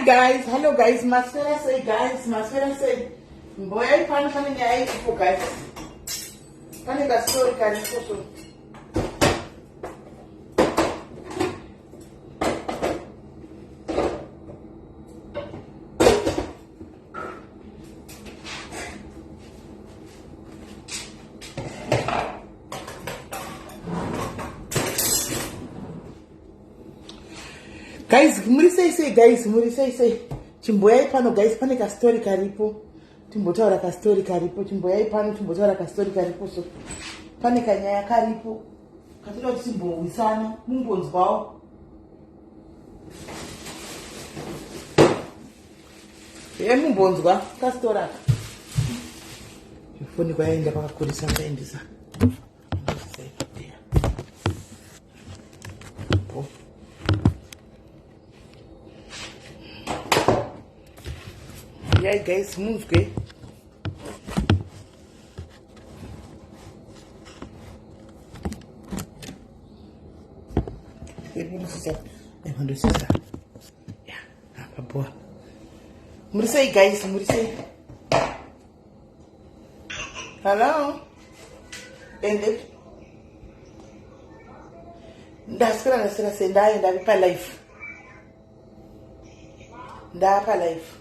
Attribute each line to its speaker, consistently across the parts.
Speaker 1: Hi guys, hello guys, Masfera say boy I find something I for guys. Can you story can you guys, muri say chimboyai pano guys, pane ka story karipo timbotaura ka story karipo chimboyai pano timbotaura ka story karipo so pane kanyaya karipo katinoda kuti timbonwisana mumbonzwawo mumbonzwa ka story aka foni kwaenda pakakurisa ndaendesa yeah guys, move okay. Yeah, boy. Murisai guys, murisai. Hello. Ended. Ndaskara nasira sendai ndavipa life. Ndapa life.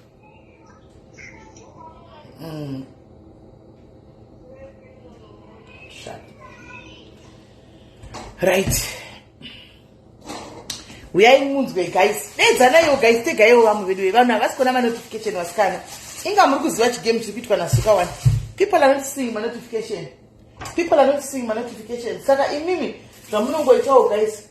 Speaker 1: Shut. Right. We are in moons guys. Let's allow guys take a while with you. Let's go notification was kind. Inga Murgus watch games to beat one. People are not seeing my notification. People are not seeing my notification. Saka imimi. Ramuno go tell guys.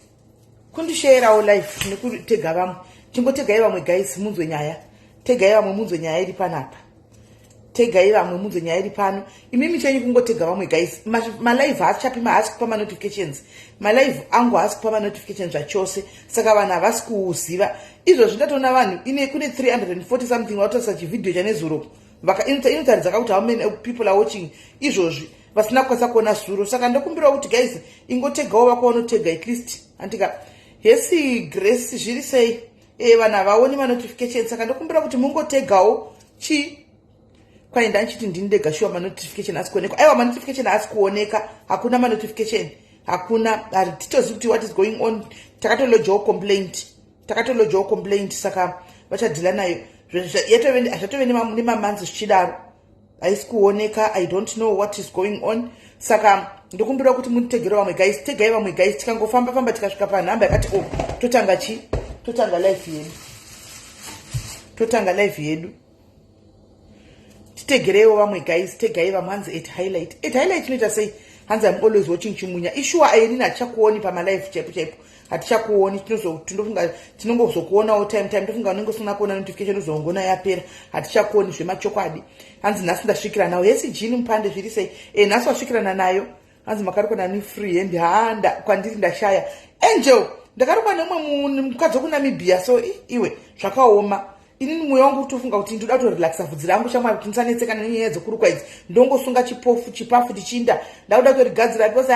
Speaker 1: Couldn't share our life. Take a Timbo take a guys moons when ya. Take a moons when ya panapa. Tegaiva mumuzo nyairi pano imimi chenyu kungotega vamwe guys my live achapi ma ask pa notifications my live angu ask pa notifications zvachose saka vanhu havasi kuziva izvozvo ndatona vanhu ine kune 340 something watosa chividhio chane zuro vaka intaridza kuti how many people are watching izvozvi vasina kukwanisa kuona zuro saka ndokumbira kuti guys ingotegawo vakuonotega at least andika yesi grace zviri sei vanhu havaoni ma notifications saka ndokumbira kuti mungotegawo kwai ndanchiti ndindega sure ma notification asi kuoneka aiwa ma notification asi kuoneka hakuna ma notification hakuna titozi kuti what is going on takatolojawo complaint saka vachadhila nayo zvatove nemamanzi zvichidaro haisi kuoneka I don't know what is going on saka ndokumbira kuti mutegerwe vamwe guys tegai vamwe guys tikangofamba famba tikasvika panhamba yakati totanga live yedu tegerewo vamwe guys tegai vamwanzi at highlight inoita sei hanzi I'm always watching chimunya ishuwa ayenini hatichakuoni pama live chaipo hatichakuoni tinongozokuonawo time tofunga unenge usina kuona notification uzongona yapera hatichakuoni zvemachokwadi hanzi nhasi ndasvikira nawo yesi jini mupande zviri sei nhasi wasvikirana nayo hanzi makarukwa nani free hand handa kwandiri ndashaya angel ndakarukwa nemumwe mukadzi wokunamibhia so iwe zvakaoma inini mwoyo wangu utofunga kuti ndoda kutorelaxa vhudzi rangu shamwari kuti ndisanetseka nenyaya dzokurukwa idzi ndongosunga chipafu tichinda ndakuda kutorigadzira because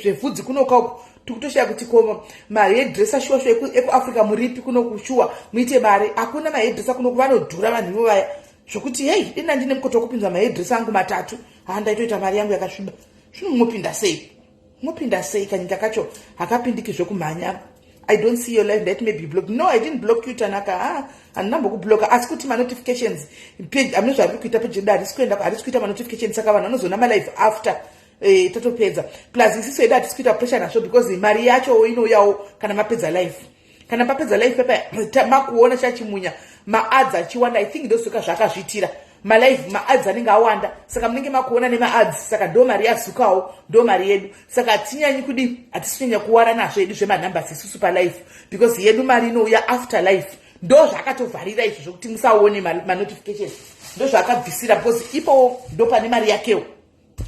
Speaker 1: zvevhudzi kunokauko tikutoshaya kuti koma mahairdressa shuwa ekuafrica muripi kunokushuwa muite mari hakuna mahairdressa kunoku vanodhura vanhu ivo vaya zvokuti hei dina ndine mukoto wokupinza mahairdressa angu matatu ndaitoita mari yangu yakasviba zvino mwopinda sei kanyika kacho hakapindiki zvekumhanya I don't see your life that may be blocked. No, I didn't block you, Tanaka. And number block. Ask my notifications. Page. I'm not sure if you page. My notifications. Saka no zona my life after total page. Plus, this is that squita pressure na show because the mariacho yao kana mapeza life. Kana mapeza life pepe. Makuona chachimunya. Maadza chiwanda. I think those suka shaka shitira. My life ads anenge awanda saka munenge makuona nema ads saka ndo mari yasukawo ndo mari yedu saka tinyanyi kudi atisinya kuwara nazvo edu zvema numbers isusu pa life because yedu mari inouya after life ndo zvakatovharira izvo zvokuti musaone ma notification ndo zvakabvisira because ipo ndo pane mari yakewo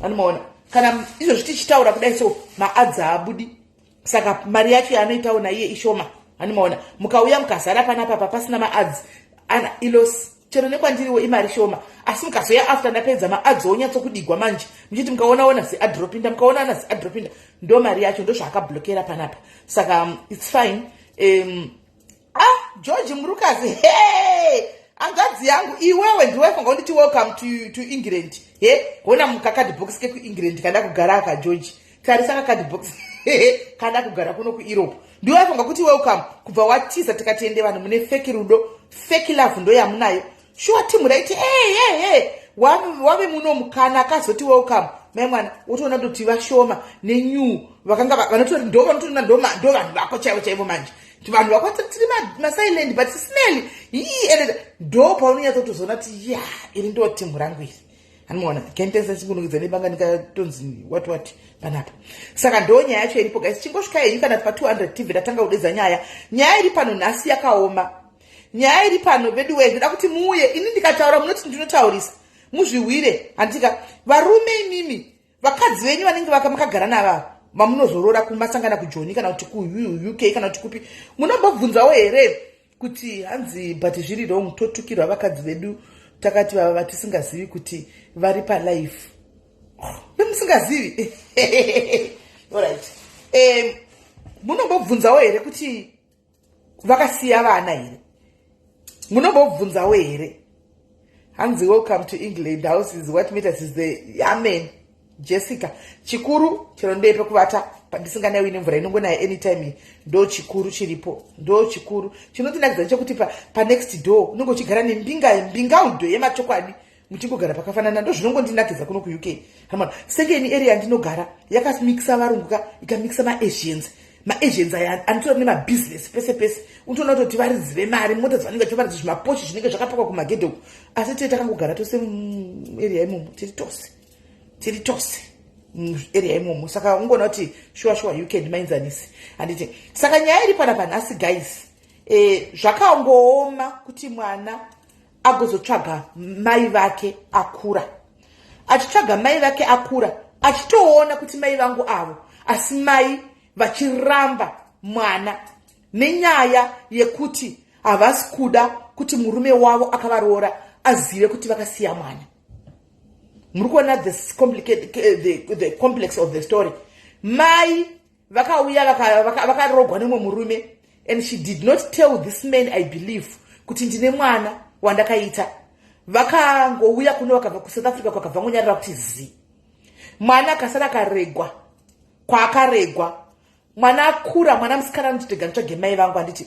Speaker 1: anomaona kana izvo zvitichitaura kudai so ma ads abudi saka mari yacho yaanoitawo naiye ishoma anomaona mukauya mukazara panapa pasina ma ads ana ilos chero nekwandiriwo imari shoma asi mukazoya after ndapedza ma-ads onyatsokudigwa manje muchiti mukaona ziadropinda mukaona ziadropinda ndo mari yacho ndo zvakablokera panapa saka it's fine George Murukazi, hey, angadzi yangu iwewe ndiwaifunga kuti welcome to England. He, wona mukakadi box ke ku England kada kugara aka George. Tarisa kakadi box kada kugara kuno ku Europe. Ndiwaifunga kuti welcome kubva watiza tikatende vanhu mune fake rudo, fake love ndo yamunayo. Sure team right, hey. Wave muno mukana akazoti welcome. Mwana utona kuti vashoma nenew vakanga vanotori ndo vanotona ndo vanhu vako chaivo manje. Vanhu vakwata tiri ma silent but smell ende ndo paunonyatsotozoona kuti ya iri ndo timu rangu iri anoona kentesa chikunukidza nebanganika tonzi what panapa. Saka ndo nyaya yacho iripo guys. Chingosvika iyi kana pa 200 TV datanga kudedza nyaya iri pano nhasi yakaoma. Nyaya iri pano veduwe ndida kuti muuye ini ndikataura munoti ndinotaurisa muzviwire handika varume imimi vakadzi venyu vanenge makagara navavo mamunozorora kumasangana kujoni kana kuti ku UK kana kuti kupi munombobvunzawo here kuti hanzi but zviri wrong totukirwa vakadzi vedu takati vava vatisingazivi kuti vari palife musingazivi alright munombobvunzawo here kuti vakasiya vana here munombobvunzawo here hanzi welcome to England house is what matters is the amen Jessica chikuru chero ndepe kuvata ndisinganaiwi nemvura inongonaya anytime ndo chikuru chiripo ndo chikuru chinotinakidza chekuti pa next door unongo chigara nembingaudo yemachokwadi muchingogara pakafanana ndo zvinongondinakidza kuno ku UK. Hamana second area ndinogara yakamixa varunguka ikamixa ma-Asians aya anotora nemabusiness pese unotoona kuti varizive mari mota dzavanenge vachivaridza zvimaposhi zvinenge zvakapakwa kumagedho asi tete takangogara tose area imomo tiri tose area imomo. Saka ungoona kuti shuwa UK ndimainzanisi handiti. Saka nyaya iri pana panhasi guys, zvakangooma kuti mwana agozotsvaga mai vake akura, achitsvaga mai vake akura achitoona kuti mai vangu avo, asi mai vachiramba mwana nenyaya yekuti havasi kuda kuti murume wavo akavaroora azive kuti vakasiya mwana. Muri kuona the complex of the story. Mai vakauya vakarogwa nemwe murume and she did not tell this man I believe kuti ndine mwana wandakaita. Vakangouya kuno vakabva ku South Africa kwakabva ngonyarira kuti zi. Mwana akasara akaregwa kwaakaregwa. Mwana akura, mwana musikana anoti nditsvage mai vangu handiti.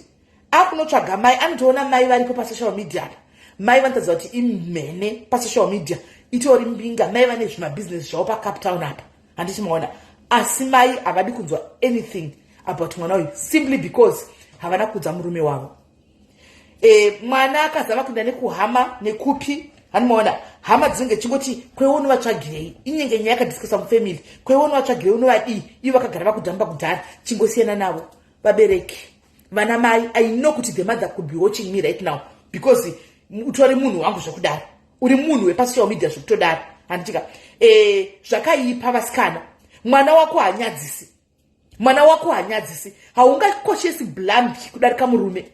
Speaker 1: Akunotsvaga mai anotoona mai varipo pasocial media. Mai vanotaridza kuti imhene pasocial media. Itori mbinga mai vane zvimabusiness zvavo paCape Town apa. Handiti maona. Asi mai havadi kunzwa anything about mwana uyu simply because havana kudza murume wavo. Mwana akazama kuenda nekuhama nekupi hanimaona hama dzinenge chingoti kweono vatsvagirei inyenge nyaya yakadiscussa mufamily kweono vatsvagirei unovadii ivo vakagara vakudhamba kudhara chingosiyana navo vabereki vana mai. I know kuti the mother could be watching me right now because utori munhu wangu zvakudaro uri munhu wepasocial media zvekutodaro handitika zvakaipa vasikana. Mwana wako hanyadzisi haungakoshesi blambi kudarika murume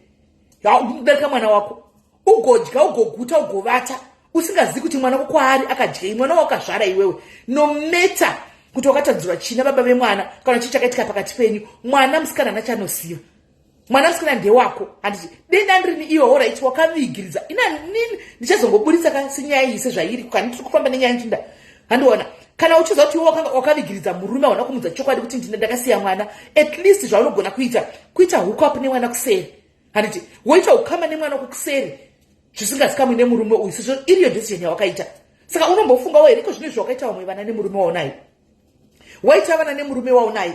Speaker 1: kudarika mwana wako. Ugodya ugoguta ugovata usingazivi kuti mwana wako kwaari akadyei. Mwana wako akazvara iwewe no matter kuti wakatadzirwa china baba vemwana kana chii chakaitika pakati penyu. Mwana musikana nachanoziva. Mwana musikana ndewako. Handiti denda ndirini iwo alright wakavigiridza ina nini ndichazongoburitsa kasi nyaya iyi sezvairi kana tiri kufamba nenyaya nchinda. Handiona kana uchiziva kuti wakavigiridza murume hauna kumudza chokwadi kuti ndakasiya mwana at least zvaunogona kuita hook up nemwana kuseri. Handiti woita ukama nemwana kuseri zvisingazikamwi nemurume uyu sezvo iriyo decision yawakaita. Saka unombofungawo here ko zvino zvawakaita vamwe vana nemurume waunaye waita vana nemurume waunaye.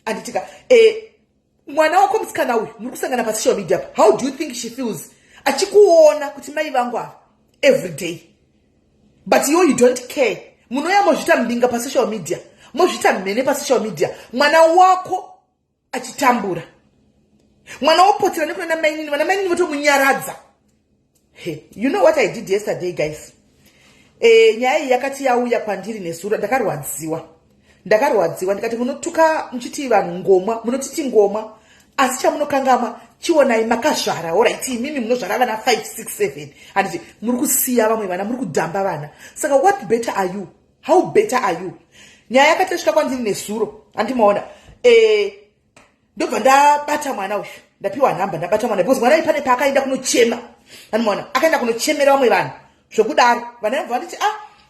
Speaker 1: Handitika mwana wako musikana uyu muri kusangana pasocial media. How do you think she feels achikuona kuti mai vangu ava every day but you don't care? Munoya mozvita mbinga pasocial media, mozvita mhene pasocial media, mwana wako achitambura, mwana wopotera nekuenda mainini, vana mainini votomunyaradza. Hey, you know what I did yesterday guys? Nyaya iyi yakati yauya kwandiri nesura ndakarwadziwa ndikati munotuka muchiti vanhu ngomwa munotiti ngomwa asi chamunokangama chionai makazvara alright mimi munozvara vana 5 6 7 handiti muri kusiya vamwe vana muri kudhamba vana. Saka what better are you? How better are you? Nyaya yakati yasvika kwandiri nesuro handimaona ndobva ndabata mwana uyu ndapiwa nhamba ndabata mwana because mwana ipane paakaenda kunochema anomaona akaenda kunochemera vamwe vanhu zvokudaro vana vabva vanditi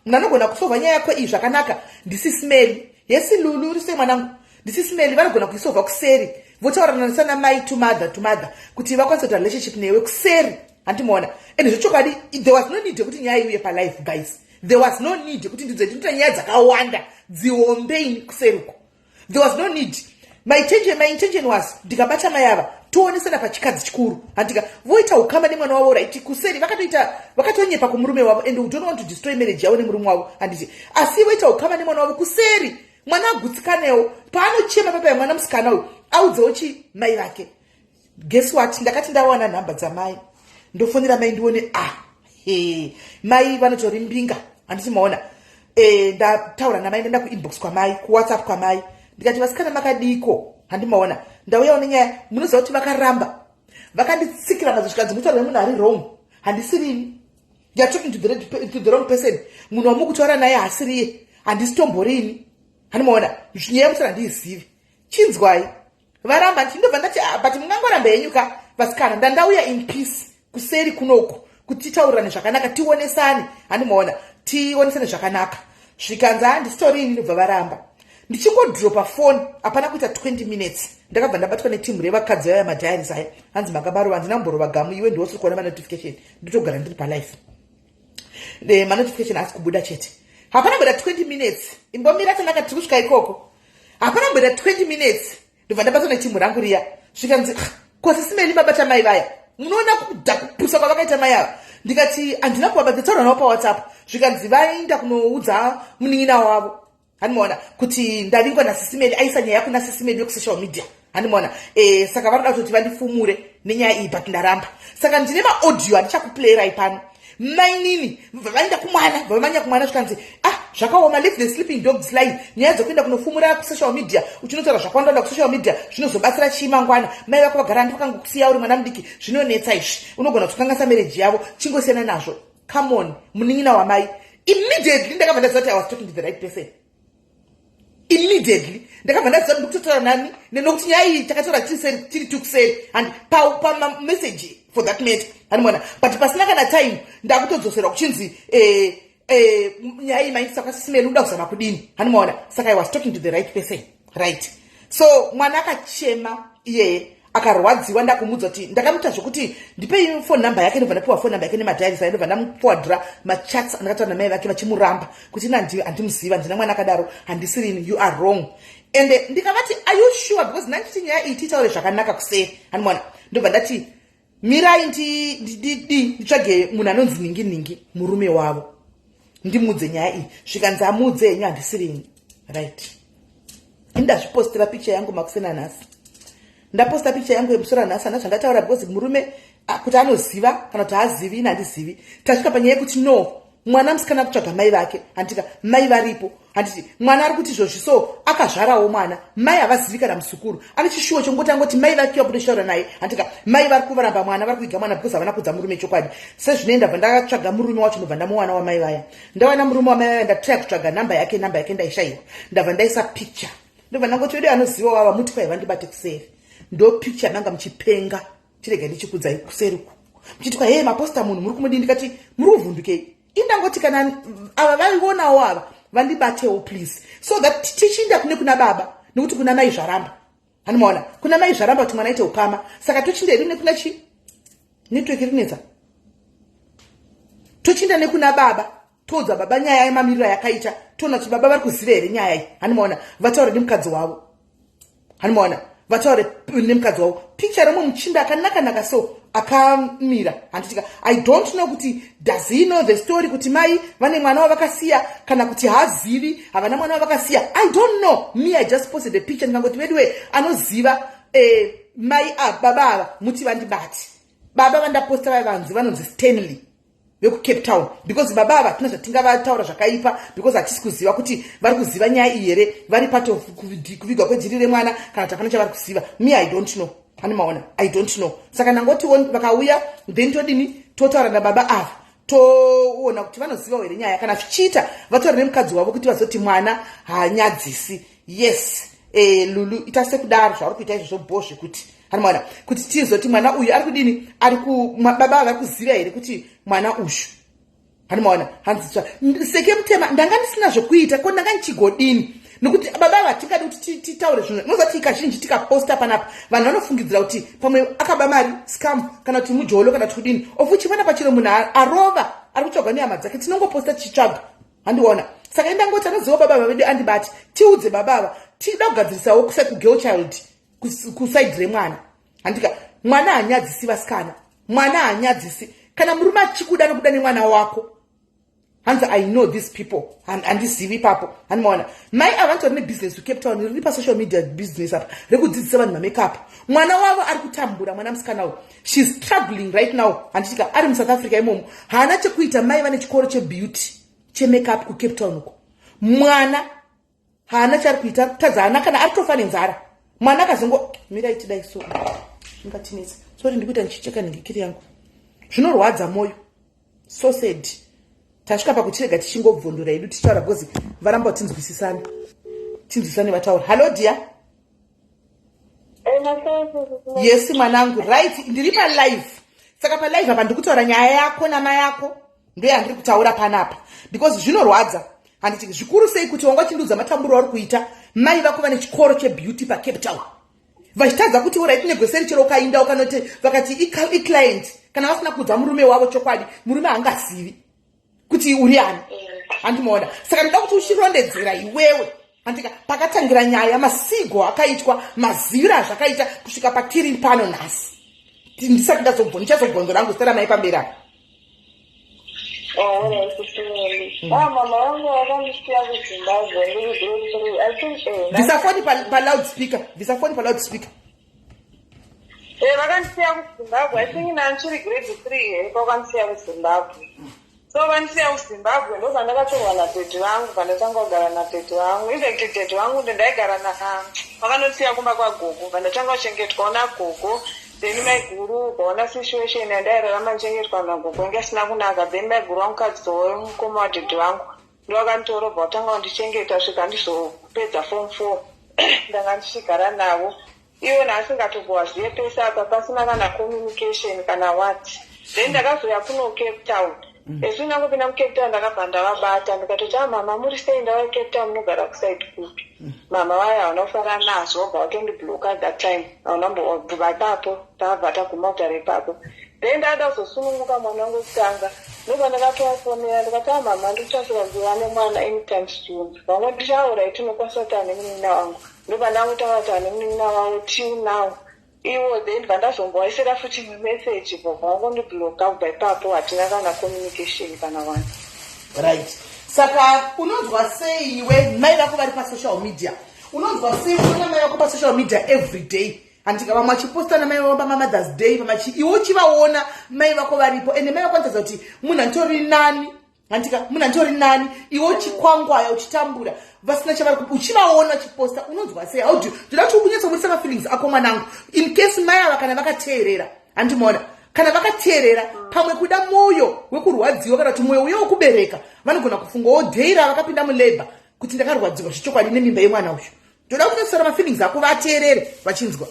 Speaker 1: munhu anogona kusovha nyaya yako iyi zvakanaka ndisismeli yesi lulu uri sei mwanangu ndisismeli vanogona kuisovha kuseri votaurirana sana mai to mother kuti vakwanisa kuita relationship newe kuseri handimoona and zvechokwadi there was no need yekuti nyaya iuye palife guys there was no need yekuti ndinoita nyaya dzakawanda dzihombeini kuseri uko there was no need my intention was ndikabata mai ava toonesana pachikadzi chikuru handika voita ukama nemwana wavo right kuseri vakatonyepa kumurume wavo and we don't want to destroy marriage yavo nemurume wavo handiti asi voita ukama nemwana wavo kuseri mwana agutsikanewo paanochema papa yamwana musikana uyu audzewo chi mai vake guess what ndakati ndawana nhamba dzamai ndofonera mai ndione mai vanotori mbinga handiti maona ndataura namai ndaenda kuinbox kwamai kuwhatsapp kwamai ndikati vasikana makadiko handimaona ndauyawo nenyaya munoziva kuti vakaramba vakanditsikira mazvishikanzi mutaura nemunhu ari wrong handisirini youare talking to the wrong person munhu wamukutaura naye haasiriye handisitomborini handimaona nyaya yekuti handiizivi chinzwai varamba ndobva ndati but mungangoramba yenyuka vasikana ndandauya in peace kuseri kunoko kuti titaurirane zvakanaka tionesane handimaona tionesane zvakanaka zvikanzi handisitorini ndobva varamba ndichingodropa phone hapana kuita 20 minutes ndakabva ndabatwa netimu revakadzi vaya madhayaris aya hanzi makabarova handina kumborova gamu iwe ndiwosiri kuona manotification ndotogara ndiri palife manotification asi kubuda chete hapana kuita 20 minutes imbomira tandakati tiri kusvika ikoko hapana kuita 20 minutes ndobva ndabatwa netimu rangu riya zvikanzi kosisimeni babata mai vaya munoona kupusa kwavakaita mai ava ndikati handina kuvaba ndataura navo pawhatsapp zvikanzi vaenda kunoudza munin'ina wavo handimaona kuti ndavingwa nasisimedi aisa nyaya yako nasisimedi yokusocial media handimaona saka vanoda kutoti vandifumure nenyaya iyi but ndaramba saka ndine maaudio handichakuplayirai pano mainini vaenda kumwana vamanya kumwana zvikanzi zvakaoma leave the sleeping dogs line nyaya dzokuenda kunofumura kusocial media uchinotaura zvakawanda kusocial media zvinozobatsira chii mangwana mai vako vagara ndivakangokusiya uri mwana mudiki zvinonetsa izvi unogona kuzokanganisa mereji yavo chingosiyana nazvo come on munin'ina wamai immediately ndakabva ndaziva kuti I was talking to the right person immediately ndakabva ndaziva kuti ndikutotaura nani nenokuti nyaya iyi takataura tiri tukuseri and pamessage for that matter handimaona but pasina kana time ndakutodzoserwa kuchinzi nyaya iyi maitisa kwasisimeni uda kuzama kudini handimaona saka I was talking to the right person right so mwana akachema iyeye akarwadziwa ndakumudza kuti ndakamuita zvokuti ndipei phone number yake ndobva ndapiwa phone number yake nemadhayaris ayo ndobva ndamuforwardira machats andakataura namai vake vachimuramba kuti handimuziva ndina mwana akadaro handisirini you are wrong and ndikavati are you sure because ndanditi nyaya iyi titaure zvakanaka kuseri handimaona ndobva ndati mirai nditsvage munhu anonzi ningi murume wavo ndimudze nyaya iyi zvikanzi amudze henyu handisirini right indazvipostira picha yangu makusena nhasi ndaposta picha yangu yemusora nhasi hana zvandataura because murume kuti anoziva kana kuti haazivi ini handizivi tasvika panyaya yekuti no mwana musikana kutsvaga mai vake handika mai varipo handiti mwana ari kuti izvozvi so akazvarawo mwana mai havazivi kana musukuru ane chishuwo chongotangoti mai vake vakutoshtaura naye handika mai vari kuvaramba mwana vari kuiga mwana because havana kudza murume chokwadi sezvino ndabva ndakatsvaga murume wacho ndobva ndamuwana wamai vaya ndawana murume wamai vaya ndatrai kutsvaga namba yake ndaishayiwa ndabva ndaisa picture ndobva ndangoti wedu anoziva wava muti kwaiva ndibate kuseri ndo picture nanga muchipenga tirega ndichikudzai kuseri uku muchitwa hey maposta munhu muri kumudini ndikati muri kuvhundukei indangoti kana ava vaionawo ava vandibatewo please so that tichinda kuna baba nekuti kuna mai zvaramba handimaona kuna mai zvaramba kuti mwana aite ukama saka tochinderi nekuna chi network rinetsa tochinda nekuna baba toudza baba nyaya yemamiriro yakaita toona kuti baba vari kuziva here nyaya iyi handimaona vataure nemukadzi wavo handimaona vataure nemukadzi wavo picture romwe muchinda akanaka so akamira handitika I don't know kuti does he know the story kuti mai vane mwana wavakasiya kana kuti haazivi havana mwana wavakasiya I don't know me I just posted a picture ndikangoti vedwe anoziva mai baba ava muti vandibati baba vandaposta vavanzi vanonzi Stanley vekucape town because baba ava tina zvatingavataura zvakaipa because hatisi kuziva kuti vari kuziva nyaya iyi here vari pato kuvigwa kwejiri remwana kana kuti hapana chavari kuziva me I don't know handimaona I don't know saka nangoti vakauya then todini totaura nababa ava toona kuti vanoziva here nyaya kana zvichiita vataure nemukadzi wavo kuti vazoti mwana haanyadzisi yes lulu ita sekudaro zvauri kuita izvo zvobho zvekuti Hanimona kuti tizoti mwana uyu ari kudini baba vari kuziva here kuti mwana ushu. Hanimona hanzi seke mutema ndanga ndisina zvokuita ko ndanga ndichigodini nokuti baba vatingadi kuti titaure zvinhu nozati kazhinji tikaposta panapa vanhu vanofungidzira kuti pamwe akaba mari scam kana kuti mujolo kana kuti kudini of uchivana pachiro munhu arova ari kutsvagwa nehama dzake tinongoposta tichitsvaga. Handiona saka indangoti anoziva baba vedu andibati tiudze babava tida kugadzirisawo girl child kusaidi remwana. Handika mwana hanyadzisi vasikana, mwana hanyadzisi kana murume achikuda nokuda nemwana wako. Hanzi I know these people handizivi ipapo. Handimaona mai avantori nebusiness kuCape Town riri pasocial media business apa rekudzidzisa vanhu mamakeup. Mwana wavo ari kutambura mwana musikana uyu, she's struggling right now. Handitika ari muSouth Africa imomo haana chekuita mai vane chikoro chebeauty chemakeup kuCape Town uko. Mwana haana chari kuita kutadza hana kana ari tofa nenzara. Mwana akazongo mirai tidai so ingatinetsa sori ndikuita ndichicheka nengekiri yangu zvinorwadza mwoyo so sad. Tasvika pakutirega tichingobvondora edu tichitaura because varamba tinzwisane vataura. Hello dear. Yes mwanangu, right, ndiri palive. Saka palive apa ndikutaura nyaya yako namai yako ndiye andiri kutaura panapa because zvinorwadza. Handiti zvikuru sei kuti wanga chindudza matamburo ari kuita mai vako vane chikoro chebeauty paCape Town vachitadza kuti uraiti negweseri chero ukainda ukanoti vakati iclient kana vasina kudza murume wavo chokwadi murume haangazivi kuti uri ani. Handimoona saka ndoda kuti uchirondedzera iwewe. Handika pakatangira nyaya masigo akaitwa maziviro azvakaita kusvika patiri pano nhasi ndisati ndichazobvonzo rangu zita ramai pamberi apa.
Speaker 2: Mama wangu wakandisiya kuZimbabwe I think
Speaker 1: visafoni pa loudspeaker
Speaker 2: vakandisiya kuZimbabwe I think nanchiri grade 3 kwakandisiya kuZimbabwe. So vandisiya kuZimbabwe ndo pandakatorwa nadhedhi vangu pandatanga kugara nadhedhi vangu. Infact dhedhi vangu ndendaigara vakandosiya kumba kwagogo pandatanga kuchengetwa nagogo. Then mai guru ukaona situation yandairarama ndichengetwa nagogo inge asina kunaka. Then mai guru vamukadzi wemukoma wadhedhi vangu ndo vakanditorobva kutanga kundichengeta svika ndizopedza form 4 ndanga ndichigara navo. Ivo nasingatogwazive pese apa pasina kana communication kana what. Then ndakazoya kuno Cape Town. Esu ndakupinda muCape Town ndakabva ndavabata ndikatoti mama muri sei ndava Cape Town munogara kusaidi kupi. Mama vaya hauna kufara nazvo bva watondibloka at that time haunambobva ipapo takabva taguma kutare ipapo. Then ndada kuzosununguka mwana wangu wekutanga ndobva ndakatovafonera ndikati mama ndikutasira kuziva nemwana anytime soon vamwe ndichaura itinokwanisa kutaura nemunina wangu ndobva ndangotavataura nemunina wavo till now. Iwo then vandazombowaisira futi message bva vangondibloka kubva ipapo hatina kana communication kana vanhu.
Speaker 1: Right. Saka unonzwa sei iwe mai vako vari pasocial media? Unonzwa sei unoona mai vako pasocial media every day? Handika vamwe vachiposta namai vavo pamamothers day iwe uchivaona mai vako varipo ende mai vako vanotaridza kuti munhu anditori nani. Handika munhu anditori nani iwe uchikwangwaya uchitambura vasina chavari kupi uchivaona chiposta unonzwa sei? How do ndoda kuti unyatsoburitsa mafeelings ako mwanangu in case mai ava kana vakateerera. Handimoona kana vakateerera pamwe kuda mwoyo wekurwadziwa kana kuti mwoyo uyo wekubereka vanogona kufungawo dheira vakapinda mulabor kuti ndakarwadziwa zvechokwadi nemimba yemwana uyu. Ndoda kunyatsotora mafeelings ako vateerere vachinzwa.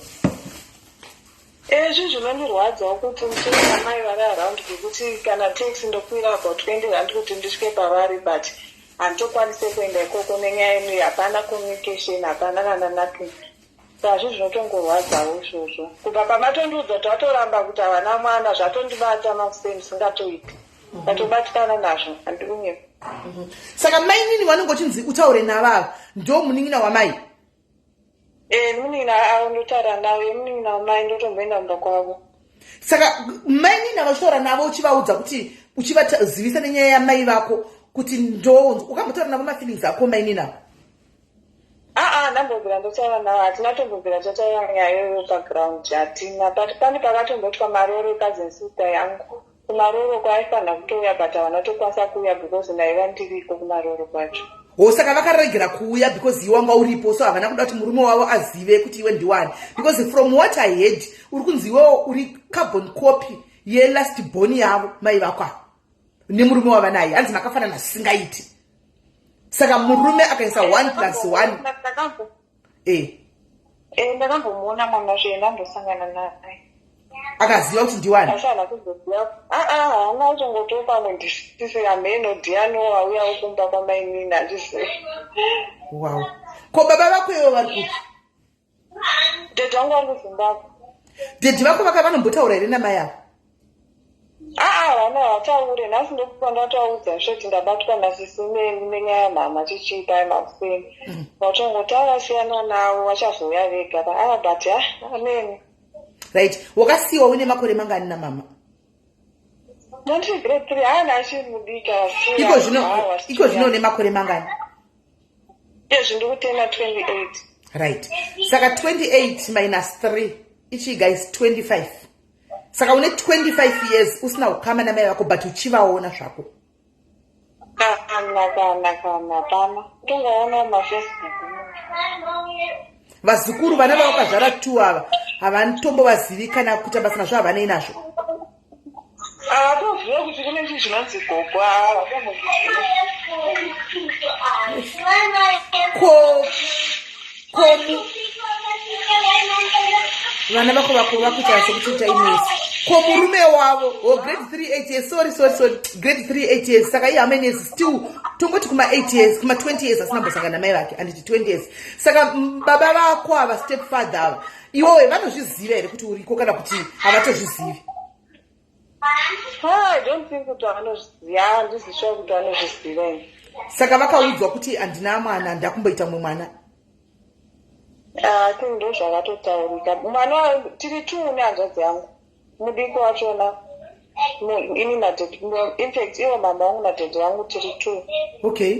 Speaker 2: Zvinhu zvinondirwadzawo kuti ndichinga mai vari around ngekuti kana taxi ndokwira about 20 rand kuti ndisvike pavari but handitokwanise kuenda ikoko nenyaya yemiri hapana communication hapana kana nothing. Saka zvinhu zvinotongorwadzawo izvozvo kubva pamatondiudza kuti vatoramba kuti havana mwana zvatondibata makuseni singatoiti ndatobatikana nazvo handikunyema.
Speaker 1: Saka mai nini vanongochinzi utaure navava ndo munin'ina wamai?
Speaker 2: Munin'ina andotaura navo munin'ina wamai ndotomboenda kumba kwavo.
Speaker 1: Saka mai nini avachitaura navo uchivaudza kuti uchivazivisa nenyaya yamai vako kuti ndonzwa ukambotaura navo mafeelings ako mai nini avo?
Speaker 2: Ndambobvira ndotaura navo hatina tombobvira totaura nyaya yoyo paground hatina but pane pakatombotwa maroro cousin sister yangu kumaroro kwaifanira kutouya but havana tokwanisa kuuya because naiva ndiriko kumaroro kwacho.
Speaker 1: Saka vakaregera kuuya because iwe wanga uripo so havana kuda kuti murume wavo azive kuti iwe ndiwani because from what I heard uri kunzi iwewo uri carbon copy yelast born yavo mai vako nemurume wava naye hanzi makafanana zvisingaiti. Saka murume akaisa 1+1
Speaker 2: ndakambomuona mwana zve ndandosangana naye.
Speaker 1: Akaziva kuti ndiwani?
Speaker 2: Asana kuzoziva. Haana kutongoto pamwe ndisise ameno Diano wauya ukumba kwamainini handizve.
Speaker 1: Wow. Ko baba vako ivo vari kuti?
Speaker 2: Dede wangu vari kuZimbabwe.
Speaker 1: Dede vako vakanombotaura here namai avo?
Speaker 2: Vana hataure. Nhasi ndokupa ndataudza zvoti ndabatwa nasisi nenyaya mama tichipa makuseni. Vatongotaura siyana navo vachazouya vega. But ameni.
Speaker 1: Right. Wakasiwa une makore mangani namama?
Speaker 2: Ndandiri grade 3. Haana achimudika.
Speaker 1: Iko zvino une makore mangani?
Speaker 2: Yes, ndikutenda 28.
Speaker 1: Right. Saka 28 minus 3 ichi guys 25. Saka une 25 years usina kukama namai vako but uchivaona zvako.
Speaker 2: Kana. Tongaona mafacebook.
Speaker 1: Vazukuru vana vavo vakazvara 2 ava havanotombovazivikana kuti basa nazvo havanei nazvo.
Speaker 2: Havatoziva kuti kune chinhu chinonzi gogo.
Speaker 1: Vana vako vakuru vakuita sekuti inesi. Ko murume wavo grade 3 8 years sorry grade 3 8 years saka how many years still tongoti kuma 8 years kuma 20 years asina mbosangana mai vake anditi 20 years saka baba vako ava stepfather ava iwowe vanozviziva here kuti uriko kana kuti havatozvizivi?
Speaker 2: I don't think kuti vanozviziva. Handizishuwa kuti vanozviziva.
Speaker 1: Saka vakaudzwa kuti handina mwana ndakumboita mumwe mwana?
Speaker 2: Kune ndo zvakatotaurika. Mwana tiri 2 nehanzvadzi yangu. Mudiki wachona ini nadhedhi. In fact iwo mama wangu nadhedhi wangu tiri 2.
Speaker 1: Okay.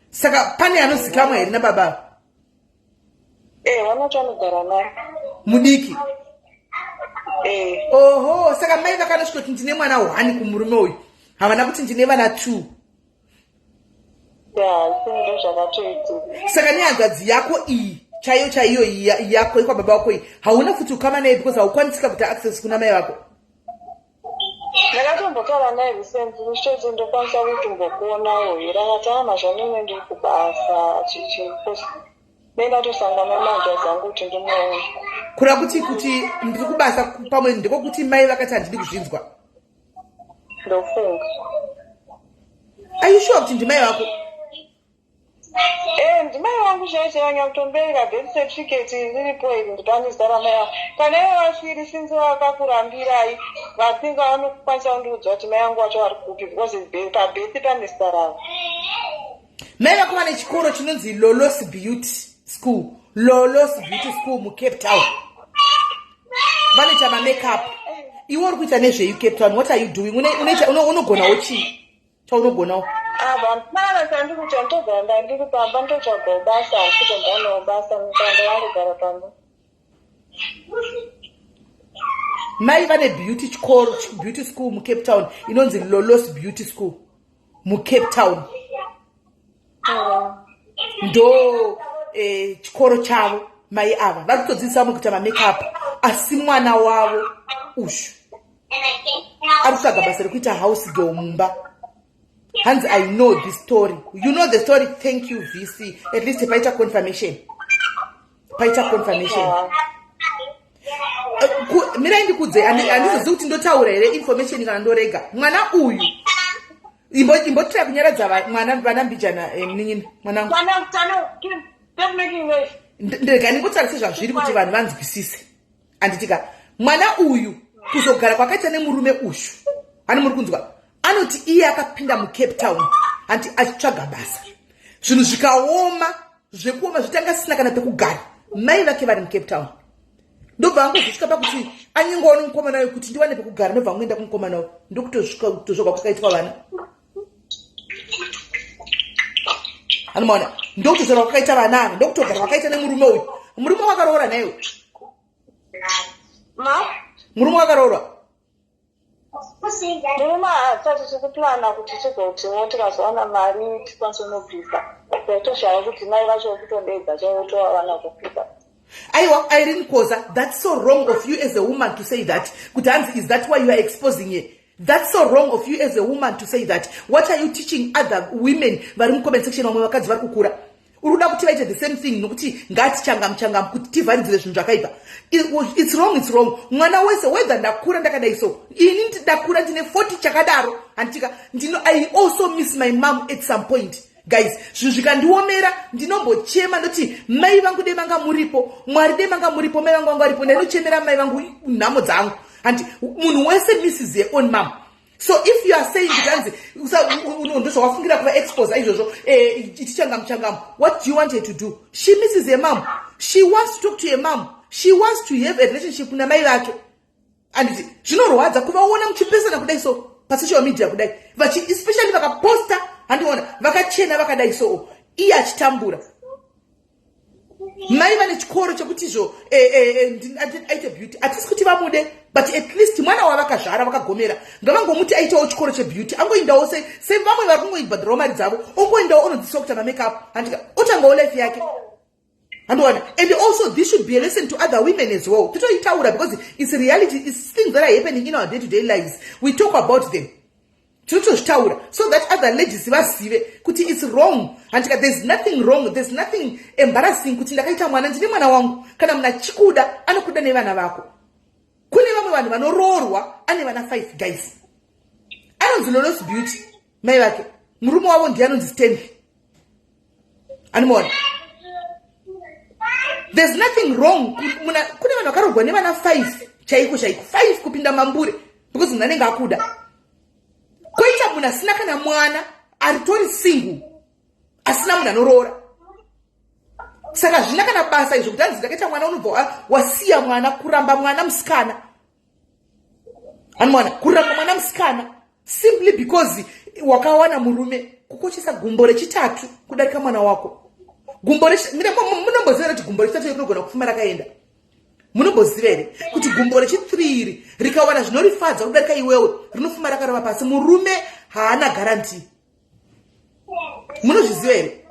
Speaker 1: Saka pane anozikamwa here nababa?
Speaker 2: Vanocho vanogara naye.
Speaker 1: Mudiki?
Speaker 2: Oho,
Speaker 1: saka mai vakanosvika kuti ndine mwana 1 kumurume uyu. Havana kuti ndine vana 2.
Speaker 2: Ndo zvakatoitika.
Speaker 1: Saka nehanzvadzi yako iyi chaiyo yako ikwababa wako iyi hauna futi ukama naye because haukwanisika kuita access kuna mai vako?
Speaker 2: Ndakatombotaura naye recently chete ndokwanisa kutombokuonawo here akati mazvanene ndiri kubasa chichikosi nendatosangana nehanzvadzi yangu kuti ndimuone.
Speaker 1: Kura kuti ndiri kubasa pamwe ndiko kuti mai vakati handidi kuzvinzwa?
Speaker 2: Ndofunga.
Speaker 1: Are you sure kuti ndimai vako?
Speaker 2: Ndimai wangu chaicho vanyakutombereka birth certificate riripo iri ndipaniza ramai vangu. Kana ivo vasiri sinzi vakakurambirai vatinga vanokwanisa kundiudza kuti mai vangu vacho vari kupi because pabirth pane zita ravo.
Speaker 1: Mai vako vane chikoro chinonzi Lolos Beauty School. Lolos Beauty School muCape Town. Vanoita makeup. Iwe uri kuita nezvei Cape Town? What are you doing? Unogonawo chii chaunogonawo?
Speaker 2: Mana sandikuita ndogara ndandiri pamba ndotsvaga basa kuti ndanowo basa mukanda wandogara pamba.
Speaker 1: Mai vane beauty school muCape Town inonzi Lolos Beauty School muCape Town. Ndo chikoro chavo mai ava vari kutodzidzisa mukuita makeup asi mwana wavo ushu ari kutsvaga basa rekuita house girl mumba. Hans, I know this story. You know the story. Thank you, VC. At least paita confirmation. Mira indi kudze andizoziva kuti ndotaura here information kana ndorega. Mwana uyu imbotira kunyaradza mwana vana mbijana mnin'ini mwanangu. Ndega ndingotarise zvazviri kuti vanhu vanzwisise. Anditika mwana uyu kuzogara kwakaita nemurume ushu. Hani muri kunzwa? Anoti iye akapinda muCape Town anti achitsvaga basa. Zvinhu zvikaoma zvekuoma zvitanga sina kana pekugara. Mai vake vari muCape Town. Ndobva angozvisvika pakuti anyingoona mukomana uyu kuti ndiwane pekugara ndobva angoenda kumukomana uyu ndokutosvika kutozvogwa kwakaitwa vana. Anomaona ndokutozvogwa kwakaita vana ava ndokutogara kwakaita nemurume uyu. Murume wakaroora naye. Murume wakaroora.
Speaker 2: Murume haasati tikuplana kuti tigotiwo tikazowana mari tikwanise kunobvisa. Toshaya kuti mai vacho kutondedza chaitova vana kupika.
Speaker 1: Irene Koza, that's so wrong of you as a woman to say that. Kutanzi, is that why you are exposing it? That's so wrong of you as a woman to say that. What are you teaching other women? Vari comment section wamwe vakadzi vari kukura. Uruda kuti vaite the same thing nokuti ngatichangam kuti tivharidzire zvinhu zvakaipa. It's wrong. Mwana wese whether ndakura ndakadai so. Ini ndakura ndine 40 chakadaro antika I also miss my mom at some point. Guys, zvinhu zvikandiomera ndinombochema ndoti mai vangu dai vanga muripo, Mwari dai vanga muripo, mai vangu varipo, ndinochemera mai vangu nhamo dzangu. And munhu wese misses their own mom. So if you are saying that ndozvawafungira kuva expose izvozvo ichichangamu, what do you want her to do? She misses her mom. She wants to talk to her mom. She wants to have a relationship na mai vake. And zvinorwadza kuvaona muchipesana kudai so pasocial media kudai, especially vakaposta handiona vakachena vakadai so iye achitambura. Mai vane chikoro chekuti izvo aite beauty atisi kuti vamude, but at least mwana wavakazvara vakagomera ngavangomuti aitawo chikoro chebeauty, angoendawo sei vamwe vari kungoibhadhirawo mari dzavo, ongoendawo onodzidziswa kuti makeup handika otangawo life yake handiona. And also this should be a lesson to other women as well. Totoitaura because it's reality, it's things that are happening in our day-to-day lives. We talk about them. Totozvitaura so that other ladies vazive kuti it's wrong. Handika there's nothing wrong, there's nothing embarrassing kuti ndakaita mwana ndine mwana wangu, kana muna chikuda anokuda nevana vako. Kune vamwe vanhu vanoroorwa ane vana 5 guys. Anonzi Lolo's Beauty mai vake, murume wavo ndiye anonzi Stanley. Animona. There's nothing wrong. Kune vanhu vakarogwa nevana 5 chaiko 5 kupinda mambure because munhu anenge akuda. Koita munhu asina kana mwana aritori single asina munhu anoroora. Saka zvina kana basa izvo kuti anzi ndakaita mwana unobva wasiya mwana, kuramba mwana musikana. Anmwana kuramba mwana musikana simply because wakawana murume kukochesa gumbo rechitatu kudarika mwana wako. Gumbo munomboziva kuti gumbo rechitatu rinogona kufuma rakaenda. Munomboziva here kuti gumbo rechi3 rikawana zvinorifadza kudarika iwewe rinofuma rakarova pasi. Murume haana guarantee. Munozviziva here?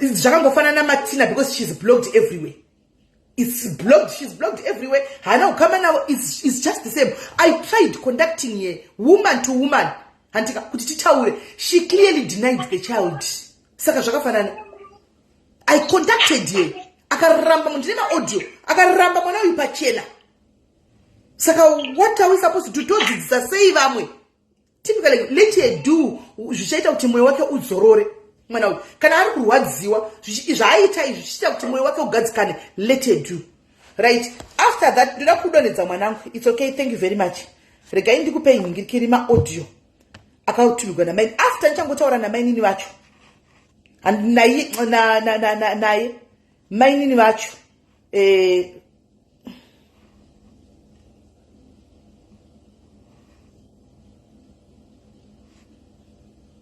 Speaker 1: Zvakangofanana Martina because she's blocked everywhere. She's blocked everywhere. Hana ukama now it's just the same. I tried conducting here woman to woman. Handika kuti titaure. She clearly denied the child. Saka zvakafanana. I contacted her. Akaramba mundina audio. Akaramba mwana uyu pachena. Saka what are we supposed to do? Todzidzisa sei vamwe? Typically let her do zvichaita kuti mwoyo wake udzorore. Mwana uyu kana ari kurwadziwa zvaaita izvi zvichita kuti mwoyo wake ugadzikane, let her do. Right? After that ndinoda kudonedza mwanangu. It's okay, thank you very much. Regai ndikupei nhingirikiri audio akautumirwa namaini. After nichangotaura namainini vacho naye mainini vacho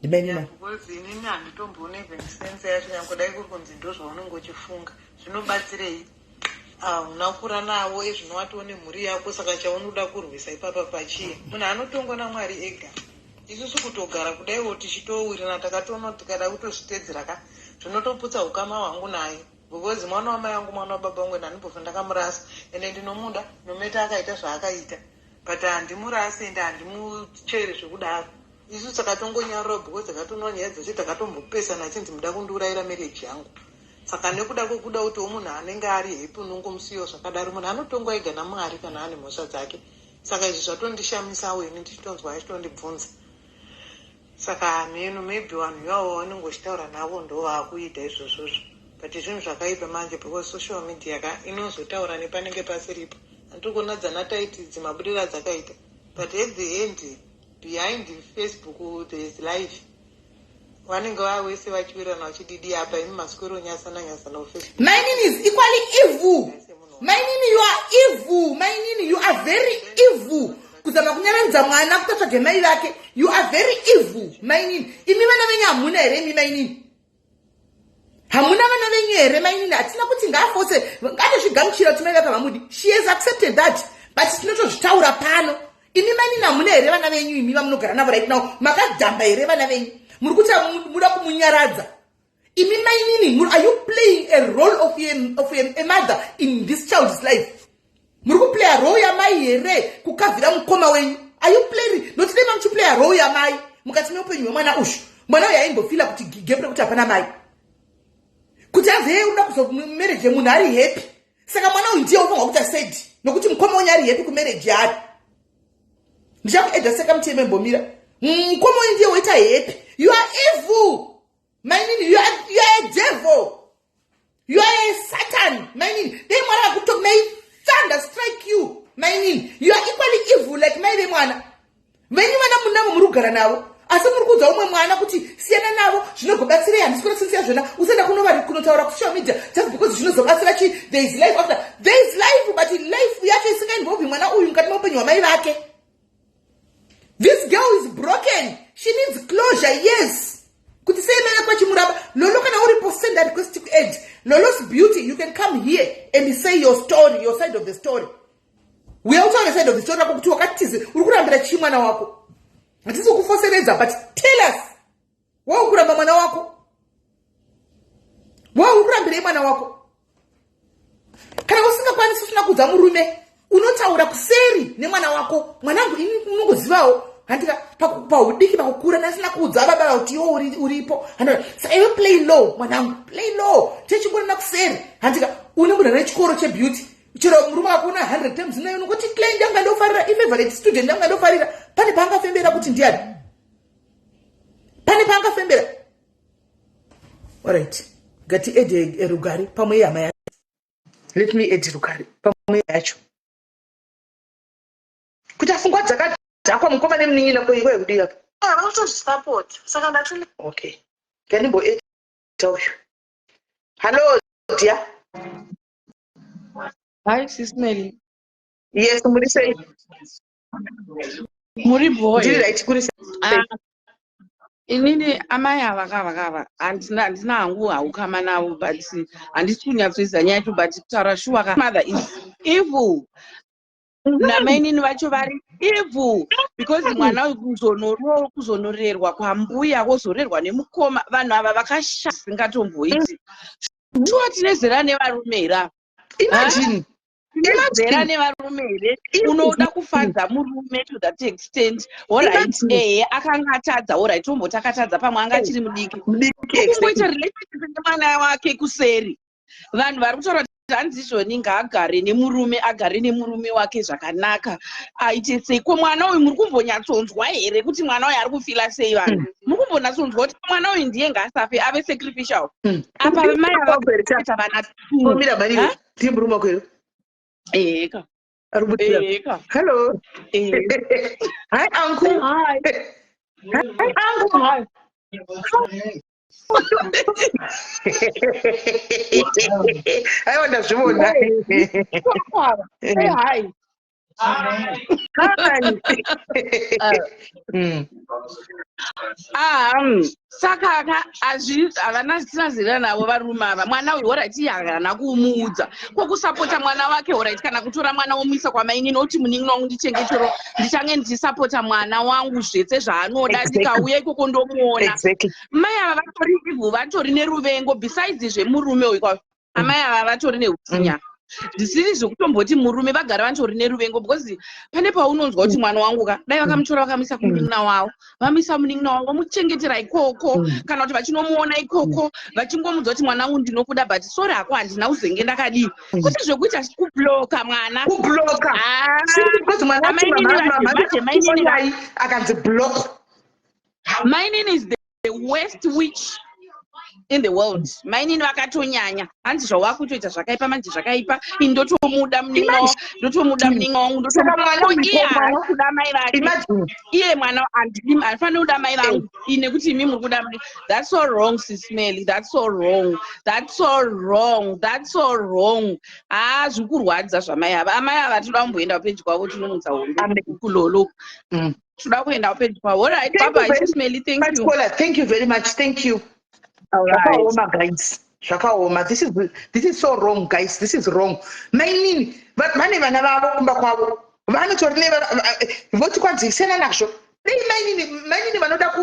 Speaker 2: because inini handitomboone sense yacho nyangodai kuri kunzi ndo zvaunenge uchifunga zvinobatsirei. Unakura nawo ezvinovatiwo nemhuri yako, saka chaunoda kurwisa ipapa pachii? Munhu anotongona Mwari ega. Isusu kutogara kudaiwo tichitowirana takatoona tikada kutozvitedzera ka zvinotoputsa ukama hwangu naye, because mwana wamai vangu mwana wababa vangu handimbofa ndakamurasa ende ndinomuda nometa akaita zvaakaita, but handimurasi ende handimuchere zvekudaro. Isusu takatongonyarira because takatoona nyaya dzose takatombopesana chinzi muda kundiurayira marriage yangu. Saka nekuda kwekuda kuti munhu anenge ari hepi unongomusiyo zvakadaro, munhu anotonga ega naMwari kana ane mhosva dzake. Saka izvi zvatondishamisawo ini ndichitonzwa achitondibvunza. Saka menu maybe vanhu ivavo vanongochitaura navo ndo vaakuita izvozvozvo, but zvinhu zvakaipa manje because social media inozotaura nepanenge pasiripo. Handiri kuona dzanataiti mabudiro adzakaita, but at the end behind Facebook there is life. Vanenge vavese vachiwirana vachididi apa imi masikoro nyasana Facebook.
Speaker 1: My name is equally evil. My name, you are evil. My name, you are very evil. Kuzama kunyaradza mwana kutotsvage mai vake. You are very evil. My name. Imi vana venyu hamuna here imi my name. Hamuna vana venyu here my name. Hatina kuti ngaafose ngatozvigamuchira kuti mai vake vamudi. She has accepted that. But tinotozvitaura pano. Imi my name hamuna here vana venyu imi vamunogara navo right now. Makadhamba here vana venyu. Muri kuti muda kumunyaradza. Imi my name, are you playing a role of a mother in this child's life? Muri play a role ya mai here kukavira mukoma wenyu. Are you playing? Not them to play a role ya mai. Mukati meupenyu mwana ushu. mwana uyu aimbofila kuti gap rekuti hapana mai kuti azeye uda kuzomarriage yemunhu ari happy. Saka mwana uyu ndiye unofanirwa kuti asaid nokuti mukoma wenyu ari happy kumarriage yaari. Ndichakuedha seka muteme mbomira. Mukoma wenyu ndiye waita happy. You are evil. My nini, you are a devil. You are a Satan. My nini, they mwana kutok may thunder strike you. My nini, you are equally evil like my mwana. Venyi mwana munamo murugara nawo. Asi murikudza umwe mwana kuti siyana navo zvinogobatsira handisi kunotsitsia zvona usenda kunotaura kusocial media just because zvinozobatsira chi there is life after there is life but life yacho isingainvolve mwana uyu mukati meupenyu hwamai vake. This girl is broken. She needs closure. Yes. Kuti sei kwa chimuraba lolo kana uri send a request to Ed Lolo's beauty. You can come here and say your story, your side of the story. We are also on the side of the story kuti wakatize uri kurambira chi mwana wako. Hatisi kufoseredza, but tell us. Wa ukuramba mwana wako? Wa ukurambira mwana wako? Kana usingakwanisi usina kudza murume, unotaura kuseri nemwana wako. Mwanangu ini unongozivawo. Handika paudiki pakukura nasina kudza baba kuti iwo uripo. Saka iwe play low mwanangu, play low. Chechikona kuseri. Handika unongoda nechikoro chebeauty. Chero murume akuna 100 times nayo unongoti client yanga ndofarira favorite student yanga ndofarira pane panga fembera kuti ndiani pane panga fembera. Alright, gati ede rugari pamwe yama yacho. Let me ede rugari pamwe yacho kuti afungwa dzakadhakwa mukoma nemunin'ina kweikwe kudiya
Speaker 2: vanotozvisupport saka ndatuli
Speaker 1: okay kanimbo ede uyu. Hello dear.
Speaker 3: Hi, Sis Nelly.
Speaker 1: Yes, muri sei?
Speaker 3: Muri boy.
Speaker 1: Ndiri right kuri sei?
Speaker 3: Inini amai avakava handina hangu haukama navo but handisi kunyatsoisa nyaya yacho but kutaura shuwa mother is evil. Namainini vacho vari evil because mwana kuzonorerwa kwambuya wozorerwa nemukoma vanhu ava vakashaya singatomboiti. Shuwa tinezera nevarumera.
Speaker 1: Imagine.
Speaker 3: Imagine nevarume here unoda kufadza murume to that extent. Alright, akanga atadza. Alright, tomboti akatadza pamwe anga chiri mudiki. Kumboita relationship nemwana wake kuseri. Vanhu vari kutaura kuti hanzizvoni ngaagare nemurume, agare nemurume wake zvakanaka. Aite sei? Ko mwana uyu muri kumbonyatsonzwa here kuti mwana uyu ari kufila sei vanhu? Muri kumbonyatsonzwa kuti mwana uyu ndiye ngaasafe ave sacrificial. Apa mai avakuita vana
Speaker 1: pomira bari timburuma kwero.
Speaker 3: Eka.
Speaker 1: Eka. Hello. Hi uncle.
Speaker 3: Hi.
Speaker 1: Hi uncle.
Speaker 3: Hi.
Speaker 1: I want to show
Speaker 3: Say hi. Saka havana zina navo varume ava. Mwana uyu orati haana kumuudza kwokusapota mwana wake. Orati kana kutora mwana womuisa kwamaini noti munin'ina wangu ndichengetero ndichange ndichisapota mwana wangu zvese zvaanoda ndikauya ikoko ndomuona. Mai ava vatori ivhu, vatori neruvengo besides zvemurume uyu kwavo. Amai ava vatori neutinya. Ndisiri zvokutomboti murume vagara vatori neruvengo because pane paunonzwa kuti mwana wangu dai vakamutora vakamuisa kumunin'ina wavo, vamuisa munin'ina wavo vamuchengetera ikoko kana kuti vachinomuona ikoko vachingomuudza kuti mwana wangu ndinokuda but sori hako handina uzenge ndakadii. Kuti zvekuita kubloka mwana
Speaker 1: kubloka akanzi block.
Speaker 3: Mainini is the worst witch in the world. Mainini vakatonyanya. Hanzi zvawakutoita zvakaipa manje zvakaipa. Ndotomuda munin'ina wangu ndotomuda mai vake. Iye mwana andifanira kuda mai vangu nekuti imi muri kuda munin'ina. That's so wrong, Sis Melly. That's so wrong. That's so wrong. That's so wrong. Zviri kurwadza zvamai ava. Amai ava toda kumboenda pedyo kwavo tinomutsa hondo kulolo. Toda kuenda pedyo kwavo. All right, bye-bye, Sis Melly. Thank you.
Speaker 1: Thank you very much. Thank you.
Speaker 3: All right.
Speaker 1: Guys. This is so wrong, guys. This is wrong. Mainini vane vana vavo kumba kwavo vanotori voti kwanzisana nazvo. Mainini vanoda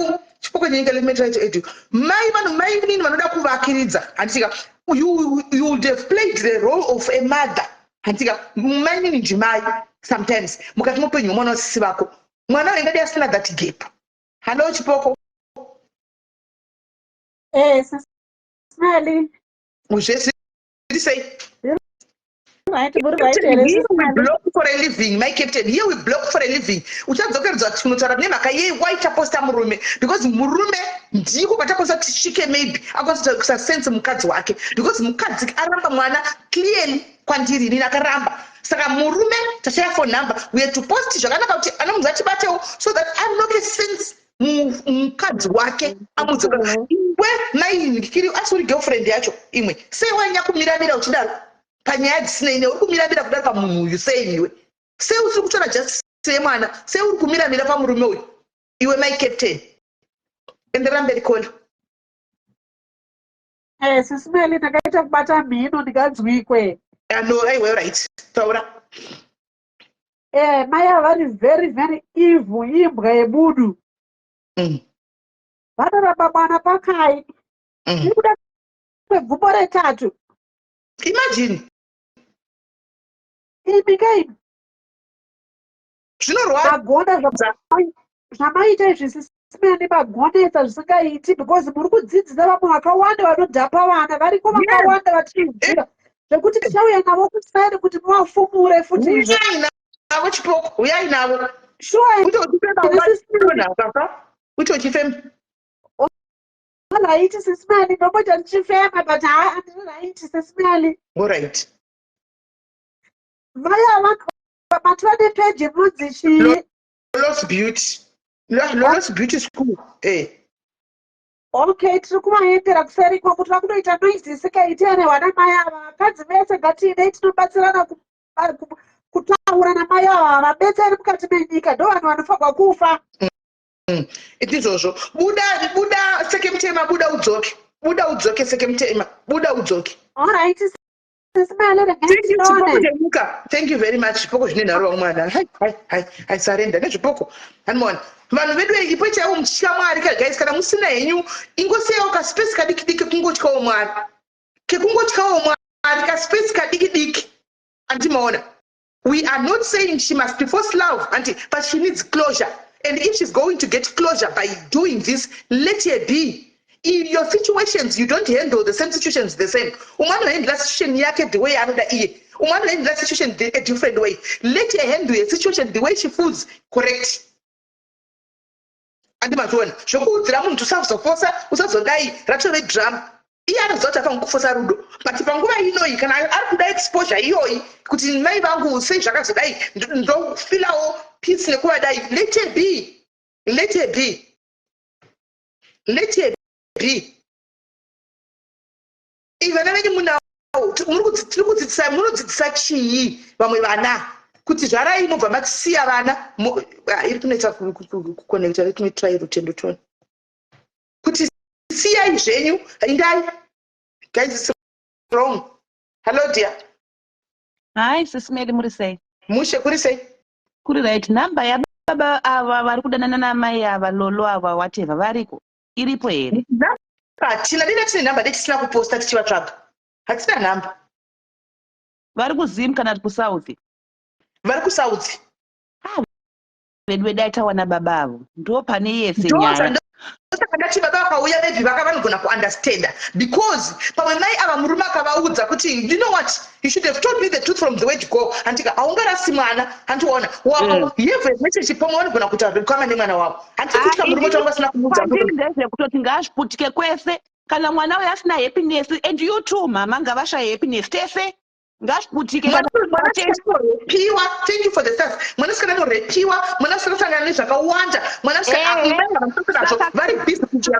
Speaker 1: chipoko chenyika lemetaito edu. Mainini vanoda kuvakiridza. Handika you would have played the role of a mother. Handika mainini ndimai sometimes mukati mopenyu mwana wasisi vako. Mwana engadi asina that gap. Hello chipoko.
Speaker 4: Smiley.
Speaker 1: Say,
Speaker 4: Right,
Speaker 1: Captain, here we block for a living. My captain, here we block for a living. Uchadzokera kunotaura nemhaka yewaita posta murume because murume ndiko kwatakosa tishike maybe akosa kusasense mukadzi wake because mukadzi aramba mwana clearly kwandiri inini akaramba saka murume tashaya phone number we have to post zvakanaka kuti anomunzi atibatewo so that anoke sense mukadzi wake amudzokera iwe maikiri asiri girlfriend yacho imwe sei wanya kumiramira uchidaro panyaya dzisinei ne uri kumiramira kudaro pamunhu uyu sei iwe sei usiri kutora just semwana sei uri kumiramira pamurume uyu iwe my captain enderera mberi kola
Speaker 4: Sisimeli ndakaita kubata mhino ndikadzwikwe
Speaker 1: no aiwe right taura
Speaker 4: mai vari very very evil imbwa yebudu vanoramba mwana pakai nekuda kwegumbo retatu
Speaker 1: imagine
Speaker 4: imikaini
Speaker 1: zvinorwara
Speaker 4: magonda zvamaita izvi sisimeni magonesa zvisingaiti because muri kudzidzisa vamwe vakawanda vanodhapa vana variko vakawanda vatichiziva zvekuti tichauya navo kusaini kuti muvafumure futi izvo
Speaker 1: navo chipoko uyai navo kuti uchifema
Speaker 4: raiti sisimali ndomboita ndichifema but handiri raiti sisimali
Speaker 1: oright
Speaker 4: vaya vati vane peji inonzi chii
Speaker 1: Lolos Beauty School
Speaker 4: okay tiri kuvaendera kuseri kwako tira kunoita noisi isikaiti ane wana mai ava vakadzi vese ngatiinei tinobatsirana kutaura namai ava vabetseri mukati menyika ndo vanhu vanofanirwa kufa
Speaker 1: itizvozvo buda sekemutema buda udzoke sekemutema buda udzoke
Speaker 4: alright
Speaker 1: thank you very much zvipoko zvine nharo vamwana hai sarenda nezvipoko hanimona vanhu vedu ipo chaivo muchitya mwari kagais kana musina henyu ingosiyawo kasipesi kadiki-diki kungotyawo mwari kekungotyawo mwari kasipesi kadiki-diki andimaona we are not saying she must force love but she needs closure and if she's going to get closure by doing this let her be. In your situations, you don't handle the same situations the same. Umano handle situation yake the way another iye. Umano handle situation a different way. Let her handle a situation the way she feels correct. Andi matona. Shokudzira munhu usazofosa, usazodai ratove drama. Iye anozoti afangokufosa rudo. But panguva inoyi kana ari kuda exposure iyoyi kuti mai vangu sei zvakazodai ndofilawo peace nekuvadai. Let her be. Let her be. Let her be. Ivana venyu munavo tiri kudzidzisa munodzidzisa chii vamwe vana kuti zvarai mobva matisiya vana iri kunoita kukonekta iri kunoitrai rutendo toni kuti siyai zvenyu indai guys is wrong. Hello dear.
Speaker 5: Hi sisimeli muri sei?
Speaker 1: Mushe kuri sei?
Speaker 5: Kuri right number ya baba ava vari kudanana namai ava lolo ava whatever variko iripo here?
Speaker 1: Hatina dina tine namba detisina kuposta tichivatsvaga. Hatina namba.
Speaker 5: Vari kuZim kana kusouth?
Speaker 1: Vari kusouth.
Speaker 5: Vedu vedai tawana baba avo ndo pane yese nyaya.
Speaker 1: Saka ndati baba vakauya maybe vanogona kuunderstand because pamwe mai ava murume akavaudza kuti you know what you should have told me the truth from the way to go handika haungarasi mwana handiona wavo yevhe relationship pamwe vanogona kutaura zvekukama nemwana wavo handikutika murume tanga vasina kumuudza
Speaker 5: ndezvekutoti ngaazviputike kwese kana mwana uyo asina happiness and you too mama ngavashaya happiness tese ngazviputike.
Speaker 1: Thank you for the stars. Mwanasikana anorepiwa, mwanasikana anosangana nezvakawanda, mwanasikana vari busy kuti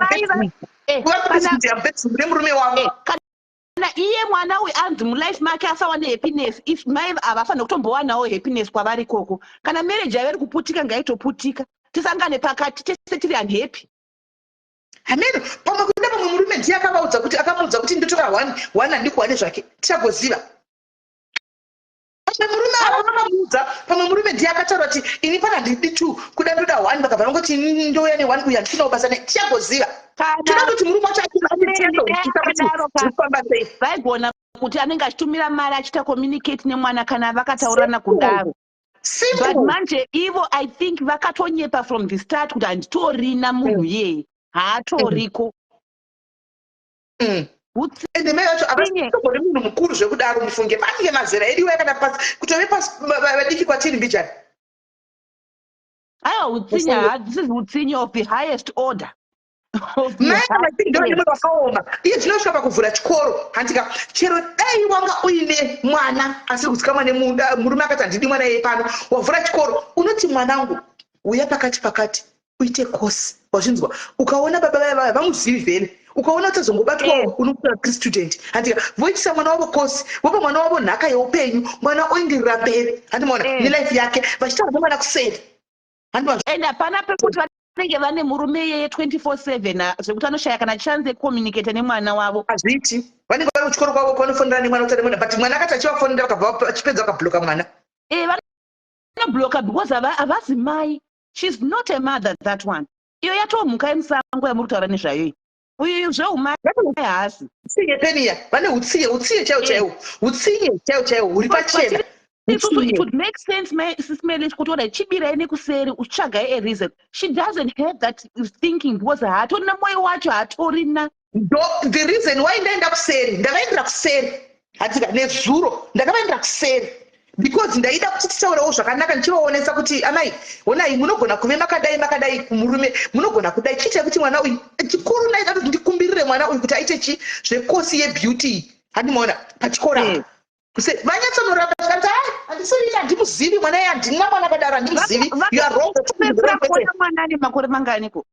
Speaker 1: murume wavo.
Speaker 5: Kana iye mwana uyu anzi mulife make asawane happiness, if mai avafanira kutombowanawo happiness kwavari ikoko. Kana marriage yavo iri kuputika ngaitoputika. Tisangane pakati tese tiri unhappy.
Speaker 1: Hameno, pamwe kuda pamwe murume ndiye akamuudza kuti ndotora one handikuwane zvake. Tichagoziva. Pamwe murume ndiye akataura kuti ini pana ndidi 2 kuda ndoda 1 vakabva vangoti ndouya ne1 uyu handisina kubasa naye tichagoziva toda kuti murume wacho
Speaker 5: vaigona kuti anenge achitumira mari achiita communicate nemwana kana vakataurana kudaro but manje ivo I think vakatonyepa from the start kuti handitorina munhu yeye haatoriko
Speaker 1: ende mai vacho havatombori munhu mukuru zvekudaro mufunge panike mazera ediwo yakada pasi kutove pasi vadiki kwatiri mbijani.
Speaker 5: aiwa utsinya this is utsinye of the highest order.
Speaker 1: Ndomunhu wakaoma iye zvinosvika pakuvhura chikoro handika chero dai wanga uine mwana asi kuzikamwa nemurume akati handidi mwana iye pano wavhura chikoro unoti mwanangu uya pakati uite kosi wazvinzwa ukaona baba vaya vamuzivi vhene ukaona utazongobatwawo unokuta student handika voitisa mwana wavo kosi vopa mwana wavo nhaka yeupenyu mwana oenderera mberi handimaona nelife yake vachitaura nemwana kuseri handimaona
Speaker 5: ende hapana pekuti vanenge vane murume yeye 24/7 zvekuti anoshaya kana chance yekucommunicate nemwana wavo
Speaker 1: hazviiti vanenge vari kuchikoro kwavo kwanofonera nemwana utane mwana but mwana akati achivafonera vakabva achipedza vakabhuloka mwana
Speaker 5: vanobloka because havazi mai. She's not a mother, that one. Iyo yatomhuka yemusango yamuri kutaura nezvayo uyu zveumai haasi
Speaker 1: utsinye peniya vane utsinye chaiwo huri pachena.
Speaker 5: It would make sense, Sismeli, kuti chibirai nekuseri utsvagai a reason. She doesn't have that thinking because hatorina mwoyo wacho hatorina.
Speaker 1: The reason why ndaenda kuseri hatika nezuro ndakavaendera kuseri because ndaida kuti titaurewo zvakanaka ndichivaonesa kuti amai onai munogona kuve makadai kumurume munogona kudai chiite kuti mwana uyu chikuru ndaida kuti ndikumbirire mwana uyu kuti aite zvekosi yebeauty handimaona pachikora vanyatsonoramba tikati handisiri handimuzivi mwana iye handina mwana akadaro handimuzivi you are wrong.
Speaker 5: Mwana ane makore manganiko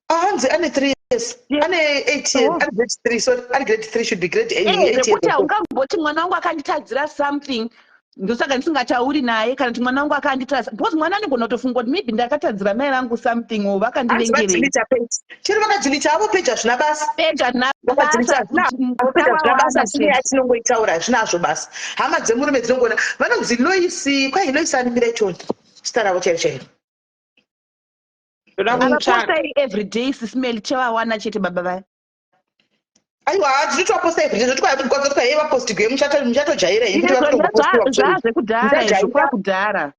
Speaker 1: hanzi ane 3 years ane 8 years ane grade 3 so ane grade 3 should be grade 8
Speaker 5: kuti haungamboti mwana wangu akanditadzira something ndosaka ndisingatauri naye kana kuti mwana wangu akanditadzira because mwana anogona kutofunga kuti maybe ndakatadzira mai vangu something o vakandivengerei
Speaker 1: chero vakadzilita avo peja zvina basa atinongoitaura zvinazvo basa hama dzemurume dzinongona vanonzi Loisi kwai Loisi animira itoni zita ravo chairo
Speaker 5: avapostai everyday Sismeli chevawana chete baba vaya
Speaker 1: aiwa ndinotovaposta everyday zvotikwayakugonza hei vaposti gwe muchatojaira
Speaker 5: zvazvekudhara zvekudhara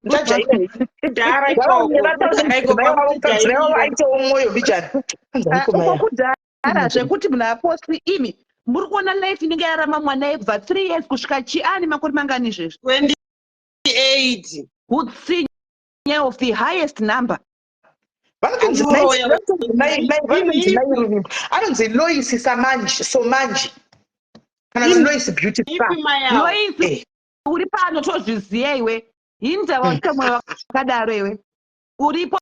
Speaker 1: aitewo mwoyo bijani
Speaker 5: kudhara zvekuti munhu aposti imi muri kuona life inenge yarama mwana yebva 3 years kusvika chiani makore mangani izvezvi
Speaker 3: 28
Speaker 5: utsinye of the highest number.
Speaker 1: anonzi Loisi Somanji kana Loisi Beauty
Speaker 5: Loisi uri pano tozviziya iwe hinza waita mwoyo wakadaro iwe uripo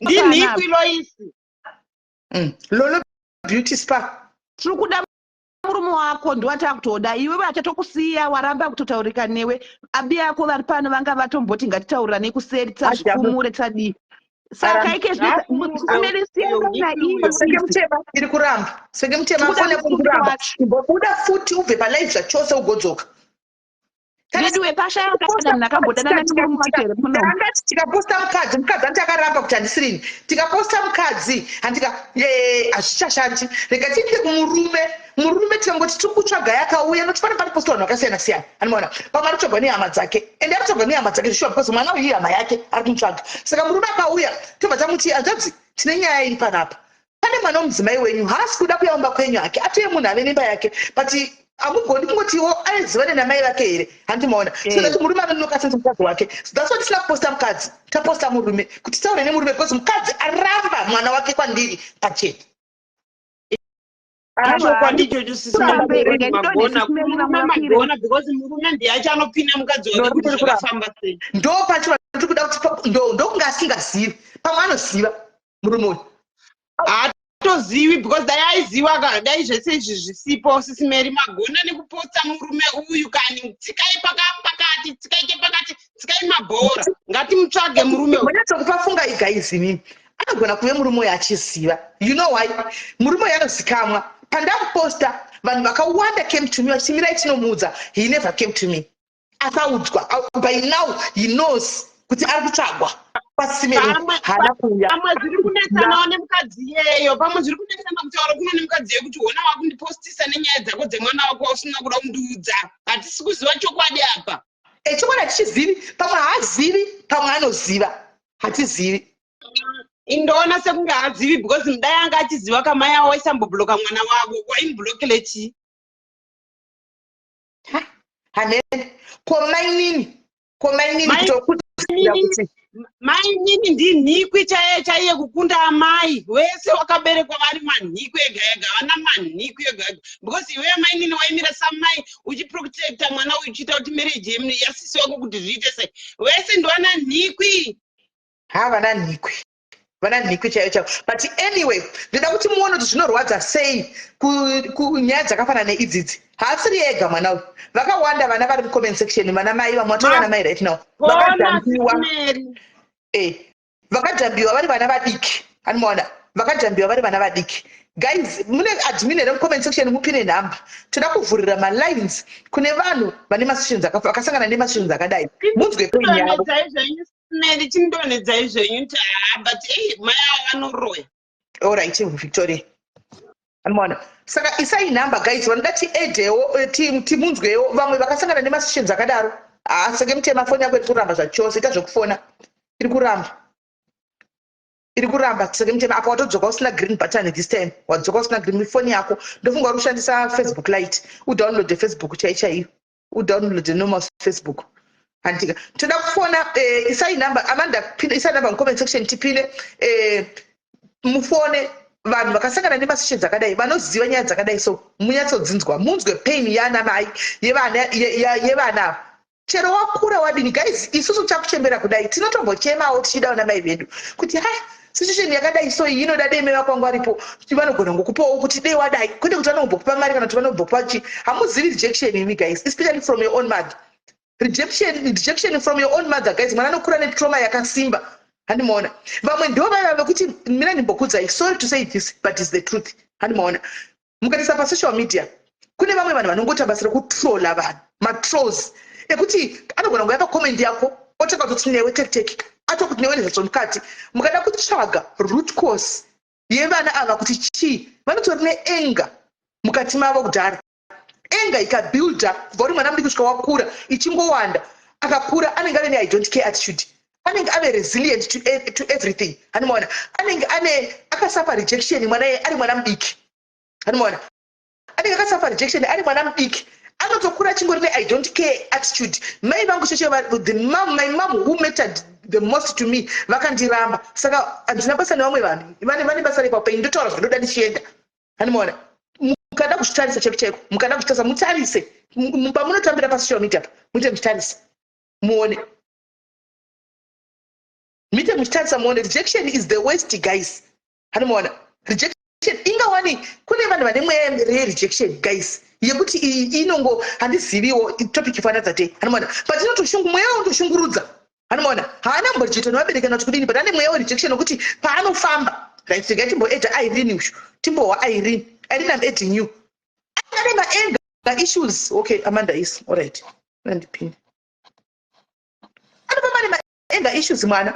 Speaker 3: ndinhipi Loisi
Speaker 1: Lolo Beauty Spa
Speaker 5: tiri kuda murume wako ndiwata kutoda iwe vachatokusiya waramba kutotaurika newe abi yako vari pano vanga vatomboti ngatitaurira nekuseri tazvifumure tsadii saka
Speaker 1: iri kuramba senge mutema afone kuramba imbobuda futi ubve palive zvachose ugodzoka
Speaker 5: ndidiwe pasha kana nakambodana nemurume wake
Speaker 1: ndangati tikaposta mukadzi anti akaramba kuti handisirini tikaposta mukadzi handika hazvichashandi rega tipe murume tikangoti tiri kutsvaga yakauya nokuti pane pariposta vanhu vakasiyana-siyana anomaona pamwe ari kutsvagwa nehama dzake ende ari kutsvagwa nehama dzake zvishuwa because mwana uyu hama yake ari kumutsvaga saka murume akauya tobva tamuti hanzvadzi tine nyaya iri panapa pane mwana womudzimai wenyu haasi kuda kuyaumba kwenyu hake atoye munhu ane mimba yake but hamugoni kungotiwo aiziva nenamai vake here handimaona sokati murume anonoka senze mukadzi wake so that's why tisina kuposta mukadzi taposta murume kuti taure nemurume because mukadzi aramba mwana wake kwandiri pachena
Speaker 3: magona because murume ndiye achanopinda mukadzi wake kuti zvakafamba sei
Speaker 1: ndo pacho tiri kuda kuti ndokunge asingazivi pamwe anoziva murume uyu
Speaker 3: haatozivi because dai aiziva dai zvese izvi zvisipo Sismeli magona nekuposta murume uyu kani tsikai pakati tsikaike pakati tsikai mabhora ngatimutsvage murume uyu
Speaker 1: nyatsokupafunga igaizini anogona kuve murume uyu achiziva you know why murume uyu anozikamwa pandamuposta vanhu vakawanda came to me vachimirai tinomuudza he never came to me asaudzwa by now he knows kuti ari kutsvagwa paSismeli haana kuuya
Speaker 3: pamwe zviri kunesanawo nemukadzi iyeyo pamwe zviri kunesana kutaura kuno nemukadzi iyeyo kuti wona wakundipostisa nenyaya dzako dzemwana wako usina kuda kundiudza hatisi kuziva chokwadi apa
Speaker 1: chokwadi hatichizivi pamwe haazivi pamwe anoziva hatizivi
Speaker 6: Indoona sekunge haazivi because mudai anga achiziva kamai awo waisambobhuloka mwana wako waimubhulokele chii?
Speaker 1: Hanene komainini kutokudzira kuti
Speaker 6: mai nini ndinhikwi chaiye kukunda amai wese wakaberekwa vari manhikwi ega ega vana manhikwi ega ega because iwe mai nini waimira samai uchiprotecta mwana uyu uchiita kuti marriage yasisi wako kuti zviite sei wese ndovana nhikwi
Speaker 1: vana nhikwi chaiyo chaiyo. But anyway, ndida kuti muone kuti zvinorwadza sei kunyaya dzakafanana neidzidzi. Haasiri ega mwana uyu, vakawanda vana vari mucomment section, vana mai vamwe vatori vana mai right now vakajambiwa vari vana vadiki. Anomaona vakajambiwa vari vana vadiki. Guys, mune admin here mucomment section mupine nhamba, toda kuvhurira malines kune vanhu vane masessions vakasangana nemasessions akadai, munzwe pain yavo.
Speaker 6: Mary chindonedzai zvenyu but mai avo vanoroya.
Speaker 1: Alright, Victoria. Anomaona saka isai nhamba guys, vanoda tiedhewo timunzwewo vamwe vakasangana nemasessions akadaro. Saka mutema foni yako iri kuramba zvachose, ita zvokufona iri kuramba saka mutema apa watodzoka usina green button this time, wadzoka usina green foni yako. Ndofunga uri kushandisa Facebook Lite, udownload Facebook chaiyo, udownload normal Facebook. Antika toda kufona isai number Amanda pina isai number comment section tipine mufone vanhu vakasangana nemasessions akadai vanoziva nyaya dzakadai, so munyatsodzinzwa munzwe pain yana mai yevana chero wakura wadini. Guys, isusu chakuchembera kudai tinotombochemawo tichidawo namai vedu kuti situation yakadai so iyi inoda dei mai vakwangu varipo vanogona ngokupawo kuti dei wadai kwete kuti vanombokupa mari kana kuti vanombokupa chi. Hamuzivi rejection imi guys, especially from your own mother. Rejection from your own mother guys, mwana anokura netrauma yakasimba. Handimaona vamwe ndo vaya vekuti mina ndimbokudzai, sorry to say this but it's the truth. Handimaona mukaisa pasocial media kune vamwe vanhu vanongota basa rekutrolla vanhu, matrolls ekuti anogona ngoyapa comment yako otaka kuti newe tekiteki atokuti newe nezvatsomukati. Mukada kutsvaga root cause yevana ava kuti chii, vanotori neenga mukati mavo kudhara. Enga ikabuilda kubva uri mwana mudiki kusvika wakura ichingowanda, akakura anenge ave ne I don't care attitude, anenge ave resilient to everything. Hanomaona anenge akasuffer rejection mwana ari mwana mudiki. Hanomaona anenge akasuffer rejection ari mwana mudiki, anotokura achingori ne I don't care attitude. Mai vangu sheshe my mom who mattered the most to me vakandiramba, saka handina basa nevamwe vanhu vane basa repapo indotaura zvindoda ndichienda. Hanomaona mukada kuzvitarisa chaiko, mukada kuzvitarisa mutarise, pamunotambira pasocial media muite muchitarise muone, muite muchitarisa muone. Rejection is the worst guys. Hanomaona rejection ingawani kune vanhu vane mweya rerejection guys yekuti inongo handiziviwo topic fana dzate. Hanomaona but inotoshungu mweya undoshungurudza. Hanomaona haana mbochito nevabereki kana kuti kudini but ane mweya werejection wekuti paanofamba right tigai timboedha Irene ushu timbowa Irene I'm editing you. I'm anger issues. Okay, Amanda is all right. And pin. I'm anger issues, man.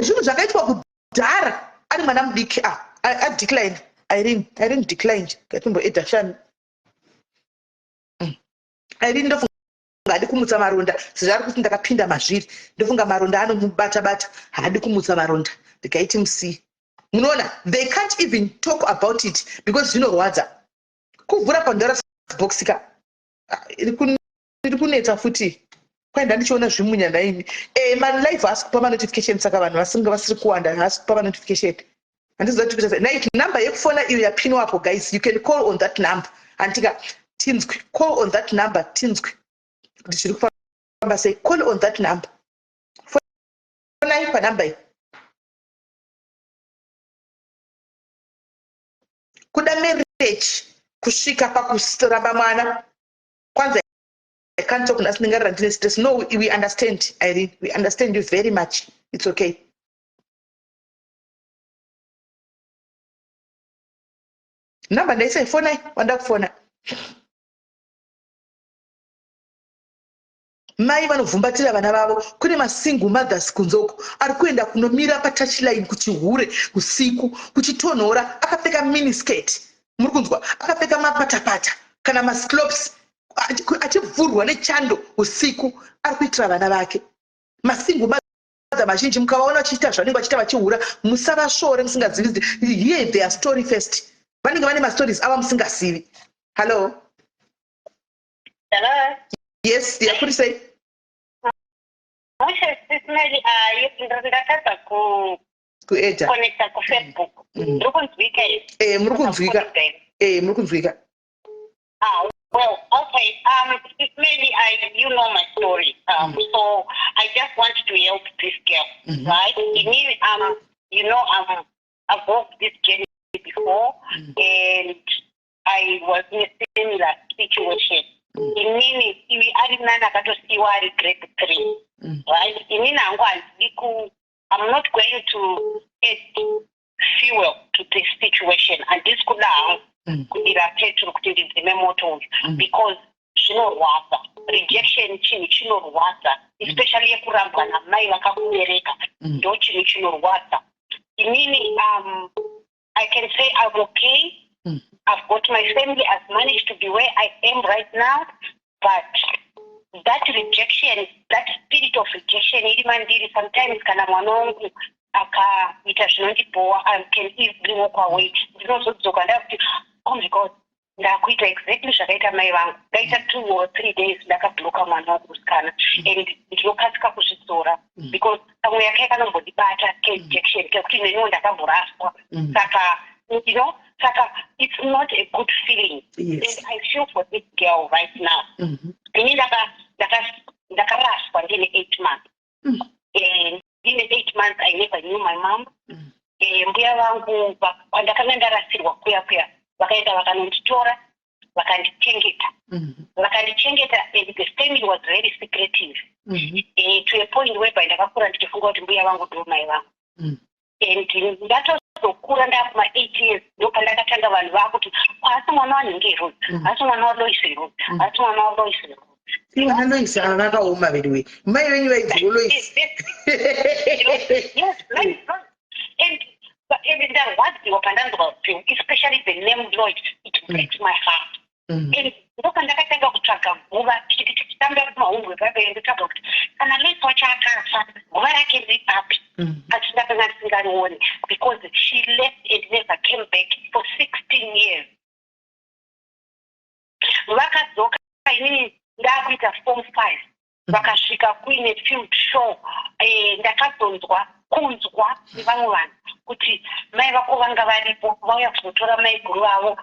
Speaker 1: Zvinhu zvakaitwa kudhara ari mwana mudiki I declined. Irene declined. Gatimbo edha shami. Irene ndofunga hadi kumutsa maronda. Sizari kuti ndakapinda mazviri. Ndofunga maronda anomubata hadi kumutsa maronda. Ndikaiti musi. Munoona, they can't even talk about it because zvinorwadza. Kuvhura Pandora's box ka iri kunetsa futi. Kwaenda ndichiona zvimunyanda imi. Man live has kupa notification saka vanhu vasinga vasiri kuwanda has kupa notification. Andizoda kuti night number yekufona iyo yapinwa hapo guys, you can call on that number. Antika tinzwi call on that number tinzwi. Ndishiri kufamba say call on that number. Fona ipa number. Kuda marriage kusvika pakustoramba mwana kwanza I can't talk nasiningara ndine stress. No, we understand Irene, we understand you very much, it's okay. Number ndaisa ifona wanda kufona mai vanovhumbatira vana vavo. Kune masingle mothers kunzoko ari kuenda kunomira patouchline kuchihure usiku kuchitonhora akapfeka miniskirt, muri kunzwa, akapfeka mapatapata kana masclops achivhurwa nechando usiku ari kuitira vana vake. Masingle mazhinji mukavaona vachiita zvanenge vachiita vachihura musavashore musingazivi hear their story first. Vanenge vane mastories ava musingazivi. Hello.
Speaker 7: Hello.
Speaker 1: Yes, yakuri sei?
Speaker 7: Mali ndakatadza
Speaker 1: kuedha
Speaker 7: connecta kuFacebook. Muri kunzwika here?
Speaker 1: Muri kunzwika. Muri kunzwika.
Speaker 7: Well, okay. Maybe you know my story. So I just want to help this girl, right? I've walked this journey before, and I was in a similar situation. Inini arinana katosiwa ari grade 3, right? Inini I'm not going to add fuel to this situation, and this could kudira petro kuti ndidzime moto because zvinorwadza. Rejection chinhu chinorwadza, especially yekurambwa namai vakakubereka ndo chinhu chinorwadza. Inini I can say I'm okay. I've got my family. I've managed to be where I am right now, but that rejection, that spirit of rejection, sometimes kana mwana wangu akaita zvinondibowa, I can easily walk away. Ndinozodzoka ndakuti, oh my God, ndakuita exactly zvakaita mai vangu. Ndaita 2 or 3 days ndakabloka mwana wangu musikana, and ndinokasika kuzvidzora because pamwe yake yakanombondibata rejection kekuti neniwo ndakamboraswa. Saka it's not a good feeling.
Speaker 1: Yes.
Speaker 7: And I feel for this girl right now. Ini ndakaraswa ndine 8 months. And in 8 months I never knew my mom. Mbuya vangu pandakanga ndarasirwa kuya vakaenda vakanonditora vakandichengeta. And the family was very secretive. To a point whereby ndakakura ndichifunga kuti mbuya vangu ndo mai vangu. And ndatozokura ndakuma 8 years ndopandakatanga vanhu vakuti asi mwana wanenge ironi, asi mwana waloisi ironi, asi mwana waloisi ironi.
Speaker 1: Mwana Loisi akakaoma vediwe. Mai venyu vaidzi Loisi.
Speaker 7: Yes, and ndarwadziwa pandanzwa upenyu, especially the name Lloyd, it breaks my heart. And ndopandakatanga kutsvaga guva tichitamba kumahungu epaberenditsvaga kuti kana Loisi wacho akafa guva rake ripapi. Asi ndakanga ndisingarioni because she left and never came back for 16 years. Vakadzoka inini ndakuita form 5 vakasvika kuine field show, ndakadzonzwa kunzwa nevamwe vanhu kuti mai vako vanga varipo vauya kuzotora mai guru vavo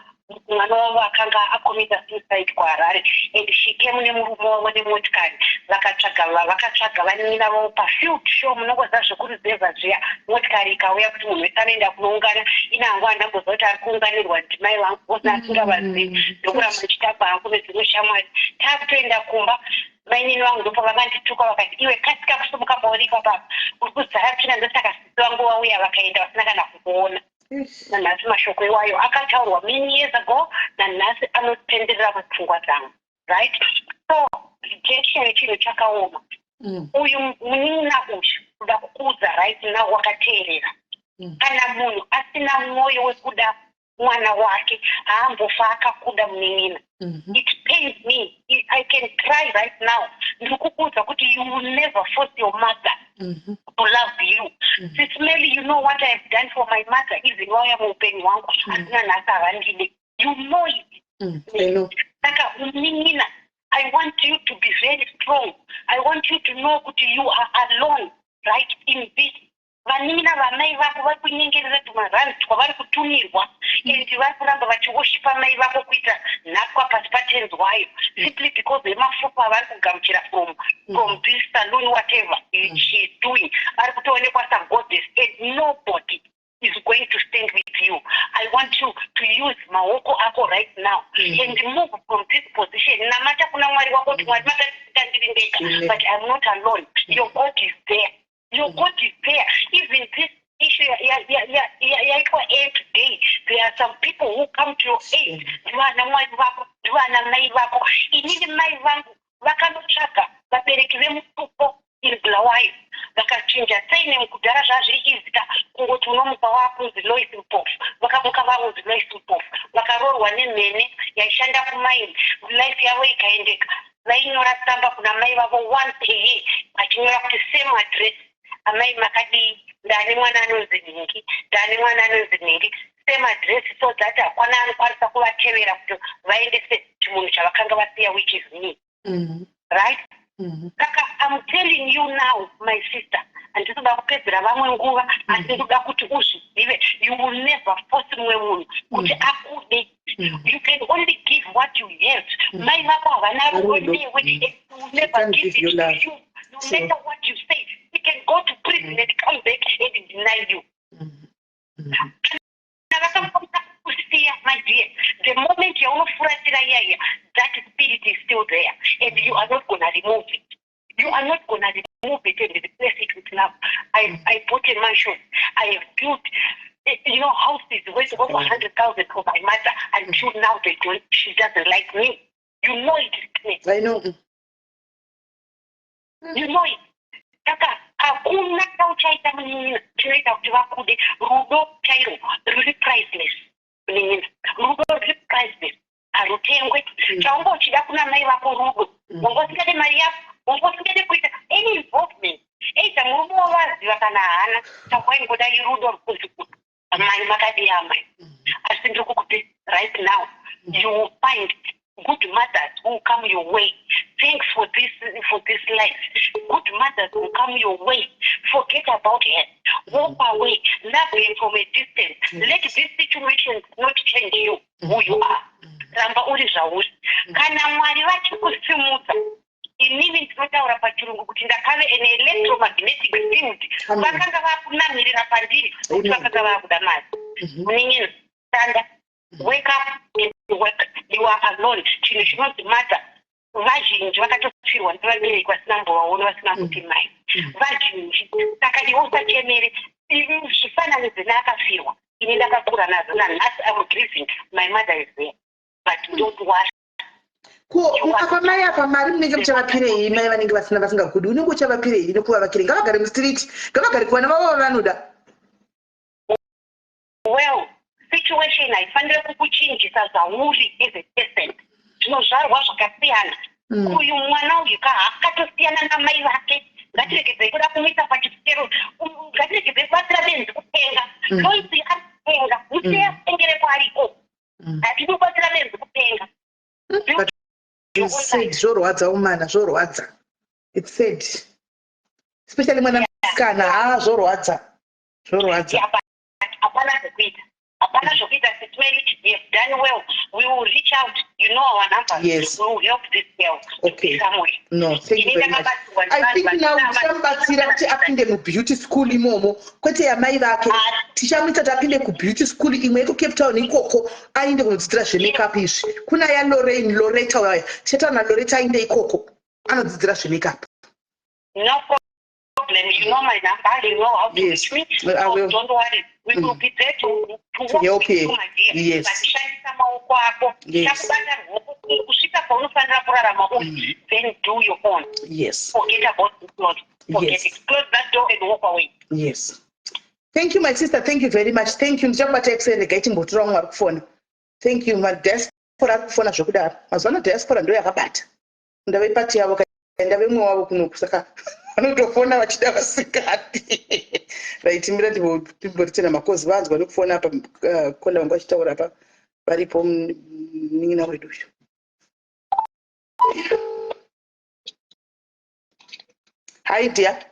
Speaker 7: mwana wavo akanga akomita suicide kuHarare, and she came nemurume wavo nemotikari vakatsvaga vanina vavo pafield show. Munongoziva zvekuruzevha zviya, motikari ikauya kuti munhu wese anoenda kunoungana, inangu handambozva kuti ari kuunganirwa ndimai vangu kozina asingavazivi ndokuramba ndichitapa hangu nezvimwe shamwari. Takutoenda kumba mainini vangu ndopo vakandituka vakati iwe kasika kusumuka pauripa papa uri kuzara tsvina ndosaka sisi vangu vauya vakaenda vasina kana kukuona. Nanhasi mashoko iwayo akataurwa many years ago, nanhasi anotenderera mupfungwa dzangu, right? So rejection chinhu chakaoma. Uyu munin'ina uyu kuda kukuudza right now wakateerera. Kana munhu asina mwoyo wekuda mwana wake haambofa akakuda munin'ina. It pains me. I can cry right now. Ndiri kukuudza kuti you will never force your mother to love you. Maybe you know what I have done for my mother, even while I'm open wangu. You know it. Saka uninina, I want you to be very strong. I want you to know that you are alone, right, in this. Vanina vamai vako vari kunyengerera tumarani twavari kutumirwa, and vari kuramba vachivoshipa mai vako kuita nhakwa pasi patenzi wayo, simply because vemafoko avari kugamuchira from this saloon, whatever she is doing. Vari kutoonekwa sagoddess, and nobody is going to stand with you. I want you to use maoko ako right now and move from this position. Namata kuna mwari wako mwari makatandiri ndeka, but I'm not alone. Your God is there. Your God is there. Even this issue, today, there are some people who come to your aid. Inini mai vangu vakanotsvaga vabereki vemutupo in Bulawayo vakachinja saine mukudhara zvazviizika kungoti unomuka wakunzi Loisi mupofu, vakamuka vanonzi Loisi mupofu, vakarorwa nemhene yaishanda kumaini, life yavo ikaendeka. Vainyora tsamba kuna mai vavo once a year vachinyora kuti same address amai makadii, ndane mwana anonzi Nhingi, ndane mwana anonzi Nhingi, same address, so that hakwana anokwanisa kuvatevera kuti vaendese chimunhu chavakanga vasiya, which is me. Right? Saka I'm telling you now, my sister, handinoda kupedzera vamwe nguva, asi ndoda kuti uzvizive, you will never force mumwe munhu kuti akude. You can only give what you have. Mai vako havana rudo newe, you will never give it to you. No matter what you say, he can go to prison and come back and deny you. My dear, the moment you are that spirit is still there, and you are not going to remove it. You are not going to remove it and replace it with love. I bought a mansion. I have built, houses worth over 100,000 for my mother. Until now, she doesn't like me. You know it.
Speaker 1: I know.
Speaker 7: You know it. Hakuna kauchaita munini chinoita kuti vakude rudo chairo ruri priceless. Rudo ruri priceless. Harutengwe. Chaunga uchida kuna mai vako rudo. Wangosingade mari yako. Wangosingade kuita any involvement. Eita murudo wavaziva kana hana. Chaunga irudo rukuzikuta. Mai makadi amai. Asi ndikukuti right now you will find good mothers who come your way. Thanks for this life. Good mothers who come your way. Forget about her. Walk away. Love her from a distance. Let this situation not change you, who you are. Ramba uri zvauri. Kana Mwari vachikusimudza, inini ndinotaura pachirungu kuti ndakave an electromagnetic field. Vakanga vakunamirira pandiri kuti vakanga vakuda mari. Munin'ina, stand, wake up and work. You are alone. Chinhu chinonzi mata vazhinji vakatopfirwa nevabereki vasina mbovaona, vasina kuti mai vazhinji. Saka iwe usachemere zvifananidzo neakafirwa. Ini ndakakura nazvo nanhasi. I'm grieving. My mother is there, but don't worry.
Speaker 1: Apa mai apa mari munenge muchavapirei mai vanenge vasingakudi? Unenge uchavapirei nekuvavakirei? Ngavagare mustriti, ngavagare kuvana vavo vavanoda.
Speaker 7: Well, situation haifanire kukuchinjisa zvauri as a person. Zvinozvarwa zvakasiyana. Uyu mwana uyu akatosiyana namai vake. Ngatiregedzei kuda kumuisa pachikero. Ngatiregedzei kuvatira benzi kutenga. Loisi akutenga. Musiyatengere kwariko. Hatidi kuvatira benzi kutenga.
Speaker 1: It's said, zvorwadza umana, zvorwadza. It's said. Especially mwana musikana, zvorwadza. Zvorwadza.
Speaker 7: Hapana zvekuita. Hapana zvekuita sitweri. You have done well. We will reach out. You know our numbers.
Speaker 1: Yes.
Speaker 7: We will help this girl.
Speaker 1: Okay.
Speaker 7: Somewhere.
Speaker 1: No, thank you very much. I think now tichamubatsira kuti apinde mubeauty school imomo. Kwete yamai vake. Tichamuita kuti apinde kubeauty school imwe yeku-Cape Town ikoko. Ainde kunodzidzira zvemakeup izvi. Kuna ya Loretta waya. Tichataura naLoretta ainde ikoko. Anodzidzira zvemakeup.
Speaker 7: No problem. You know my number. You know how to reach me.
Speaker 1: I will.
Speaker 7: Don't worry. We will be there to
Speaker 1: help
Speaker 7: walk
Speaker 1: you.
Speaker 7: with you, my dear.
Speaker 1: Yes.
Speaker 7: Vatishandisa maoko ako.
Speaker 1: Yes.
Speaker 7: Chakubata ruoko kusvika paunofanira kurarama uri. Then do your own.
Speaker 1: Yes.
Speaker 7: Forget about this Lord. Forget
Speaker 1: Yes.
Speaker 7: it. Close that door and walk away.
Speaker 1: Yes. Thank you, my sister. Thank you very much. Thank you. Ndichakubata exerega ichimbotora umwe arikufona. Thank you. Madiaspora arikufona zvokudaro. Mazuva diaspora ndo yakabata. Ndave pati yavo kaenda vemwe wavo kunoku saka vanotofona vachida vasikati. Right, mira ndimboritena makozi vanzwa nekufona apa konda vangu vachitaura apa varipo munin'ina wedu uyu. Hi dear.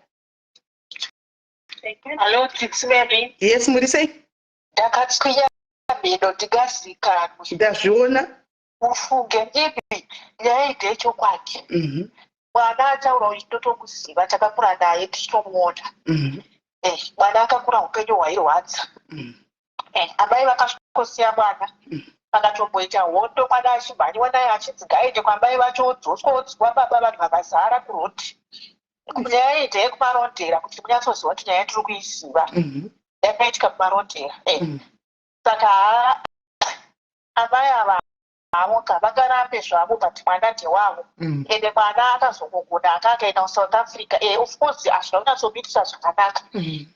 Speaker 8: Hello, Tix baby.
Speaker 1: Yes, muri sei?
Speaker 8: Ndakatsiya bedo tigazikanwa.
Speaker 1: Ndazviona.
Speaker 8: Ufunge ipi yaite chokwadi. Mwana ataura uchitotokuziva takakura naye tichitomuona. Mwana akakura upenyu hwairwadza. Amai vakasiya mwana. Vakatomboita hondo mwana achimhanywa naye achidziga aende kwamai vacho odzoswa baba vanhu vakazara kuroti. Nyaya iyi ndeyekumarondera kuti munyatsoziva kuti nyaya tiri kuiziva. Yakaitika kumarondera. Saka amai ava avo ngavakarambe zvavo but mwana ndewavo. Ende mwana akazongogona akaenda kuSouth Africa. Of course hazvina kunyatsomuitisa zvakanaka.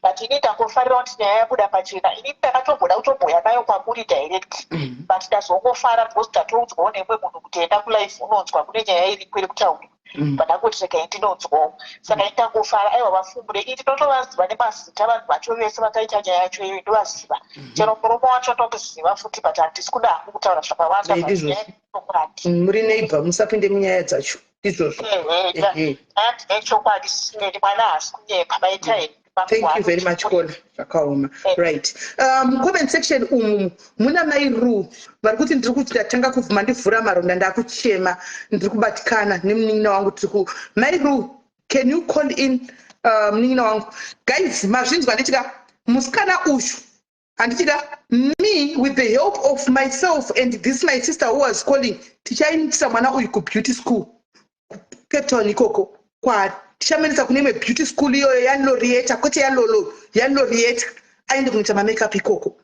Speaker 8: But ini ndangofarira kuti nyaya yabuda pachena. Ini ndakatomboda kutobhuya nayo kwamuri direct. But ndazongofara because ndatoudzwawo nemwe munhu kuti enda kulife unonzwa kune nyaya iriko iri kutaurwa. pandakuti regai ndinonzwawo saka ndikangofara aiwa vafumbure iti totovaziva nemazita vanhu vacho vese vakaita nyaya yacho iyo ndovaziva chero murume wacho tokuziva futi but handisi kuda hangu kutaura zvakawanda
Speaker 1: muri neighbor musapinde munyaya dzacho izvozvo
Speaker 8: ati nechokwadi sisineni mwana haasi kunyepa maitai.
Speaker 1: Thank you very much, Kola. Right. Comment section muna mai Ru vari kuti ndiri kutanga kuvhuma ndivhura maronda ndakuchema ndiri kubatikana nemunin'ina wangu tiri mai Ru, can you call in munin'ina wangu guys mazvinzwa nditika musikana uyu handitika me with the help of myself and this my sister who was calling tichaindisa mwana uyu kubeauty school Cape Town ikoko kwati tichamuendesa kune imwe beauty school iyoyo yaLorieta kwete yaLorieta aende kunoita mamakeup ikoko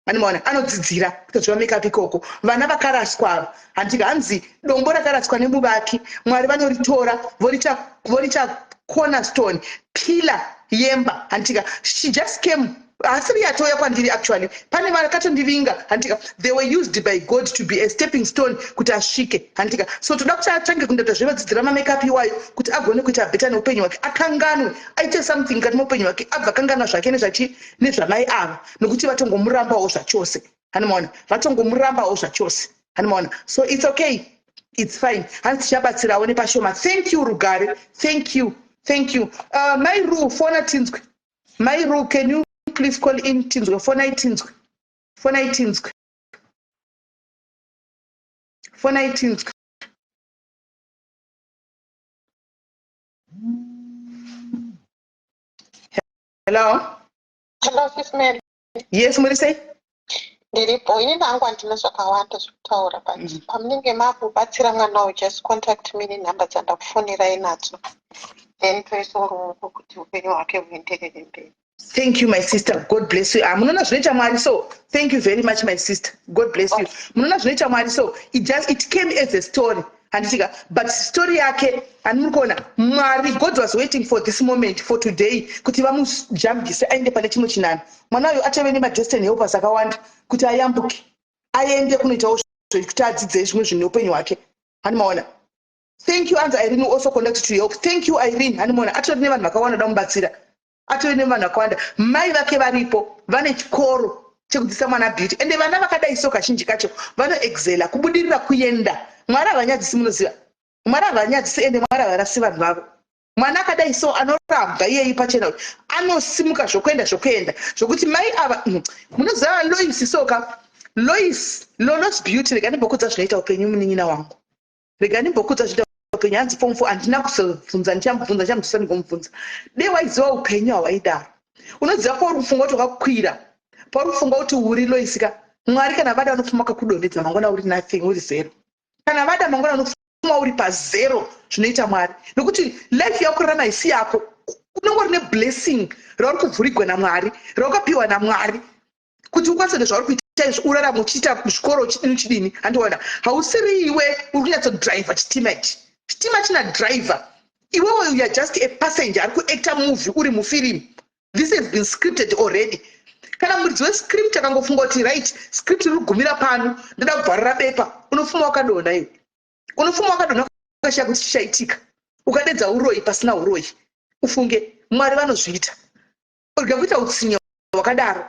Speaker 1: animaona anodzidzira kutodziva makeup ikoko vana vakaraswa handika hanzi dombo rakaraswa nemuvaki Mwari vanoritora vorita cornerstone pillar yemba handika she just came asiri yatoya kwandiri actually pane vakatondivinga handika they were used by God to be a stepping stone kuti asvike handika so toda kuti atange kundoita zvevadzidzira mamakeup iwayo kuti agone kuita beta neupenyu hwake akanganwe aite something kati muupenyu hwake abva kanganwa zvake nezvamai ava nokuti vatongomurambawo zvachose hanimaona vatongomurambawo zvachose hanimaona so it's okay it's fine hanzi tichabatsirawo nepashoma thank you Rugare thank you mai Ru fona tinzwe mai Ru can you please call in Tinzwe fona itinzwe hello
Speaker 8: sis Mary.
Speaker 1: Yes muri sei
Speaker 8: ndiripo ini nangu handina zvakawanda zvekutaura but pamunenge makubatsira mwana uyu just contact me nenhamba dzandakufonirai nadzo then toisa uruoko kuti upenyu hwake huenderere mberi.
Speaker 1: Thank you, my sister. God bless you. Munona zvinoita Mwari so. Thank you very much, my sister. God bless you. Munona zvinoita Mwari so. It came as a story. Handitika. But story yake anmukona Mwari God was waiting for this moment for today kuti vamujambise aende pane chimwe chinani. Mwana uyu atave nema destiny helpers akawanda kuti ayambuke. Aende kunoitawo kuti adzidze zvimwe zvine upenyu hwake. Hanimaona. Thank you Anza Irene also connected to help. Thank you Irene. Hanimaona atori nevanhu vakawanda damubatsira. Atori nevanhu vakawanda mai vake varipo vane chikoro chekudzidzisa mwana beauty ende vana vakadai so kazhinji kacho vanoexcela kubudirira kuenda Mwari havanyadzisi munoziva Mwari havanyadzisi ende Mwari havarasi vanhu vavo mwana akadai so anoramba iyeye pachena kuti anosimuka zvokuenda zvokuti mai ava munoziva Lois soka Lois beauty rega ndimbokudza zvinoita upenyu munin'ina wangu rega ndimbokudza zvinoita upenyu hanzi form 4 handina kuzobvunza ndichamubvunza ndigomubvunza dei waiziva upenyu hwawaidaro unoziva pauri kufunga kuti wakakwira pauri kufunga kuti uri Loisika Mwari kana vada vanofuma kakudonhedza mangwana uri nothing uri zero kana vada mangwana vanofuma uri pazero zvinoita Mwari nokuti life yakurarama isi yako unongori neblessing rauri kuvhurigwa naMwari raukapiwa naMwari kuti ukwanise zvauri kuita izvi urarama uchiita zvikoro chidini handiona hausiri iwe uri kunyatsodriva chitima ichi chitima china driver iwewe you are just a passenger ari kuacta movie uri mufilm this has been scripted already kana muridzi wescript akangofunga kuti right script iri kugumira pano ndoda kubharira bepa unofuma wakadonha iwe unofuma wakadonha ukashiya kuti chichaitika ukadedza uroyi pasina uroyi ufunge Mwari vanozviita rega kuita utsinyo wakadaro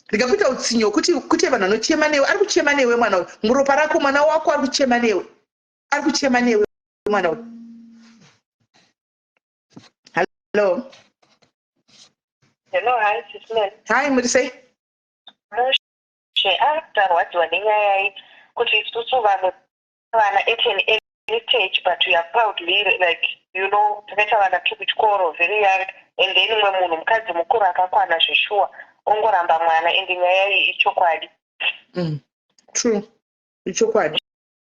Speaker 1: rega kuita utsinyo kuti vanhu vanochema newe ari kuchema newe mwana uyu muropa rako mwana wako ari kuchema newe mwana uyu
Speaker 7: hello hi sis Mary.
Speaker 1: Hi muri sei
Speaker 7: arikutarwadziwa nenyaya kuti isusu vana at an early stage but we are proudly like you know takaita vana tiri kuchikoro very young and then mumwe munhu mukadzi mukuru akakwana zveshuwa ongoramba mwana ende nyaya iyi ichokwadi
Speaker 1: true ichokwadi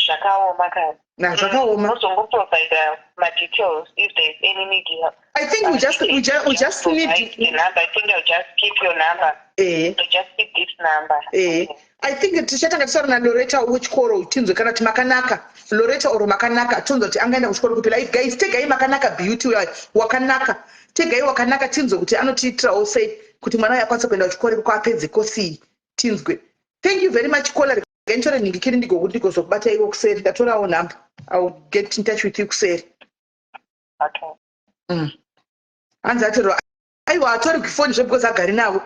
Speaker 7: zvakaoma kana
Speaker 1: zvakaoma
Speaker 7: uzongoprovide madetails if there is any need here.
Speaker 1: I think we just need
Speaker 7: the number. I think I'll just keep your number. So just keep this number.
Speaker 1: I think tichatanga tisari naLoretta wechikoro tinzwe kana kuti makanaka Loretta oro makanaka tonzwa kuti angaenda kuchikoro kupila guys tegai makanaka beauty wakanaka tegai wakanaka tinzwe kuti anotiitirawo sei kuti mwana yakwanisa kuenda kuchikoro kwapedze kosi tinzwe. Thank you very much caller. Gentore ningikiri ndigozokubata iwo kuseri ndatorawo number. I'll get in touch with you kuseri.
Speaker 8: at all.
Speaker 1: Hanzi atero aiwa atori gifoni because agari navo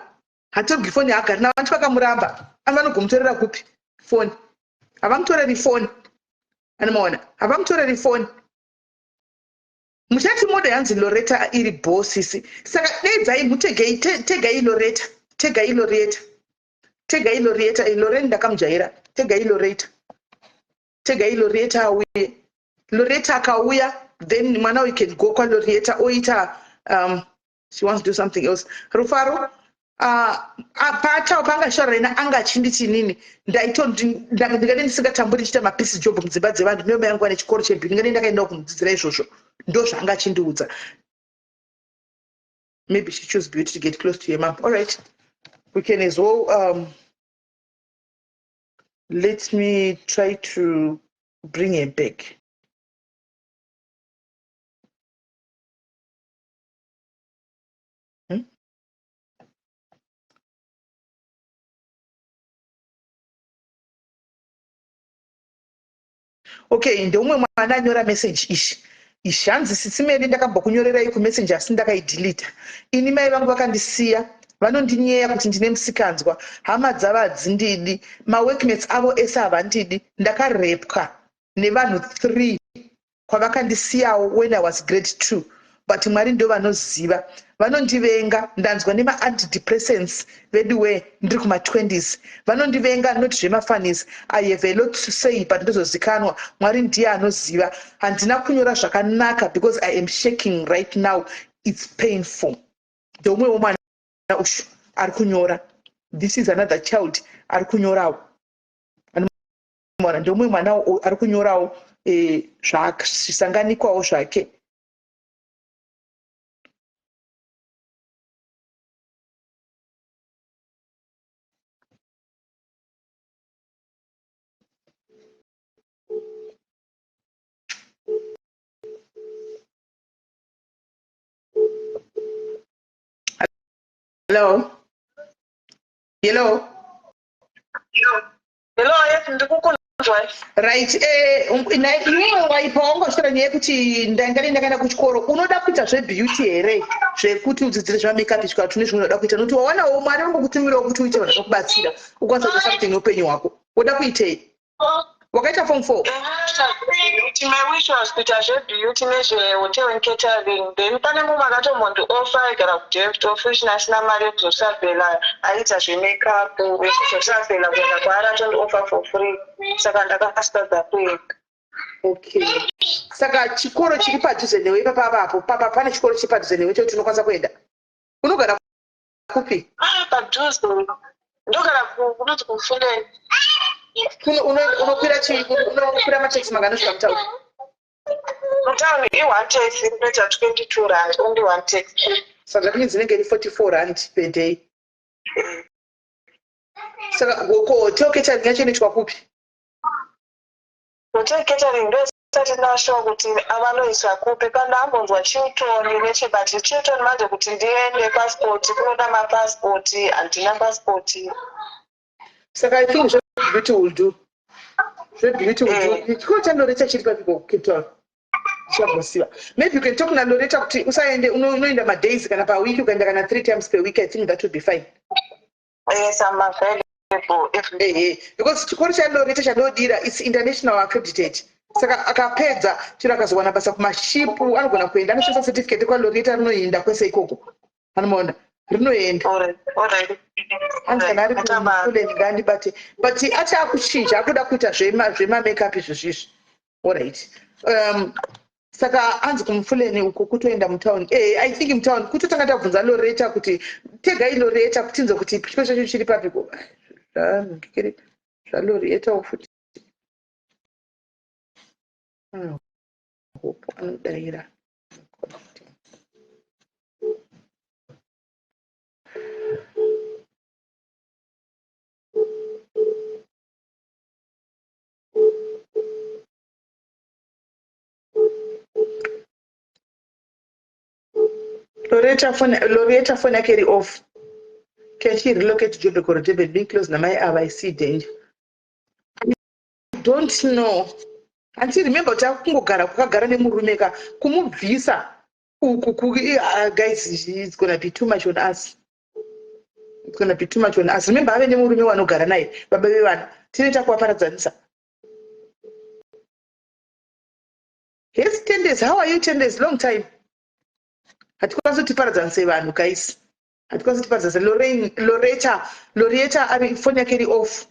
Speaker 1: atori gifoni agari navo vanti vakamuramba avanogomutorera kupi foni havamutoreri foni anomaona havamutoreri foni muchati mode yanzi Loretta iri bosisi saka dedzai mutegei tegai Loretta tegai Loretta tegai Loretta Loretta ndakamujaira tegai Loretta tegai Loretta auye Loretta akauya then mwana we can go kwa Loretta oita she wants to do something else Rufaro pata panga shorena anga chinditi nini ndingade ndisingatamburi ndichita mapisi job mudzimba dzevanhu ndinoma yangu ane chikoro chebhi ndingade ndakaenda kumudzidzira izvozvo ndo zvanga chindiudza. Maybe she chose beauty to get close to your mom. All right, we can as well let me try to bring her back. Okay, ndomwe mwana anyora message ishi hanzi sisimene ndakabva kunyorerai kumessage asi ndakaideleta. Ini mai vangu vakandisiya vanondinyeya kuti ndine musikanzwa hama dzavadzindidi maworkmates avo ese havandidi ndakarepwa nevanhu 3 kwavakandisiyawo when I was grade 2 but Mwari ndo vanoziva vanondivenga ndanzwa nema-antidepressants veduwe ndiri kuma-20s vanondivenga not zvemafanis I have a lot to say but ndozozikanwa Mwari ndiye anoziva handina kunyora zvakanaka because I am shaking right now it's painful ndomwewo mwana ushu ari kunyora this is another child ari kunyorawo ndomwe mwana ari kunyorawo zvisanganikwawo zvake. Hello. Hello.
Speaker 8: Hello, yes, ndikukunzwa.
Speaker 1: Right. Iwe waipawangoshora nyaya yekuti ndakaenda kuchikoro unoda kuita zvebeauty here zvekuti udzidzire zvemamakeup chikara tune zvimwe unoda kuita nokuti waonawo Mwari anokutumirawo kuti uite vanhu vanokubatsira ukwanisa kuita something neupenyu hwako woda kuitei wakaita form 4
Speaker 8: my wish was kuita zvebeauty nezvehotel and catering then pane mumwe akatombondi offer aigara kudeft office asina mari yekuzosavhela aita zvemakeup wekuzosavhela kuenda kwaari atondi offer for free saka ndakastadza kuenda.
Speaker 1: Okay, saka chikoro chiri padhuze newe ipapapo papa pane chikoro chiri padhuze newe chekuti unokwanisa kuenda unogara kupi?
Speaker 8: Padhuze ndogara kunoti kufundeni.
Speaker 1: Unokwira mataxi manganosvika mutauni?
Speaker 8: Mutauni i1 taxi inoita 22 rand only 1 taxi.
Speaker 1: Saka zvinenge dzinenge iri 44 rand per day. Saka hotel catering yacho inoitwa kupi?
Speaker 8: Hotel catering ndo isati nashowa kuti avanoisa kupi kana ambonzwa Chilton nechebati Chilton manje kuti ndiende passport kunoda mapassport handina passport.
Speaker 1: Saka I think beauty will do. Beauty will do. Chikoro chaNoreta chiri papipo Cape Town. Chabosiwa. Maybe you can talk na Loretta kuti usaende unoenda madays kana pa week ukaenda kana 3 times per week. I think that would be fine.
Speaker 8: Yes, I'm available.
Speaker 1: Because chikoro chaNoreta chanodira it's international accredited. Saka akapedza chiro akazowana basa kumashipu anogona kuenda anosvitsa certificate kwa Loretta rinoenda kwese ikoko. Anomaona rinoenda. Hanzi kana ari kule ngandibate but acha akuchinja akuda kuita zvema makeup izvozvizvi. All right. Saka hanzi kumufuleni uko kutoenda mutown. I think mutown kutotanga tabvunza Loretta kuti tegai Loretta kutinze kuti chikoro chacho chiri papiko. Ngikiri Loretta ufuti. Hope anodaira. Loretta phone yake iri off. Can she relocate to Joburg or Durban? Being close na mai ava I see danger. I don't know. Until remember kuti kungogara kwakagara nemurume ka kumubvisa guys, it's gonna be too much on us. It's gonna be too much on us. Remember, ave nemurume wanogara naye baba vevana tinoita kuvaparadzanisa. Yes, 10 days. How are you 10 days? Long time. Hatikwanisi kutiparadzanise vanhu guys. Hatikwanisi kutiparadzanise. Loretta ari phone yake iri off.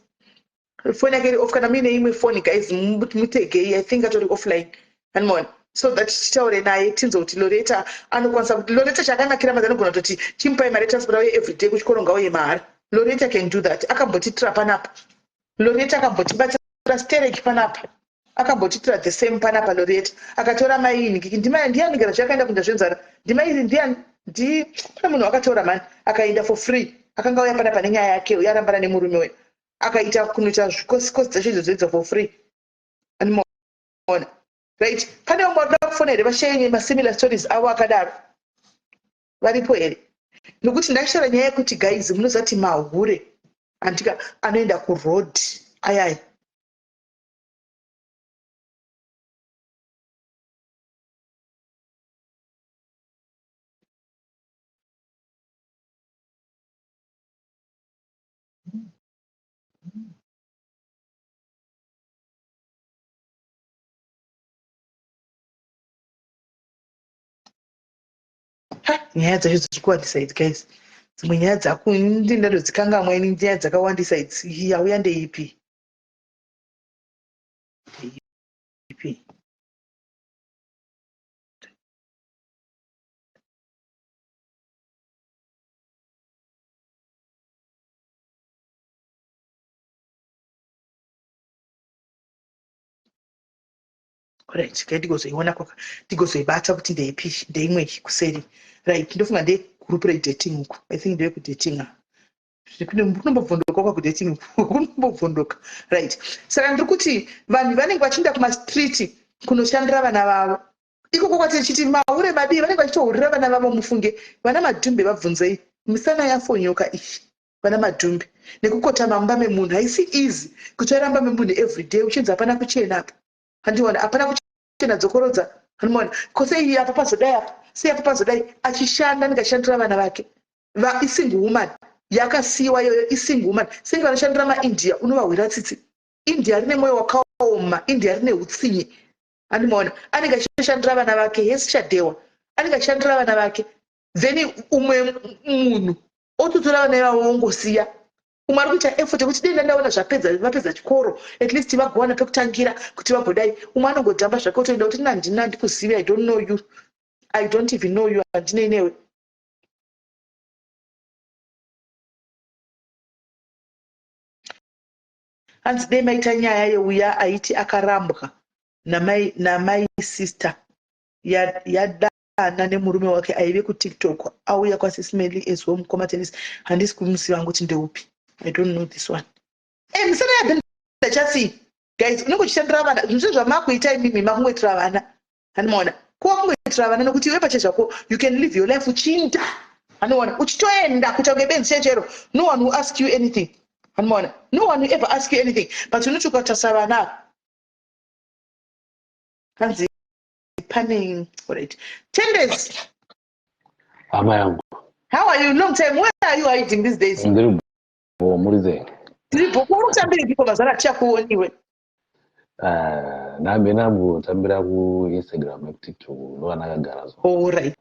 Speaker 1: Phone yake iri off kana mine imwe phone guys mutegei I think atori offline. Hanmon. So that titaure naye tinzo kuti Loretta anokwanisa kuti Loretta chakanakira madzi anogona kuti chimupai mari transport auye everyday kuchikoro ngauye mahara. Loretta can do that. Akambotitira panapa. Loretta akambotibatira stereki panapa. Akambotitira the same panapa Loretta. Akatora maini ngiki ndiani gara zvakaenda kunda zvenzara. Ndimairi ndiani pane munhu akatora mani akaenda for free. Akanga uya panapa nenyaya yake yarambana nemurume we. Akaita kunoita zvikosikosi dzezvo zvoita for free. Animona. Right? Pane umwe wada kufonera vashayi similar stories avo akadaro. Varipo here. Nokuti ndakashara nyaya yekuti guys munozati mahure andika anoenda kuroad ayai. Nyaya dzacho dzirikuwandisa idzi guys. Dzimwe nyaya dzakundindado dzikangamwa ini nyaya dzakawandisa idzi yauya ndeipi. Right, ndikozoiona kwaka ndikozoibata kuti ndeipi ndeimwe kuseri. Right, ndofunga ndegroup redating uku. I think ndeye kudatinga. Kunombovhondoka kwa kudating uku. Kunombovhondoka. Right. Saka ndiri kuti vanhu vanenge vachienda kumastreet kunoshandira vana vavo. Ikoko kwati chiti mahure madii vanenge vachitohurira vana vavo mufunge. Vana madhumbe vabvunzei. Misana yafonyoka ishi. Vana madhumbe. Nekukotama mumba memunhu haisi easy. Kuti aramba memunhu everyday uchinzi hapana kuchena apa. Handiona hapana kuchena dzokorodza. Handiona kose iyi apa pazodai apa. Sei apa pazodai achishanda nekashandira vana vake. Isingle woman yakasiiwa yoyo isingle woman. Senge vanoshandira maIndia unovahwira tsitsi. India rine mwoyo wakaoma, India rine hutsinye. Handiona anenge achishandira vana vake Yes Chadewa. Anenge achishandira vana vake. Then umwe munhu ototora vana vavo vongosiya. Umwe ari kuita effort yekuti dei ndaona vapedza chikoro at least vagowana pekutangira kuti vabhodai. Umwe anongodhamba zvake otoenda kuti ndina ndikuzivi I don't know you. I don't even know you handine inewe. Hanzi dei maita nyaya yeuya aiti akarambwa namai sister yadana nemurume wake aive kuTikTok auya kwaSismeli as home commenters. Handisi kumuziva kuti ndeupi. I don't know this one. Misana yadhindachasi guys unongochishandira vana zvinhu zvamakuita imimi makungoitira vana. Handimaona kuva kungoitira vana nokuti iwe pache zvako you can live your life uchinda. Handimaona uchitoenda kuita kunge benzi chechero. No one will ask you anything. Handimaona no one will ever ask you anything. But unochi ukatasa vana hanzi pane alright 10 days.
Speaker 9: Ama yangu.
Speaker 1: How are you? Long time. Where are you hiding these days?
Speaker 9: Ndiri murizeni.
Speaker 1: Ndiri kutambira ndipo mazana chakuoniwe.
Speaker 9: Nambotambira ku Instagram ku TikTok ndokanakagara zo.
Speaker 1: Alright.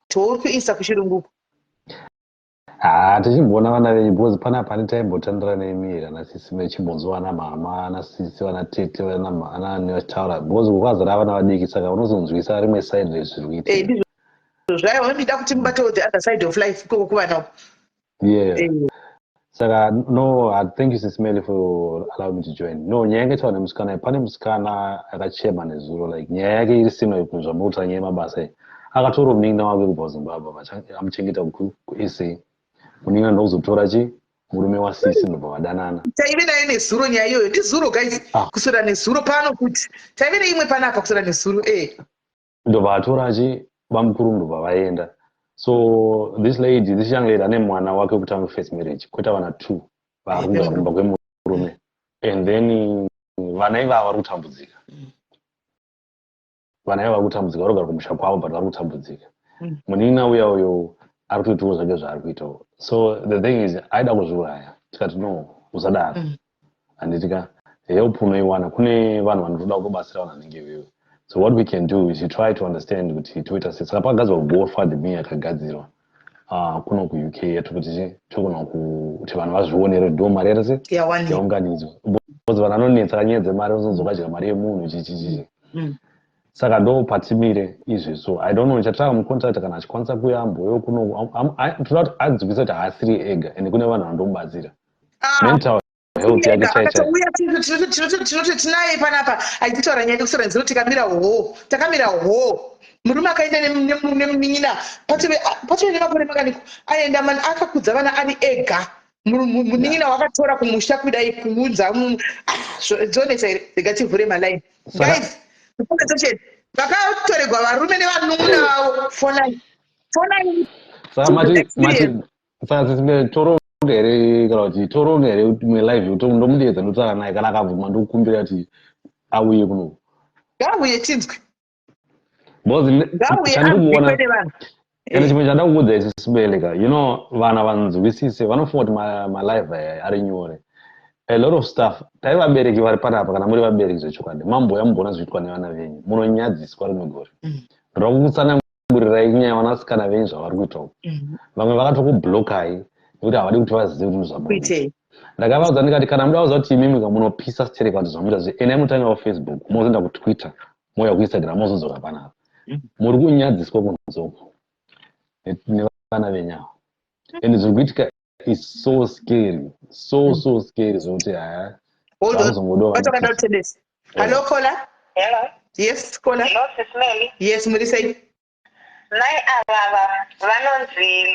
Speaker 1: Tori ku Insta kuchirungu.
Speaker 9: Tichimbona vana venyu because panapa nitaimbotandira nemira nasisime chimbonzwana mama nasisi vana tete vana netaura because kukazara vana vadiki saka unozonzwisa rimwe side rezviri kuitika.
Speaker 1: Ndizvo zvayo vanida kuti mubate the other side of life koko kuvana.
Speaker 9: Yeah. Saka no, thank you Sismeli for allowing me to join. No, nyaya yake tawana musikana pane musikana akachema nezuro like nyaya yake iri sino zvamauta nyaya mabasa akatora munin'ina wake kubva kuZimbabwe amuchengeta kuSA. Munin'ina ndokuzotora murume wasisi ndobva vadanana.
Speaker 1: Taive nayo nezuro nyaya iyoyo ndizuro guys kusora nezuro pano kuti taive neimwe panapa kusora nezuro
Speaker 9: ndobva atora vamukuru ndobva vaenda. So this young lady ane mwana wake kutanga first marriage kweta vana 2 varikugara kumba kwemurume and then vana iva vari kutambudzika. Vana iva vari kutambudzika varikugara kumusha kwavo but vari kutambudzika. munin'ina uyo ari kuitawo zvake zvaari kuitawo. So the thing is aida kuzviuraya, tikati no usadaro, handitika help unoiwana kune vanhu vanotoda kubatsira vanhu vanenge iwewe. So what we can do is you try to understand kuti toita sei. Saka pakagadzirwa GoFundMe yakagadzirwa kuno kuUK yatikuti togona kuti vanhu vazvionere ndo mari yarese yaunganidzwa. Because vanhu vanonetsa nyaya dzemari unozodzoka mari yemunhu chichichichi. Saka ndo patimire izvi. So I don't know chataka mucontact kana achikwanisa kuyamboyo kuno toda kuti adzikisa kuti haasiri ega ende kune vanhu vanomubatsira. Mental health yake chaicha.
Speaker 1: Tinoti tinaye panapa aititaura nyaya yekusora nziro takamira ho. Murume akaenda nemunin'ina pachive nemakore makaniko aenda akakudza vana ari ega. Munin'ina wakatora kumusha kudai kuunza dzonesa here dzikativhure malaini. Guys, vakatorerwa varume nevanun'una vavo fonai.
Speaker 9: Saka mati toro here kana kuti toro here live ndomudeedza ndotaura naye kana akabvuma ndokukumbira kuti auye kuno.
Speaker 1: Ngauye tinzwe.
Speaker 9: Chandimuona ende chimwe chandakuudza isi Sibeleka, you know vana vanzwisise vanofunga kuti malive ari nyore. A lot of stuff tai vabereki vari panapa kana muri vabereki zvechokwadi mamboya mumbona zviitwa nevana venyu munonyadziswa rimwe gore. Ndoda kukutsanangurirai kunyanya vanasikana venyu zvavari kuitawo. Vamwe vakatokublokai nekuti havadi kuti vazive kuti zvamunoita. Ndakavaudza ndikati kana muda kuziva kuti imimi munopisa stereka kuti zvamuita endai mutangawo Facebook, mozoenda kuTwitter, mouya kuInstagram, mozodzoka panapa. Muri kunyadziswa kunzoko nevana venyavo. And zviri kuitika is so scary, so scary zvokuti haya.
Speaker 1: Hello caller.
Speaker 2: Hello.
Speaker 1: Yes caller.
Speaker 2: Hello Sismeli.
Speaker 1: Yes muri sei.
Speaker 2: Nai ava vanonzi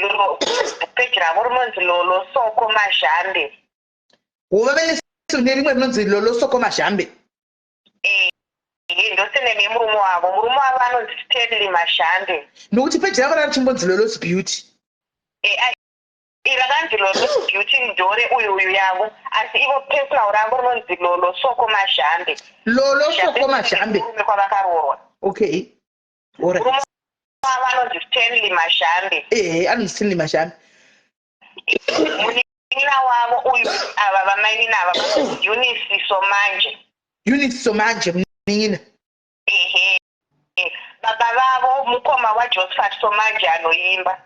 Speaker 2: peji ravo rinonzi Lolo Soko Mazhambe.
Speaker 1: Wove nerimwe rinonzi Lolo Soko Mazhambe.
Speaker 2: Ndosine nemurume wavo. Murume wavo anonzi Stanley Mazhambe.
Speaker 1: Nokuti peji ravo rari chimbonzi Lolo's Beauty.
Speaker 2: Rakanzi Lolo's Beauty ndore uyu yavo. Asi ivo personal ravo rinonzi Lolo Soko Mazhambe.
Speaker 1: Lolo Soko Mazhambe.
Speaker 2: Murume kwavakaroorwa.
Speaker 1: Okay. Alright.
Speaker 2: Murume wavo anonzi Stanley Mazhambe.
Speaker 1: Anonzi Stanley Mazhambe.
Speaker 2: Munin'ina wavo uyu ava vamainina ava Eunice Somanje.
Speaker 1: Eunice Somanje munin'ina.
Speaker 2: Baba vavo mukoma waJosephat Somanje anoimba.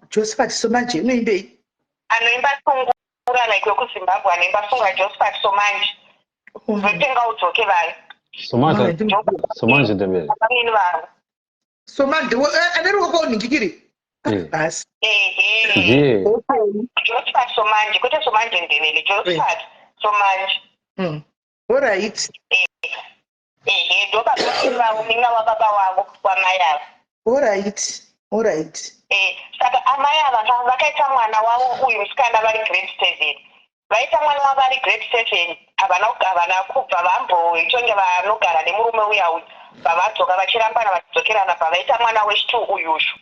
Speaker 1: Josephat Somanje unoimbei?
Speaker 2: Anoimba sungura like wekuZimbabwe anoimba sunga Josephat Somanje. Vetenga udzoke vayo.
Speaker 9: Somanje ndembele.
Speaker 2: Vamweni vavo.
Speaker 1: Somanje ane ruoko unhingikiri. Basi.
Speaker 2: Josephat Somanje kwete Somanje ndebele Josephat Somanje.
Speaker 1: All right.
Speaker 2: Ndo baba vavo mina wababa wavo wamai ava.
Speaker 1: All right.
Speaker 2: Saka amai ava vakaita mwana wavo uyu musikana vari grade 7. Vaita mwana wavo ari grade 7 havana kubva vamboitonge vanogara nemurume uya uyu. Vavadzoka vachirambana vachidzokerana pavaita mwana wechi2 uyuzvu.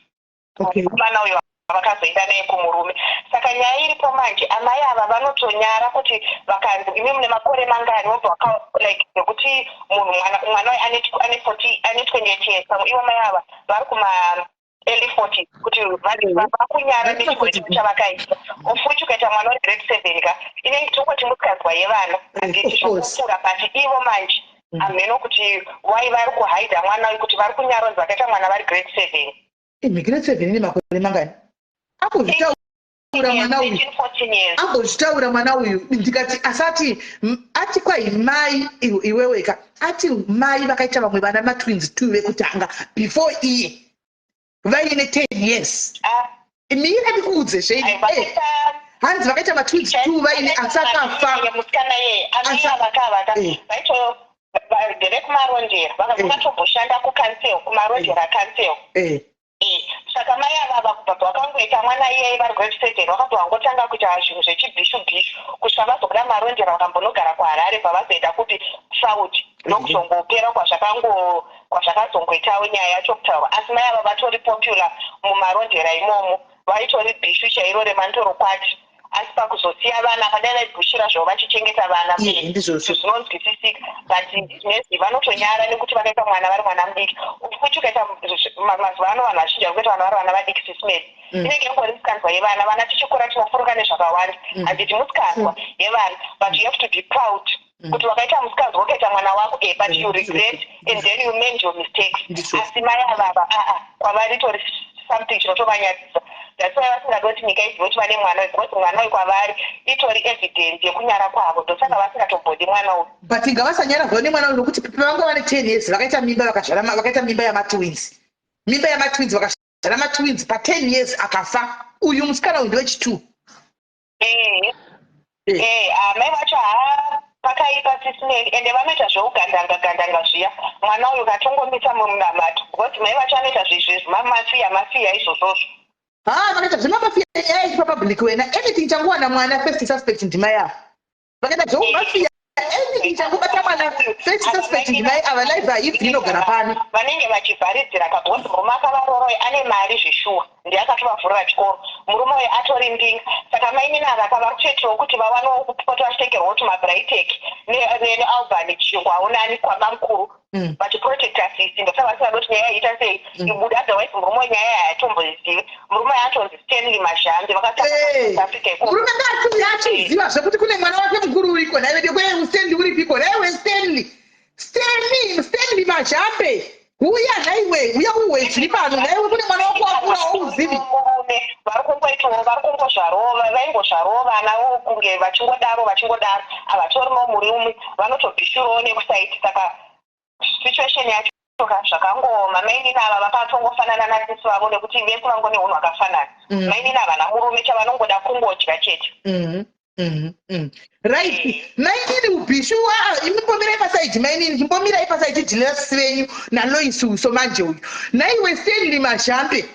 Speaker 2: Mwana uyu vakazoenda naye kumurume. Saka nyaya iripo manje amai ava vanotonyara kuti vakanzi imi mune makore mangani wobva nekuti munhu mwana ane 28 years pamwe ivo mai ava vari kuma early 40 kuti vakunyara nechikwetipo chavakaita. Ofuti ukaita mwana uri grade 7 ka inenge tongoti musikazwa yevana handiti zvokukura but ivo manje hameno kuti wai vari kuhaidha mwana uyu kuti vari kunyaronzi vakaita mwana vari grade 7.
Speaker 1: Grade 7 ine makore mangani? Ambozvitaura mwana uyu ndikati asati ati kwai mai iweweka ati mai vakaita vamwe vana matwins 2 vekutanga before iye vaine 10 years. Mira ndikuudze zveidi hanzi vakaita matwins 2 vaine asakafa
Speaker 2: musikana ye amira vakavaka vaito vagere kumarondera vakatombosanda kukansel kumarondera kansel. Saka mai ava kubva pakangoita mwana iyeye vari grade 7 vakabva vangotanga kuita zvinhu zvechibhishu kusvika vazobuda marondera vakambonogara kuHarare pavazoenda kuti Saudi ndokuzongopera kwazvakazongoitawo nyaya yacho kutaurwa. Asi mai ava vatori popular mumarondera imomo, vaitori bhishu chairo remandorokwati
Speaker 7: asi pakuzosiya vana padai vaibhushira zvavo vachichengeta vana
Speaker 1: ndizvozvo
Speaker 7: zvinonzwisisika but nezi vanotonyara nekuti vakaita mwana vari mwana mudiki futi ukaita mazuva ano vanhu vazhinji vakuita vanhu vari vana vadiki sisimeri inenge ingori musikanzwa yevana vana tichikura tinofuruka nezvakawanda handiti musikanzwa yevana but you have to be proud kuti wakaita musikanzwa wakaita mwana wako but you regret and then you mend your mistakes asi mai avava kwavari tori something chinotovanyadzisa that's why vasingadi kuti nyika izive kuti vane mwana because mwana uyu kwavari itori evidence yekunyara kwavo ndosaka vasingatombodi mwana uyu
Speaker 1: but ngavasanyara zvavo nemwana uyu nokuti vanga vane 10 years vakaita mimba vakaita mimba yamatwins vakazvara matwins pa10 years akafa uyu musikana uyu ndewechi2
Speaker 7: mai vacho pakaipa sisineni ende vanoita zveugandanga zviya mwana uyu katongomisa munamato because mai vacho anoita zvezvimamafiya izvozvozvo
Speaker 1: vakaita zvemamafiya yaiti papublic wena anything changowana mwana first suspect ndimai ava vakaita zveumafiya anything changobata mwana first suspect ndimai ava live haibvi inogara pano
Speaker 7: vanenge vachivharidzira kabosi murume akavaroroi ane mari zveshuwa ndiye akatovavhurira chikoro murume uyu atori ndinga saka maininava akavari kuchetiwo kuti vawanawo kupota vachitengerwa kuti mabraitek nealbani chingwaunani kwamamukuru vachiprotecta sisi ndosaka vasingada kuti nyaya iita sei ibuda otherwise murume wenyaya yaatomboizive murume yatonzi Stanley Mazhambe
Speaker 1: murume ngachiziva zvekuti kune mwana wake mukuru uriko naive Stanley uripiko naiwe Stanley Mazhambe uya naiwe uya uwe zviri pano naiwe kune mwana wako wakura wauzivi
Speaker 7: vari kungozvarova vaingozvarova navo kunge vachingodaro havatorimo muri umwe vanotobhishurawo nekusaiti saka situation yacho zvakangoma maininava vakatongofanana nasisi vavo nekuti vese vangone unhu hwakafanana maininava namurume chavanongoda kungodya chete
Speaker 1: right mainini ubhishu imbomirai pasaiti mainini imbomirai pasaiti dhinesi venyu naloisuso manje uyu naiwe Stanley Mazhambe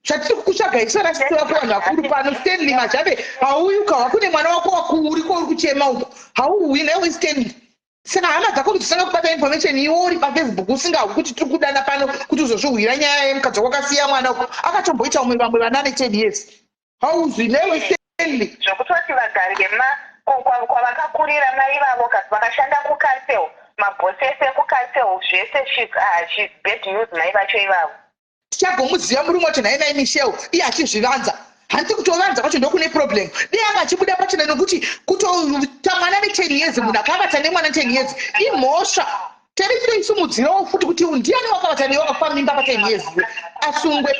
Speaker 1: zvatiri kukutsvaga isu rasisiwa kuvanhu vakuru pano Stanley Mazhambe hauyukawa kune mwana wako wakuru uriko uri kuchema uko hauuyi naiwe Stanley saka hama dzako kuti tisanga kubata information iwo uri pafacebook usingawi kuti tiri kudana pano kuti uzozvihwira nyaya yemukadzi wakasiya mwana uko akatomboita umwe vamwe vana ane 10 years hauzvi naiwe Stanley
Speaker 7: zvokutoti vagari kwavakakurira mai vavo kasi vakashanda kukansel mabhosi ese kukansel zvese she's bad news mai vacho ivavo
Speaker 1: tichagomuziva murume wacho nainai Michelle iye achizvivanza handisi kutovanza kwacho ndokune problem dei anga achibuda pachena nokuti kutoita mwana ne10 years munhu akavata nemwana 10 years imhosva tiri isumudzirawo futi kuti ndiani wakavata newe wakafa mimba pa10 years asungwe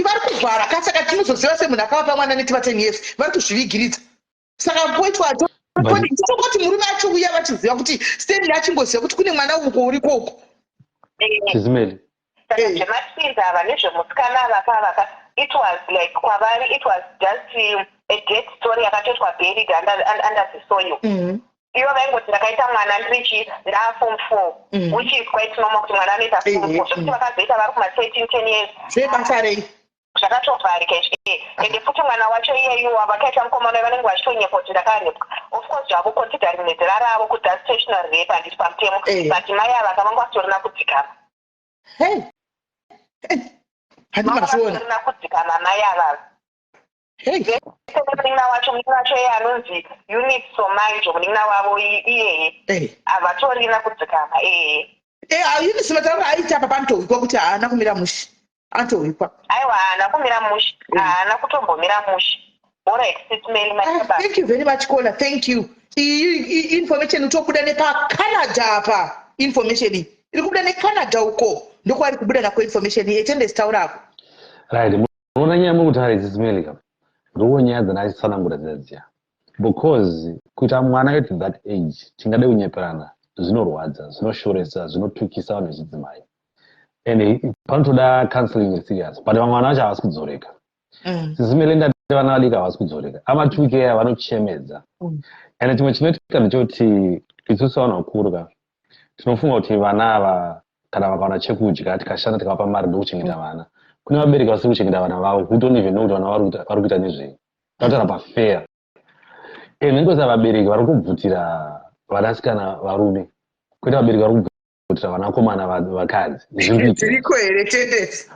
Speaker 1: vari kuvhara kasaka tinozoziva semunhu akavapa mwana neti pa10 years vari kuzvivigiridza saka poitwacho nditongoti murume achiuya vachiziva kuti Stanley achingoziva kuti kune mwana uko urikoko
Speaker 7: zvematinzi ava nezvemusikana avakavaka it was like kwavari it was just a dead story yakatoitwa buried under the soil ivo vaingoti ndakaita mwana ndirichi ndaaform 4 which is quite normal kuti mwana anoita form 4 zvekuti vakazoita vari kuma13 years
Speaker 1: zvebasa rei
Speaker 7: zvakatovharika ende futi mwana wacho iyeyo vakaita mukomana vanenge vachitonyepa kuti ndakanepwa of course zvavo considering nedhera ravo kuti that's stationary rape handiti pamutemo but mai ava akavanga vatorina kudzikama vatorina kudzikama mai avavo munin'ina wacho iye anonzi Unit Somanjo munin'ina wavo iyeye havatorina kudzikama
Speaker 1: Eunice mataura aita apa panotohwikwa kuti haana kumira mushi anotohwikwa
Speaker 7: aiwa haana kumira mushi haana kutombomira mushi alright
Speaker 1: thank you very much Kola thank you iyi information utobuda nepacanada apa information iyi iri kubuda necanada uko ndokwari kubuda nako information iyi etendesitaurako
Speaker 9: right munoona nyaya mukutari dzisimeli ndowo nyaya dzanatsanangura dzinadziya because kuita mwana at that age tingade kunyeperana zvinorwadza zvinoshoresa zvinotukisa vanhu vechidzimai and panotoda counseling serious but vamwe vana vacho havasi kudzoreka dzisimeli ndati vana vadiki havasi kudzoreka amatuke vanochemedza and chimwe chinoitika ndechoti isusu vanhu vakuru tinofunga kuti vana ava kana vakawana chekudya tikashanda tikavapa mari ndokuchengeta vana kune vabereki vasiri kuchengeta vana vavo who don't even know kuti vana vari kuita nezvei tautara pafair nengoza vabereki vari kubvutira vanasikana varume kwete vabereki vari kubvutira vanakomana vakadzi
Speaker 1: zviriko here tendesi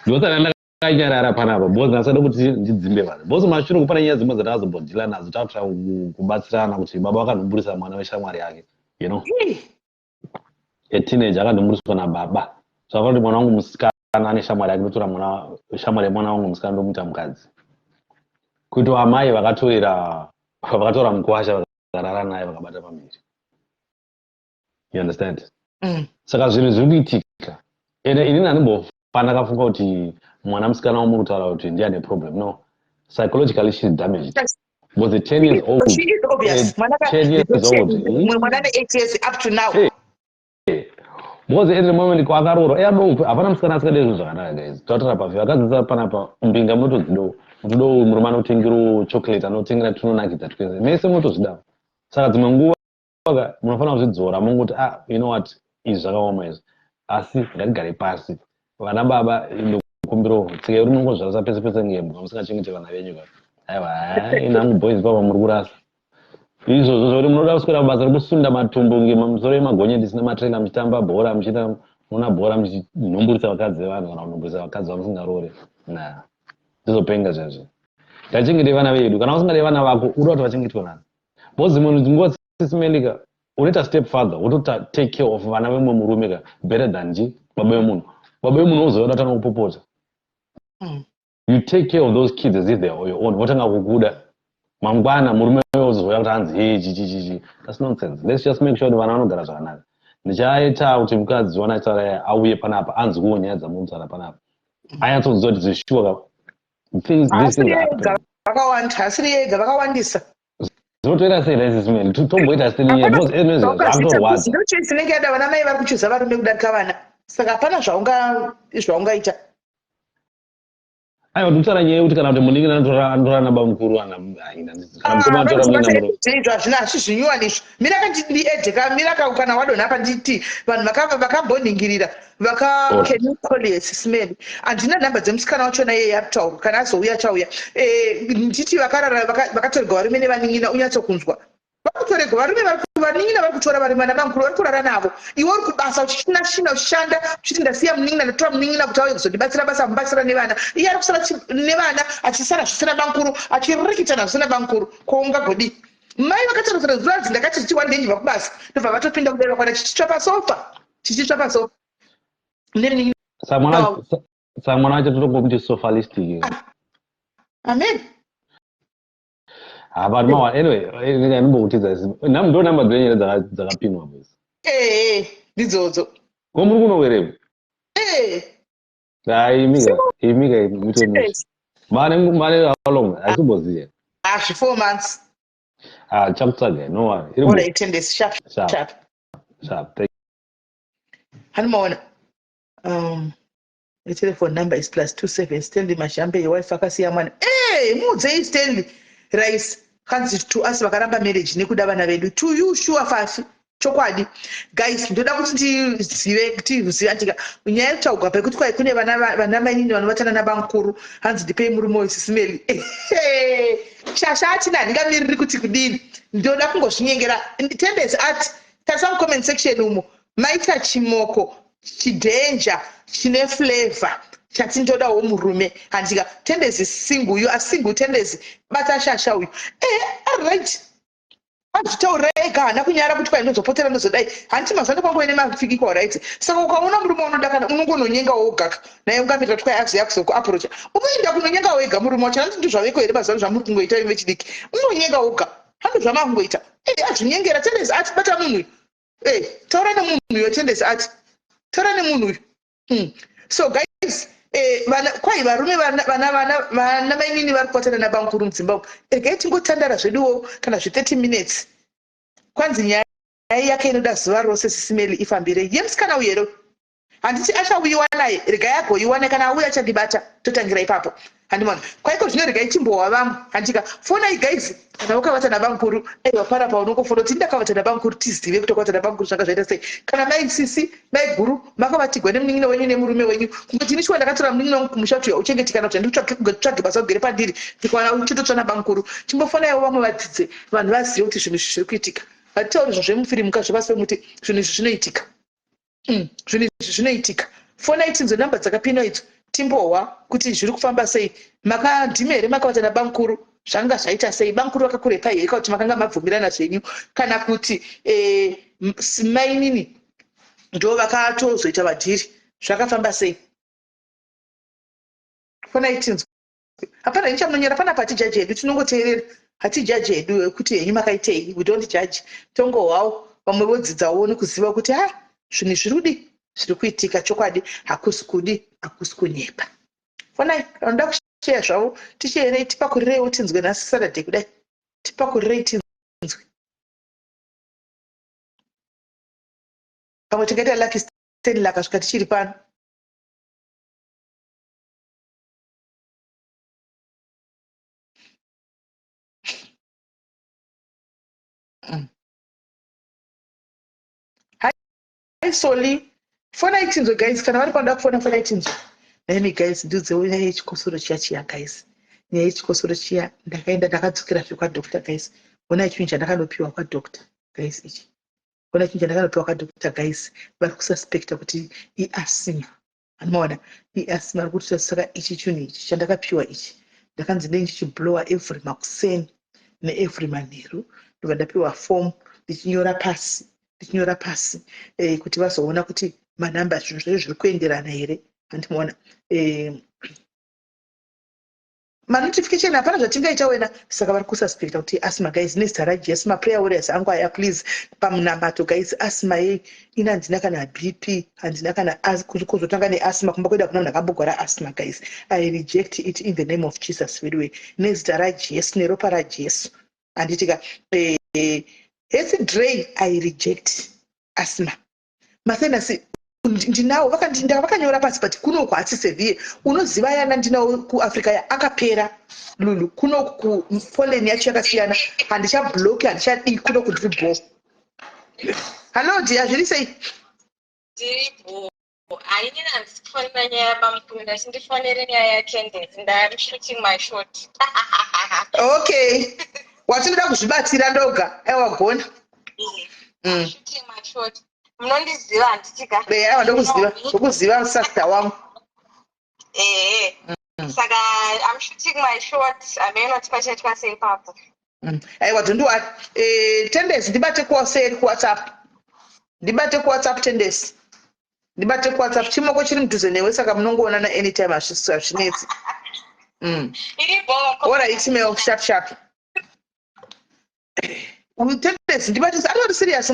Speaker 9: ndosaka ndakanyarara panapa bozi nasada kuti ndidzimbe vanhu bozi mashure kupana nyaya dzimwe dzatakazombodhila nadzo takuta kubatsirana kuti baba vakandomburisa mwana weshamwari yake you know teenager akandomburiswa nababa zvakati mwana wangu musikana ane shamwari yake ndotora shamwari yemwana wangu musikana ndomuita mukadzi kuti amai vakatora mukwasha vakarara naye vakabata pamiri you understand saka zvinhu zviri kuitika ende inini handimbofana kafunga kuti mwana musikana wamuri kutaura kuti ndiane problem no psychologically she's damaged was it 10 years old
Speaker 1: she is obvious
Speaker 9: 10 years old
Speaker 1: mwana 8 years up to now
Speaker 9: because at the moment kwakarora yadoko hapana musikana asikade izvo zvakanaka guys tautara pafi vakadzidza panapa mbinga munotodzido murume anotengero chocolate anotengera tunonakidza twese mese munotozvidawo saka dzimwe nguva munofanira kuzvidzora mongoti you know what izvi zvakaoma izvi asi ngatigare pasi vana baba ndokumbiro tsika iri nongozvarisa pese pese ngembwa musingachengete vana venyu aiwa inangu boys baba muri kurasa izvozvo zvori munoda kuswera mabasa rekusunda matumbu ngemusoro yemagonyeti sina matrailer muchitamba bhora muchiita muna bhora muchinhumburisa vakadzi vevanhu kana kunhumburisa vakadzi vamusingarore ndizopenga zvazvo ngatichengete vana vedu kana usingade vana vako uda kuti vachengetwe nani bhozi munhu dzinguva sisimelika unoita step father wotota take care of vana vemwe murume ka better than baba vemunhu ozoda tanga kupopota you take care of those kids as if they are your own votanga kukuda mangwana murume ozoya kuti hanzi chichichichi that's nonsense let's just make sure kuti vana vanogara zvakanaka ndichaita kuti mukadzi wanaitara auye panapa anzwiwo nyaya dzamunotaura panapa anyatsoziva kuti zvishuwa
Speaker 1: asiri yega vakawandisa
Speaker 9: zvinotoita sei laisismeni tomboita
Speaker 1: sinenge yada vana mai vari kuchuza varume kudarika vana saka hapana zvaungaita
Speaker 9: aiwa ndikutaura nyaya yekuti kana kuti muningi anotora naba mukuru
Speaker 1: hazvina hazvizvinyuwanisvo mira kandiedheka mira kana wadonha pa nditi vanhu vakamboningirira vakakenikolisismeni handina nhamba dzemusikana wachona iye yaritaurwa kana azouya achauya nditi vakatorerwa varume nevaning'ina unyatsokunzwa vakutorerwa varume vaning'ina vari kutora varume navamukuru vari kurara navo iwe uri kubasa uchishina uchishanda uchiti ndasiya muning'ina ndatora muning'ina kuti auye kuzondibatsira basa mubatsira nevana iye ari kusara nevana achisara zvisina bamukuru achirikitana zvisina bamukuru kwaungagodi mai vakatarisira zuva dzi ndakati tichiwandenjibva kubasa ndobva vatopinda kudeva kwana chichitsva pasofa
Speaker 9: saka mwana wacho totongomuti sofalistic
Speaker 1: amen
Speaker 9: but anyway ndimboutidza ndo namba dzenyere dzakapinwa bose
Speaker 1: ndidzodzo
Speaker 9: ko muri kunowerepo imika muite mane how long asimboziya
Speaker 1: 4 months
Speaker 9: chakutsvaga no worry
Speaker 1: iri 10 days sharp hanimaona the telephone number is +27 Stanley Mashambe yewife akasiya mwana mudzei Stanley rice kanzi to us vakaramba marriage nekuda vana vedu to you sure fafi chokwadi guys ndoda kuti tizive antika nyaya yekutaugwa pekuti kwai kune vana mainini vanovatana nabamukuru hanzi ndipei murume wesisimeli shasha atina handingamiriri kuti kudini ndoda kungozvinyengera tendency ati tarisa mucomment section umo maita chimoko chidhenja chine flavor chati ndodawo murume handika tendency singuyu asingu tendency bata shasha uyu alright azvitaurira ega hana kunyara kuti kwai ndozopotera ndozodai handiti mazvando pangoine mafikiko right saka ukaona murume unodakana unongononyenga wogaka naye ungamita kuti kwai aziya kuzokuaprocha unoenda kunonyenga wega murume wacho handiti ndozvaveko here mazano zvamuri kungoita ive chidiki unonyenga woga hando zvamakungoita azvinyengera tendency ati bata munhu uyu taura nemunhu uyo tendency ati taura nemunhu uyu so guys kwai varume vana mainini vari kuvatana nabamukuru mudzimba umu regai tingotandara zveduwo kana 30 minutes kwanzi nyaya yake inoda zuva rose sisimeli ifambire yemusikana uyero handiti achauyiwa naye regai agoiwana kana auya achandibata totangira ipapo handimona kwaiko zvino regai chimbowa vamwe handika fonai guys kana ukavata nabamukuru aiwa pa unongofona kuti ndakavata nabamukuru tizive kuti wakavata nabamukuru zvanga zvaita sei kana maisisi maiguru makavatigwa nemunin'ina wenyu nemurume wenyu kungoti inichiwa ndakatora munin'ina wangu kumusha kuti uchengetikana kuti handikutsvage basa kugere pandiri ndikawana uchitotsva nabamukuru chimbofonaiwo vamwe vadzidze vanhu vazive kuti zvinhu izvi zviri kuitika hatitauri zvazvemufirimu kazvivasi vemuti zvinhu izvi zvinoitika zvinhu izvi zvinoitika fonai tinzo namba dzakapinwa idzo timbowa kuti zviri kufamba sei, makandime here makavatana bankuru zvanga zvaita sei, bankuru vakakure pai here kuti makanga mabvumirana zvenyu kana kuti mainini ndo vakatozoita vadhiri zvakafamba sei. Fonai tinzwe. Hapana nichamonyera pana patijaji hedu tinongoteerera, hatijaji hedu kuti henyu makaitei, we don't judge. Tongowawo vamwe vodzidzawo nekuziva kuti zvinhu zvirudi zviri kuitika chokwadi, hakusi kudi, hakusi kunyepa. Fonai anoda kusheya zvavo tichierei, tipakurireiwo tinzwe nhasi Saturday kudai, tipakurirei tinzwe. Pamwe tingaita Lucky Stanley akasvika tichiri pano. Hi Soli, fonai tinzwe guys, kana vari panoda kufona fonai tinzwe. Nani guys, ndudzewo nyaya yechikosoro chiya guys. Nyaya yechikosoro chiya ndakaenda ndakadzokera kwadoctor guys. Ona chinhu chandakanopiwa kwadoctor guys ichi. Ona chinhu chandakanopiwa kwadoctor guys. Vari kususpecta kuti iasthma. Anoona iasthma vari kuti saka ichi chinhu ichi chandakapiwa ichi. Ndakanzi ndichiblowa every makuseni neevery manheru. Ndobva ndapiwa form ndichinyora pasi kuti vazoona kuti manhamba zvinhu zvacho zviri kuenderana here. Handimoona manotification hapana zvatingaita wena, saka vari kususpecta kuti asthma guys. Nezita rajesu maprayer warriors angu aya please pamunamato guys. Asthma yei ina handina kana BP, handina kana kuzotanga neasthma kumba kweda kuna munhu akambogara asthma guys. I reject it in the name of Jesus. Anyway, nezita rajesu neropa rajesu handitika Dre, I reject asthma. Masenasi ndinawo vakanyora pasi pati kuno kwati severe unoziva yana ndinawo kuAfrica ya akapera lulu kuno kufoleni yacho yakasiyana handichabloki handichadii kuno kudribo. Hello dear, zviri sei?
Speaker 10: Diribo hainini handisifonera nyaya yabamukunda chindifonere nyaya yaCandace. I'm shooting my shot.
Speaker 1: Okay, watinoda kuzvibatsira ndoga aiwagona.
Speaker 10: Shooting my shot. Munondiziva handitika?
Speaker 1: Aiwa ndokuziva sasta wangu.
Speaker 10: Saka I'm shooting my shot. Ameno tipachaitwa sei papo.
Speaker 1: Aiwa dhondiwari Tendency ndibate kuwaseri kuWhatsApp. Ndibate kuWhatsApp Tendency. Ndibate kuWhatsApp chimoko chiri mudhuze newe saka munongoonana anytime hazvinetsi. Alright, email sharp. Tendency ndibate ari serious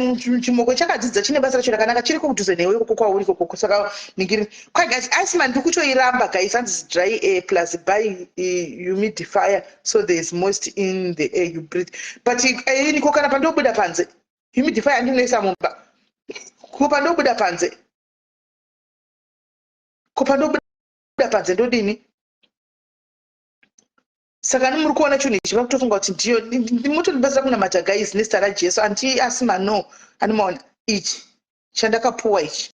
Speaker 1: chimoko chakadzidza chine basa racho rakanaka chiri kudhuze newe koko kwauri koko saka ningiri. Kwa guys, asthma ndikutoiramba guys, hands dry air plus by humidifier so there is moist in the air you breathe. But niko kana pandobuda panze humidifier andinoisa mumba. Kupandobuda panze. Kupandobuda panze ndodini? Saka muri kuona chinhu ichi vakutofunga kuti ndiyo ndimotondibasira kunamata guys nezita rajesu anti asthma no anomaona ichi chandakapuwa ichi.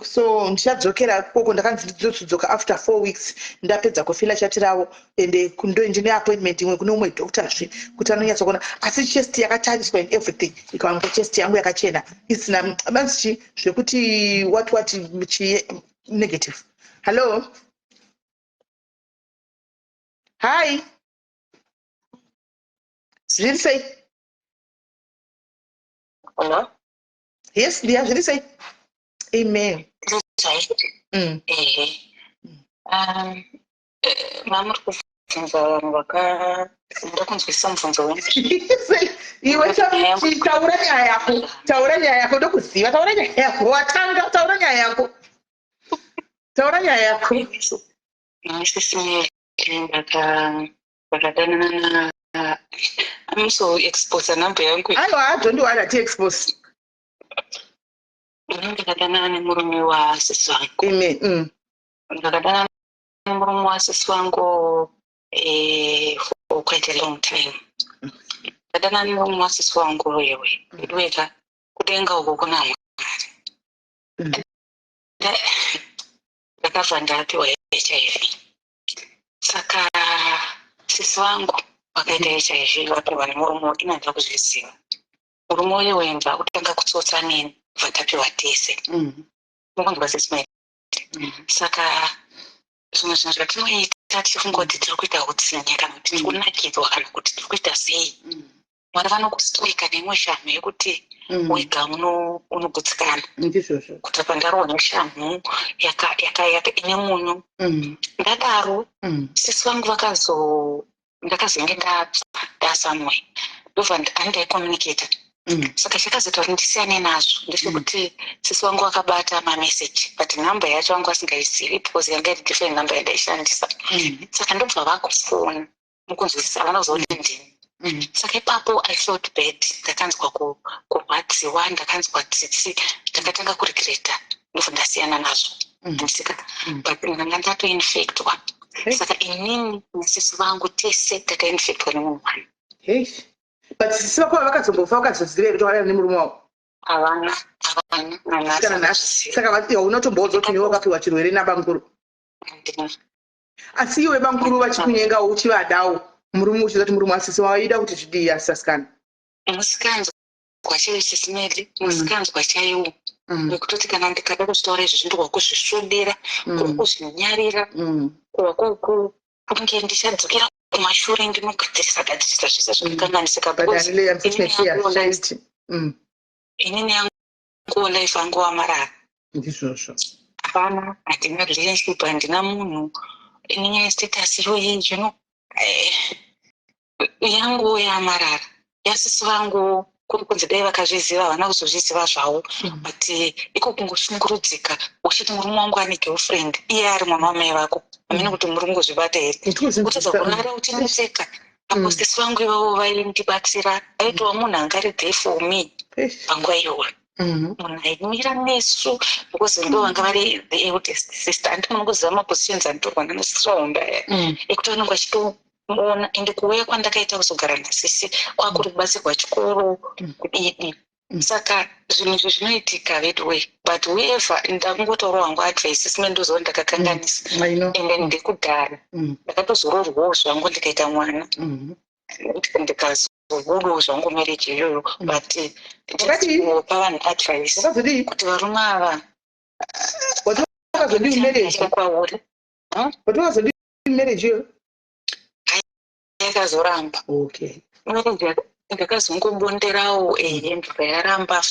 Speaker 1: So ndichadzokera koko ndakanzi ndizodzoka after 4 weeks ndapedza kufila chati ravo ende ndine appointment imwe kune umwe doctor kuti anonyatsa kuona asi chest yakatariswa and everything ikawanga chest yangu yakachena isina banzi zvekuti what negative. Hello. Hi. Zviri sei?
Speaker 10: Hello?
Speaker 1: Yes, dear, zviri sei? Amen.
Speaker 10: Mamuri kubvunza vanhu vakada kunzwisisa mubvunzo wenyu.
Speaker 1: Iwe taura nyaya yako ndokuziva. Taura nyaya yako watanga. Taura nyaya yako.
Speaker 10: Sisi ndakadanana amuso expose namba yangu.
Speaker 1: Aiwa ndondiwari ati expose.
Speaker 10: Ndakadanana nemurume wasisi wangu.
Speaker 1: Amen.
Speaker 10: Ndakadanana nemurume wasisi wangu for quite a long time. Ndakadanana nemurume wasisi wangu yewe. Ndweka kudenga uko kuna Mwari. Ndakabva ndapiwa HIV. Saka sisi wangu wakaita HIV wapiwa nemurume inanza kuzviziva. Murume uyu wemva kutanga kutsotsa nini vatapiwa tese. Mukunzwa sisi maiti. Saka zvimwe zvinhu zvatinoita tichifungoti tiri kuita utsinye kana kuti tiri kunakidzwa kana kuti tiri kuita sei. Mwari vanokusitoika neimwe shamhu yekuti wega unogutsikana kuti pandarowa neshamhu ine munyu. Ndadaro sisi vangu ndakazenge ndasamwe ndobva handaikommunicata. Saka chakazoita kuti ndisiyane nazvo ndechekuti sisi vangu vakabata mameseji but nhamba yacho vangu vasingaisivi because yanga iri different nhamba yandaishandisa. Saka ndobva vakufona mukunzwisisa havana kuzoti ndini. Saka ipapo I felt bad. Ndakanzwa kurwadziwa, ndakanzwa tsitsi, ndakatanga kuregreta ndobva ndasiyana nazvo. Handisika but ndanga ndatoinfectwa. Saka inini nesisi vangu tese takainfectwa nemunhu wani.
Speaker 1: But sisi vako vakazombofa vakazoziva kuti wari nemurume wavo?
Speaker 10: Havana.
Speaker 1: Saka unotombodza kuti niwe wakapiwa chirwere nabamukuru. Asi iwe bamukuru vachikunyengawo uchivadawo murume uchiziva kuti murume wasisi waida kuti zvidii asisasikana.
Speaker 10: Musikanzwa chaiwo chisimeli, musikanzwa chaiwo. Nekutoti kana ndikada kuzvitaura izvi ndogwa kuzvisvodera, kuzvinyarira, kunge ndichadzokera kumashure ndinogadzirisa zvese zvinokanganisika. Inini yangu life yangu wamarara. Hapana, handina relationship, handina munhu. Inyaya status iyoyi zvino yangu yamarara. Yasisi vangu kuri kunzi dai vakazviziva havana kuzozviziva zvavo, but iko kungoshungurudzika uchiti murume wangu ane girlfriend iye ari mwana wamai vako. Hamene kuti muri kungozvibata here kutadza kurara uchineseka. Apo sisi vangu ivavo vaindibatsira, aitova munhu angari there for me panguva iyoyo. Munhu aimira nesu because ndo vanga vari the eldest sister. Handi munongoziva mapositions anditorwa nanosisiraumba ekuti vanenge vachitoona ende kuuya kwandakaita kuzogara nasisi kwakuri kubatsirwa chikoro kudii. Saka zvinhu izvi zvinoitika vedway but whoever ndakungotaura wangu advice sisime ndozova ndakakanganisa ende ndekudhara ndakatozororwawo zvangu ndikaita mwana ndikazobudawo zvangu marriage iyoyo but ndinopa vanhu advice kuti varume ava kwauri
Speaker 1: marriage iyoyo
Speaker 10: yakazoramba. Marriage ndakazongobonderawo mvura yaramba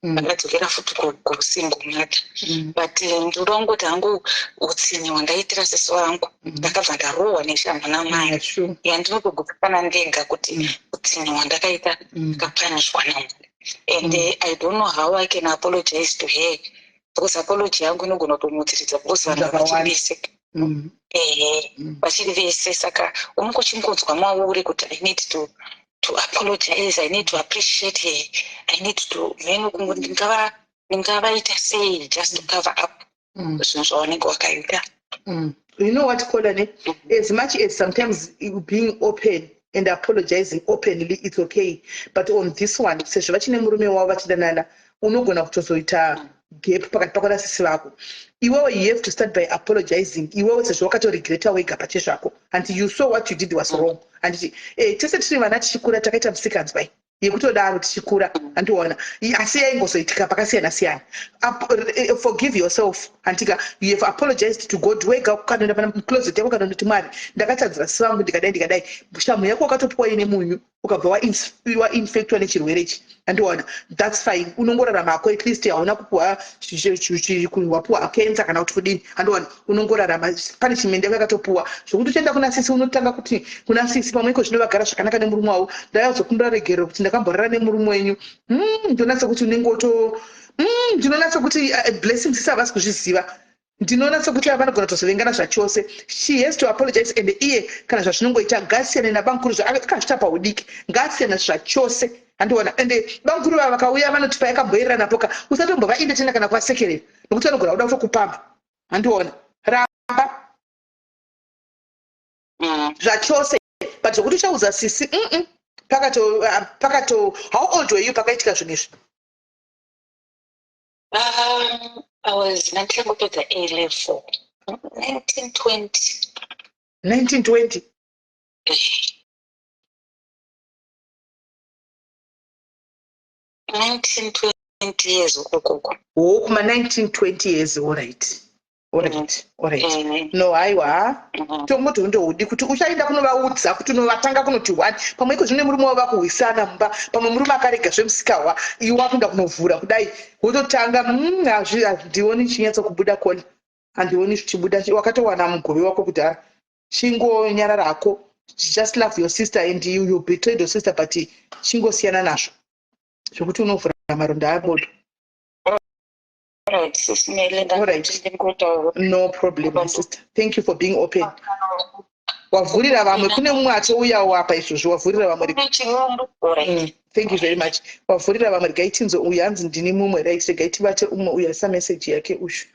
Speaker 10: ndakadzokera futi kurusingo mwacho but ndoda kungoti hangu utsinye hwandaitira sisi vangu ndakabva ndarohwa neshamhu namai yandinotogutsikana ndega kuti utsinye hwandakaita ndakapanishwa namwari and I don't know how I can apologize to her because apology yangu inogona kutomutsiridza because vanhu vachivese vachiri vese. Saka unongochingonzwa mauri kuti I need to apologize, I need to appreciate her, I need to ndingavaita sei just to cover up zvinhu zvavanenge vakaita.
Speaker 1: You know what, Colane? As much as sometimes being open and apologizing openly, it's okay. But on this one, sezvo vachine murume wavo vachidanana, unogona kutozoita gap pakati pako nasisi vako. Iwewe you have to start by apologizing. Iwewe sezvo wakatoregreta wega pachezvako and you saw what you did was wrong. And tese tiri vana tichikura takaita musikanzwa yekutodaro tichikura andiona asi yaingozoitika pakasiyana siyana. Forgive yourself antika you have apologized to God wega ukanoenda pana closet yako kanoti Mwari ndakatadzira sisi vangu ndikadai shamhu yako wakatopiwa ine munyu ukabva wainfectwa nechirwere ichi andiona that's fine. Unongorarama hako at least hauna kupuwa wapuwa cancer kana kuti kudini andiona unongorarama pane chimende yakatopuwa zvokuti uchienda kuna sisi unotanga kuti kuna sisi pamweko zvinovagara zvakanaka nemurume wavo ndayazokundura regero kuti ndakamborara nemurume wenyu ndinonatsa kuti unengoto ndinonatsa kuti blessings isi havasi kuzviziva ndinonatsa kuti vanogona kutozovengana zvachose. She has to apologize and iye kana zvazvinongoita ngasiyane nabamukuru akazvita paudiki ngasiyana zvachose andiona ende bamukuru vava vakauya vanotipa yakamboerera napoka usatombova inde tena kana kuvasekerera nokuti vanogona kuda kutokupamba andiona ramba zvachose but zvokuti uchauza sisi pakato how old were you pakaitika zvinhu izvi?
Speaker 10: I was 1920.
Speaker 1: 1920
Speaker 10: 1920 years ukoko.
Speaker 1: Oh, kuma 1920 years, all right. Alright. No, haiwa. Tomoto ndoudi kuti uchaenda kunovaudza kuti unovatanga kunoti 1 pamwe iko zvine murume wava kuhwisana mumba pamwe murume akarega zvemusikawa iwe wakuenda kunovhura kudai wototanga handioni chinyatso kubuda kona handioni zvichibuda wakatowana mugove wako kuti chingonyararako just love your sister and you betrayed your sister but chingosiyana nazvo zvokuti unovhura maronda abodo.
Speaker 10: Alright, sis Mary.
Speaker 1: No problem, my sister. Thank you for being open. Wavhurira vamwe kune mumwe atouyawo apa izvozvo wavhurira vamwe. Thank you very much. Wavhurira vamwe regai tinzo uyu hanzi ndini mumwe right regai tibate umwe uyu asa message yake ushu.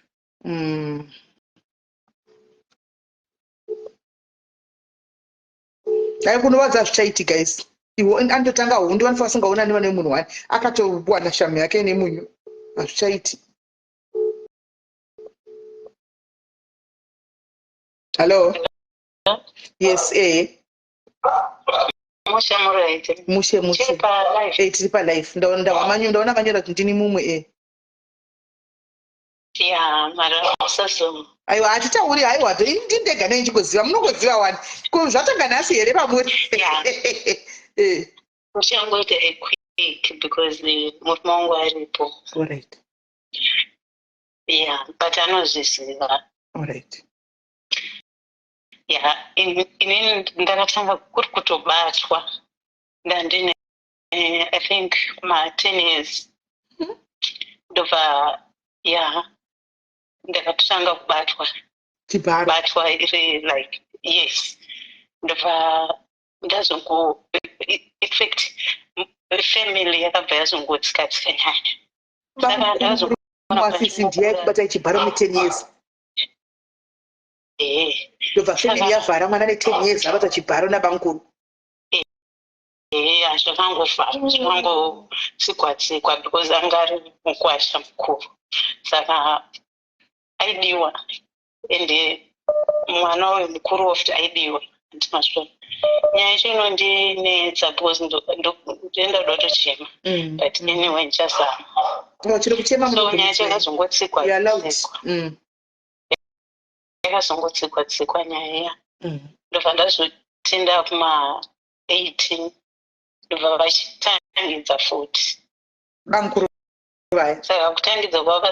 Speaker 1: Dai kunowadza zvichaiti guys. Iwo andotanga hondo vanofa vasingaona nevane munhu wani akatowana shamu yake nemunyu. Hazvichaiti. Hello. Yes, Mushe. Tiri pa life. Ndaona manyora kuti ndini mumwe
Speaker 10: Yeah, mara saso.
Speaker 1: Aiwa atitauri aiwa ndindega nenjikoziva munogoziva wani. Ko zvatanga nhasi here pamuri.
Speaker 10: Yeah. Mushangoita quick because the mutumangu aripo.
Speaker 1: Alright.
Speaker 10: Yeah, but anozviziva.
Speaker 1: Alright.
Speaker 10: Yeah, inini ndakatanga kuri kutobatwa ndandine I think ma 10 years ndobva ndakatanga kubatwa iri like yes ndobva ndazongo in fact family yakabva yazongotsikatsika nyaya saka
Speaker 1: ndazongoafisi ndiye kubata ichibharo mu 10 years. Ndobva family yavhara mwana ne10 years abata chibharo nabankuru.
Speaker 10: Zvangotsikwa because anga ari mukwasha mukuru saka aidiwa ende mwana uyu mukuru wofuti aidiwa ndimazvona nyaya yacho inondinetsa because ndoenda kuda kutochema but anyway ndichazama
Speaker 1: chiri kuchema
Speaker 10: so nyaya yacho yakazongotsikwa yakazongotsikwa nyaya iya ndobva ndazotenda kuma 18 ndobva vachitangidza futi
Speaker 1: bankuru vaya
Speaker 10: saka kutangidza kwavo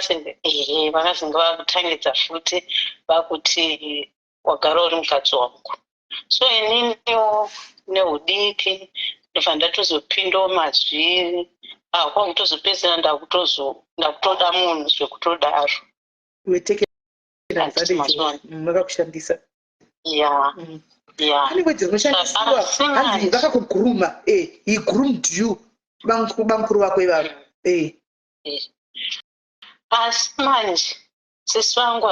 Speaker 10: vakazinga vakutangidza futi vakuti wagara uri mukadzi wangu so ininiwo neudiki ndobva ndatozopindawo mazviri kwakutozopedzera ndakutoda munhu zvekutodaro
Speaker 1: vakakushandisa
Speaker 10: pane
Speaker 1: kwedzi dzinoshandisiwa hanzi vakakuguruma he groomed you bankuru vako ivavo
Speaker 10: asi manje sisi vangu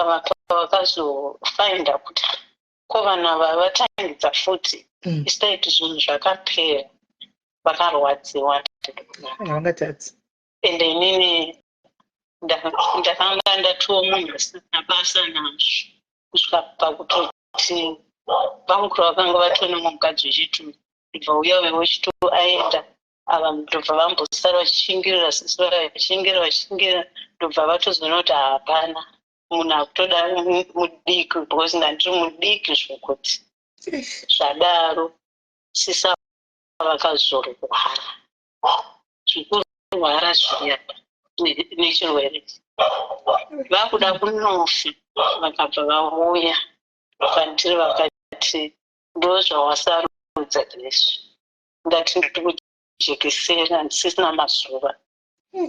Speaker 10: vakazofainda kuti ko vanhu ava vatangidza futi istaiti zvinhu zvakapera vakarwadziwa
Speaker 1: havangatadzi
Speaker 10: ende inini ndakanga ndatiwo munhu asina basa nazvo kusvika pakutoti vamukuru vakanga vatone mukadzi wechitu ndobva uya wechitu aenda ava ndobva vambosara vachishingirira sisi vachishingirira ndobva vatozoona kuti hapana munhu akutoda mudiki because ndandiri mudiki zvokuti zvadaro sisi vakazorwara zvikurwara zviya nechirwere vakuda kunofa vakabva vauya kwandiri vakati ndo zvawasarudza izvi ndati ndiri kujekesera ndisisina mazuva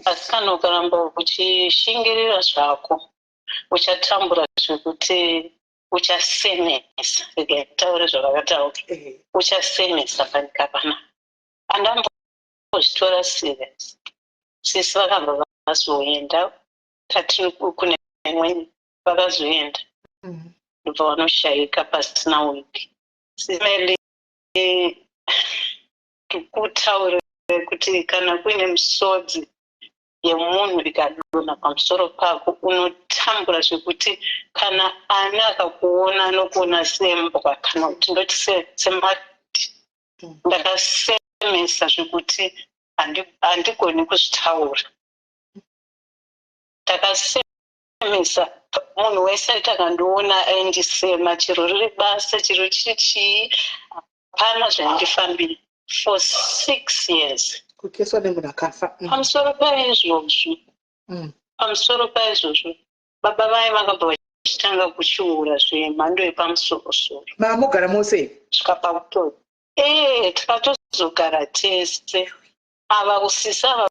Speaker 10: asi kana ukaramba uchishingirira zvako uchatambura zvekuti uchasemesa taure zvavakataura uchasemesa panyika pana andambozvitora serious sisi vakabva vazoenda tatiri kune imweni vakazoenda ndobva vanoshayika pasina wiki simeli kutaurira kuti kana kuine misodzi yemunhu ikadonha pamusoro pako unotambura zvekuti kana ani akakuona anokuona sembwa kana kuti ndoti semati ndakasemesa zvekuti handigoni kuzvitaura ndakasemesa kuchemesa munhu wese atakandiona aindisema chiro riri basa chiro chii hapana zvandifambira for 6 years
Speaker 1: kukeswa nemunhu akafa.
Speaker 10: pamusoro paizvozvo baba vai vakabva vachitanga kuchiura zvemhando yepamusorosoro.
Speaker 1: Mamogara mose
Speaker 10: svikapa kutori tikatozogara tese ava kusisa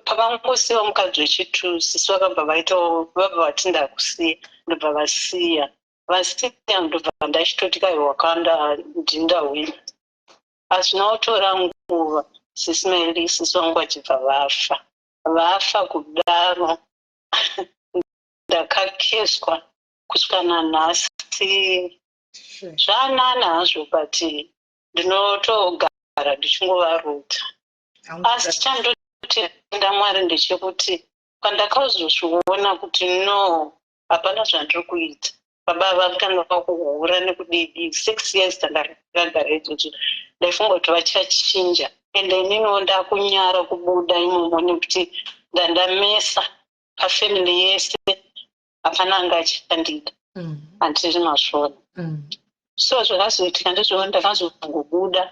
Speaker 10: pavangosiva mukadzi wechitu sisi vakabva vaitawo vabva vatinda kusiya ndobva vasiya ndobva ndachitoti kai wakanda ndindawina hazvina kutora nguva sisi mairi sisi vangu vachibva vafa kudaro ndakakeswa kusvika nanhasi zvanana hazvo but ndinotogara ndichingovarota asi chandotenda Mwari ndechekuti pandakazozviona kuti no hapana zvandiri kuita baba vakanga vakuhura nekudidi 6 years tandakagara izvozvo ndaifunga kuti vachachinja ende ininiwo ndakunyara kubuda imomo nekuti ndandamesa pafamily yese hapana anga achandida handiri mazvona so zvakazoitika ndizvo ndakazongobuda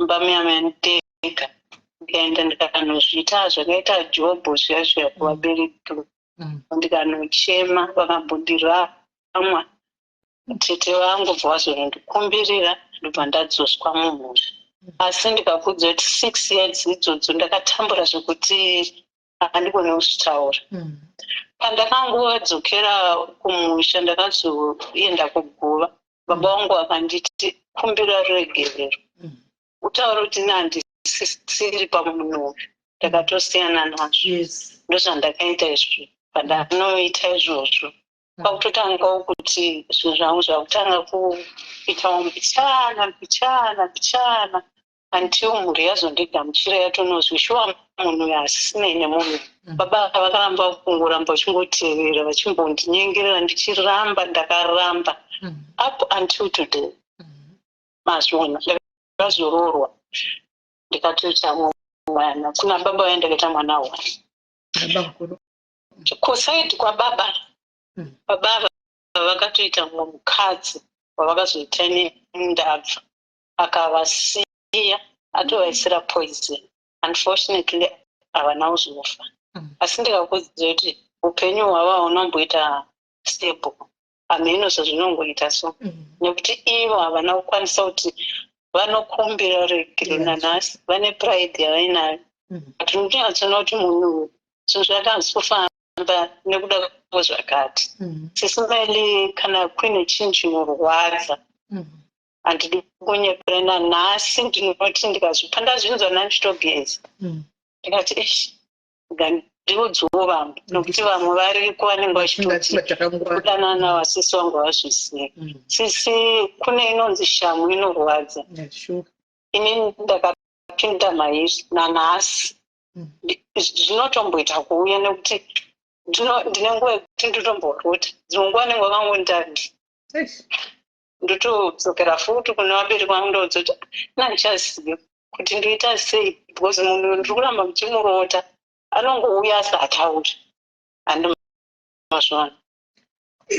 Speaker 10: mbamiyamendega ndikaenda ndikanozviita zvakaita jobho zviya kuvabereki ndikanochema vakambondiramwa tete vangu bva vazondikumbirira ndobva ndadzoswa mumhuri asi ndikakudza kuti 6 years idzodzo ndakatambura zvekuti handikone kuzvitaura pandakangodzokera kumusha ndakazoenda kuguva baba vangu vakanditi kumbira regerero utaura kuti handisiri pamunhu ndakatosiyana nazvo ndozvandakaita izvo pandanoita izvozvo kwakutotangawo kuti zvinhu zvangu zvakutanga kuitawo mbichana until mhuri yazondigamuchira yatonozwi shuwa munhu asisinei nemunhu baba vakaramba kungoramba vachingotevera vachimbondinyengerera ndichiramba ndakaramba up until today mazvona ndakazororwa ndikatoita mwana kuna baba vaindakaita mwana wani kusaidi kwababa baba vakatoita mukadzi wavakazoita nendabva akavasiya atovaisira poison unfortunately havana kuzofa asi ndikakudza kuti upenyu hwava hunomboita stable hameno zvezvinongoita so nekuti ivo havana kukwanisa kuti vanokumbira regero nanhasi vane pride yavainayo tinotinyatsona kuti munhu zvinhu zvakazofamba nekuda kwezvakati sisi maili kana kuine chinhu chinorwadza handidi kunyepera nanhasi ndinoti ndikazvipa ndazvinzwa nandichitogeza ndikati ndiudzowo vamwe nokuti vamwe variko vanenge vachitodanana vasisi vangu vazvisiya sisi kune inonzi shamu inorwadza ini ndakapinda mairi nanhasi zvinotomboita kuuya nekuti ndine nguva yekuti ndotomborota dzimwe nguva nenge vakangondandi ndotodzokera futi kune vabereki vangu ndodzoti nandichaziva kuti ndoita sei because munhu ndiri kuramba muchimurota anongouya asatauri handimazvona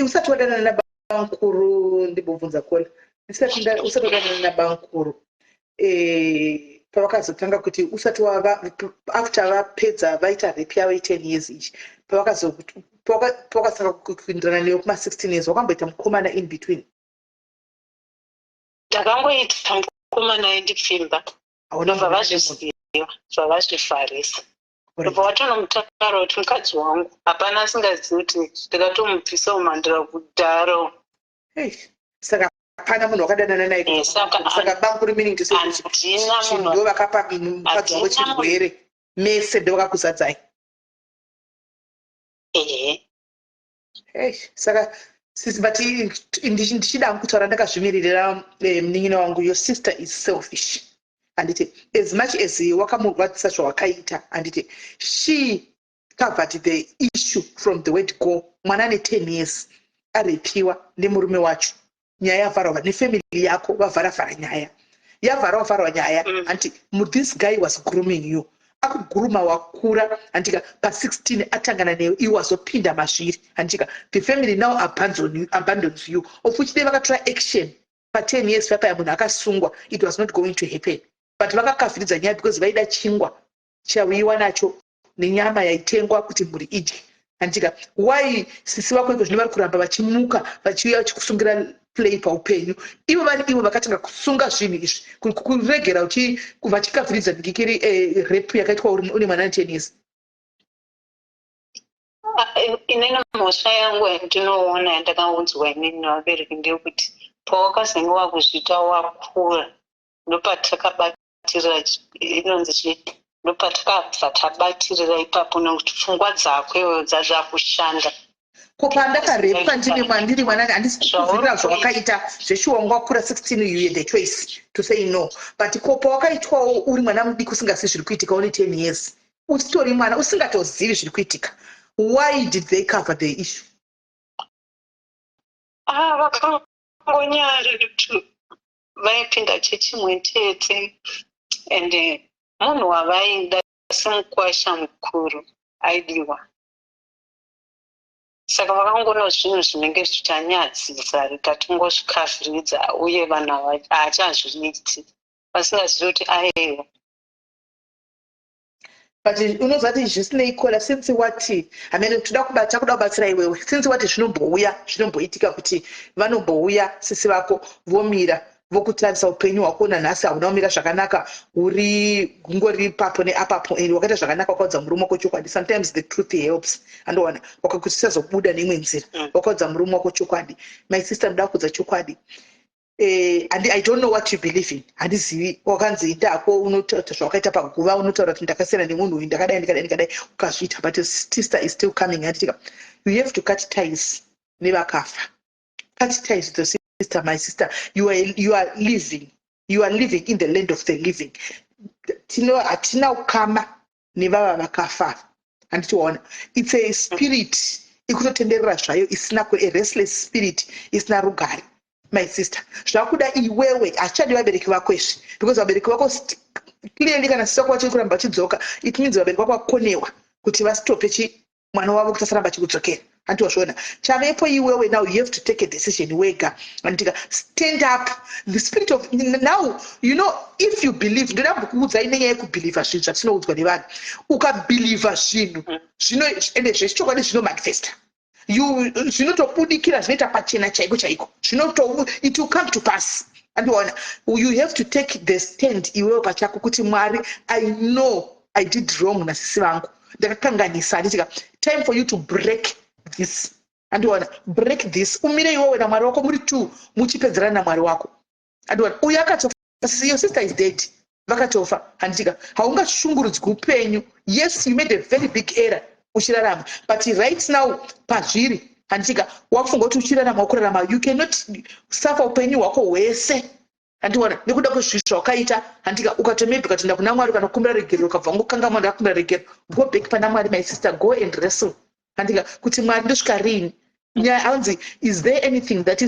Speaker 1: usati wadanana nabankuru ndimbobvunza kona usati wadanana nabankuru pavakazotanga kuti usati after vapedza vaita repi yavo 10 years ichi pavakasanga kuindirana newe kuma-16 years wakamboita mukomana in between
Speaker 10: ndakangoita mukomana endipfimba ndobva vazviziva zvavazvifarisa ndobva watonomutaura kuti mukadzi wangu hapana asingazivi kuti ndikatomubvisa umhandira kudharo
Speaker 1: saka hapana munhu wakadanana naye saka bankuru meaning to say ndo vakapa mukadzi wavo chirwere mese ndo vakakuzadzai saka sisi but ndichida kutaura ndakazvimiririra munin'ina wangu your sister is selfish handiti as much as wakamurwadzisa zvawakaita handiti she covered the issue from the word go mwana ne10 years arepiwa nemurume wacho nyaya yavharwa nefamily yako vavharavhara nyaya yavharwa nyaya handiti this guy was grooming you akuguruma wakura handika pa16 atangana newe iwe wazopinda mazviri handika the family now abandons you of which they vakatora action pa10 years papaya munhu akasungwa it was not going to happen but vakakavhiridza nyaya because vaida chingwa chawiwa nacho nenyama yaitengwa kuti mhuri idye handika why sisi vako iko zvino vari kuramba vachimuka vachiuya vachikusungira play paupenyu ivo vari ivo vakatanga kusunga zvinhu izvi kuregera vachikavhiridza ndikiri rep yakaitwa une mwana 10 years.
Speaker 10: Inini mhosva yangu yandinoona yandakaunzwa inini navabereki ndeyekuti pawakazenge kuzvita wakura ndopatakabatirira inonzi chii ndopatakabva tabatirira ipapo nokuti pfungwa dzakwe dzazvakushanda
Speaker 1: kupandakarepa ndine mwandiri mwananga handisi kuzvira zvawakaita zveshuwa wakura 16 you had the choice to say no but kopa wakaitwawo uri mwana mudiki usingasi zviri kuitika uri 10 years usitori mwana usingatozivi zviri kuitika. Why did they cover the issue?
Speaker 10: Vakangonyari kuti vaipinda chechimwe chete ende munhu wavaida semukwasha mukuru aidiwa saka vakangoona zvinhu zvinenge zvichanyadzisa rikatingosvikavhiridza uye vanhu haachazviiti vasingazivi kuti aiwa.
Speaker 1: But unozati zvisinei kola since wati amene toda kubatsira iwewe since wati zvinomboitika kuti vanombouya sisi vako vomira vokutarisa upenyu hwako nanhasi hauna umira zvakanaka ungori papo neapapo ende wakaita zvakanaka wakaudza murume wako chokwadi sometimes the truth helps andowana wakakuti usazobuda neimwe nzira wakaudza murume wako chokwadi. My sister ndoda kuudza chokwadi and I don't know what you believe in. Handizivi wakanzi ndako unotaura zvawakaita paguva unotaura kuti ndakasiyana nemunhu uyu ndakadai ukazviita but sister is still coming handika you have to cut ties nevakafa. Cut ties with the sister. My sister, you are living in the land of the living. Hatina ukama nevava vakafa handitiwaona it's a spirit ikutotenderera zvayo isina a restless spirit isina rugare. My sister, zvakuda iwewe achadi vabereki vako izvi because vabereki vako clearly kana sisa kwacho kuramba chidzoka it means vabereki vako vakonewa kuti vastope mwana wavo kuti asaramba chikudzokera handizvona chavepo iwewe now you have to take a decision wega andika stand up the spirit of now you know if you believe ndoda kukuudzai nenyaya yekubhilivha zvinhu zvatinoudzwa nevanhu ukabhilivha zvinhu ende zvechokwadi zvinomanifesta zvinotobudikira zvinoita pachena chaiko it will come to pass andiona you have to take the stand iwewe pachako kuti Mwari I know I did wrong nasisi vangu ndakakanganisa anditika time for you to break this andiona break this umire iwewe naMwari wako muri two muchipedzerana naMwari wako andiona uyu akatofa your sister is dead vakatofa anditika haungashungurudzwi upenyu yes you made a very big error uchirarama but right now pazviri handika wakufunga kuti uchirarama ukurarama you cannot suffer upenyu hwako hwese handiona nekuda kwezvinhu zvawakaita handika ukatomebhi ukatoenda kuna Mwari ukanokumbira regero ukabva ngokangamwa ndakakumbira regero go back pana Mwari my sister go and wrestle handika kuti Mwari ndosvika rini nyaya anzi is there anything that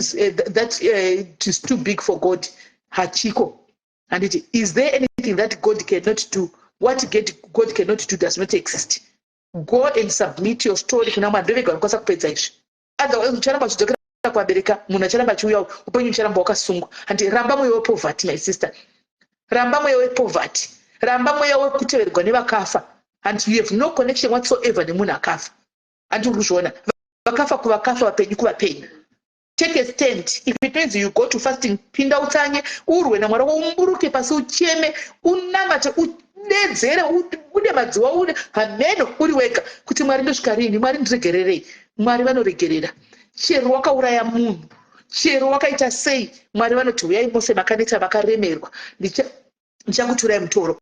Speaker 1: is too big for God hachiko handiti is there anything that God cannot do what God cannot do does not exist. Go and submit your story kuna Mwari ndovega vanokwanisa kupedza izvi otherwise ucharamba uchidzokera kuvabereka munhu acharamba achiuya upenyu ucharamba wakasungwa handi ramba mweya wepoverty my sister ramba mweya wepoverty ramba mweya wekuteverwa nevakafa and you have no connection whatsoever nemunhu akafa handi uri kuzviona vakafa kuvakafa vapenyu kuvapenyu take a stand if it means you go to fasting pinda utsanye urwe naMwari wako umburuke pasi ucheme unamate udedzere ude madziwa ude hameno uri wega kuti Mwari ndosvika rini Mwari ndiregererei Mwari vanoregerera chero wakauraya munhu chero wakaita sei Mwari vanoti uyai mose makaneta makaremerwa ndichakuturai mutoro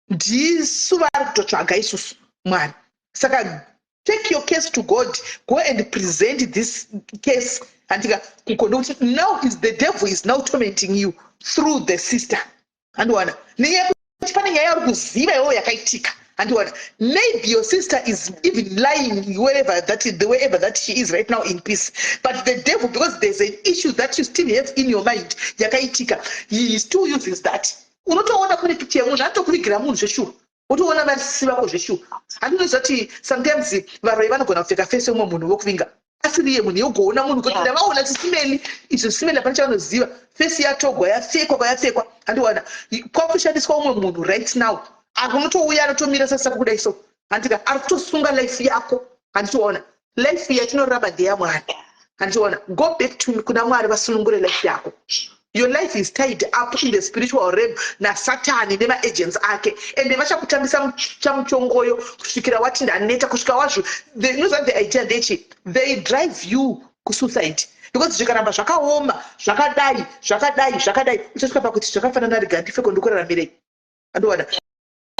Speaker 1: ndisu vari kutotsvaga isusu Mwari saka take your case to God go and present this case andika kukondo kuti now is the devil is now tormenting you through the sister andiwana nenyaya pane nyaya uri kuziva iwewe yakaitika andiwana maybe your sister is even lying wherever that she is right now in peace but the devil because there's an issue that you still have in your mind yakaitika he still uses that unotoona kune picha yemunhu anotokurigira munhu zveshuru utoona vasisi vako zveshuwa. Handinoziva kuti sometimes varoi vanogona kupfeka fesi yomwe munhu wokuvinga asiri iye munhu yogoona munhu kuti ndavaona chisimeni izvo simeni hapana chavanoziva fesi yatogwa yapfekwa kwayapfekwa handiwana kwakushandiswa umwe munhu right now unotouya anotomira sasako kudai so handika ari kutosunga life yako handitoona life yatinorarama ndeyamwari handitoona go back to kuna mwari vasunungure life yako. Your life is tied up in the spiritual realm na Satani nema agents ake and vachakutambisa chamuchongoyo kusvikira wati ndaneta kusvika wazvo you know that the idea ndechi they drive you kusuicide because zvikaramba zvakaoma zvakadai uchasvika pakuti zvakafanana rega ndifeko ndikuraramirei andoona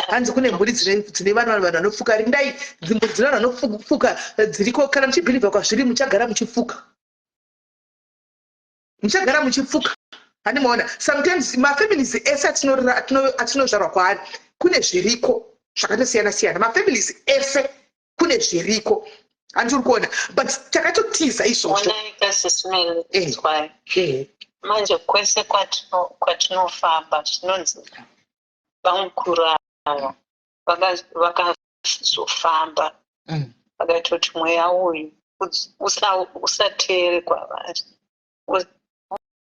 Speaker 1: hanzi kune mburi dzine vanhu vanofuka rindai dzimbo dzine vanhu vanofuka dziriko kana muchibhilivha kwazviri muchagara muchifuka handimaona sometimes mafamilies ese atinozvarwa kwaari kune zviriko zvakatosiyana mafamilies ese kune zviriko handiri kuona but takatotiza izvozvo
Speaker 10: manje kwese kwatinofamba zvinonzi vamukuru ava vakazofamba vakatoti mweya uyu usateere kwavari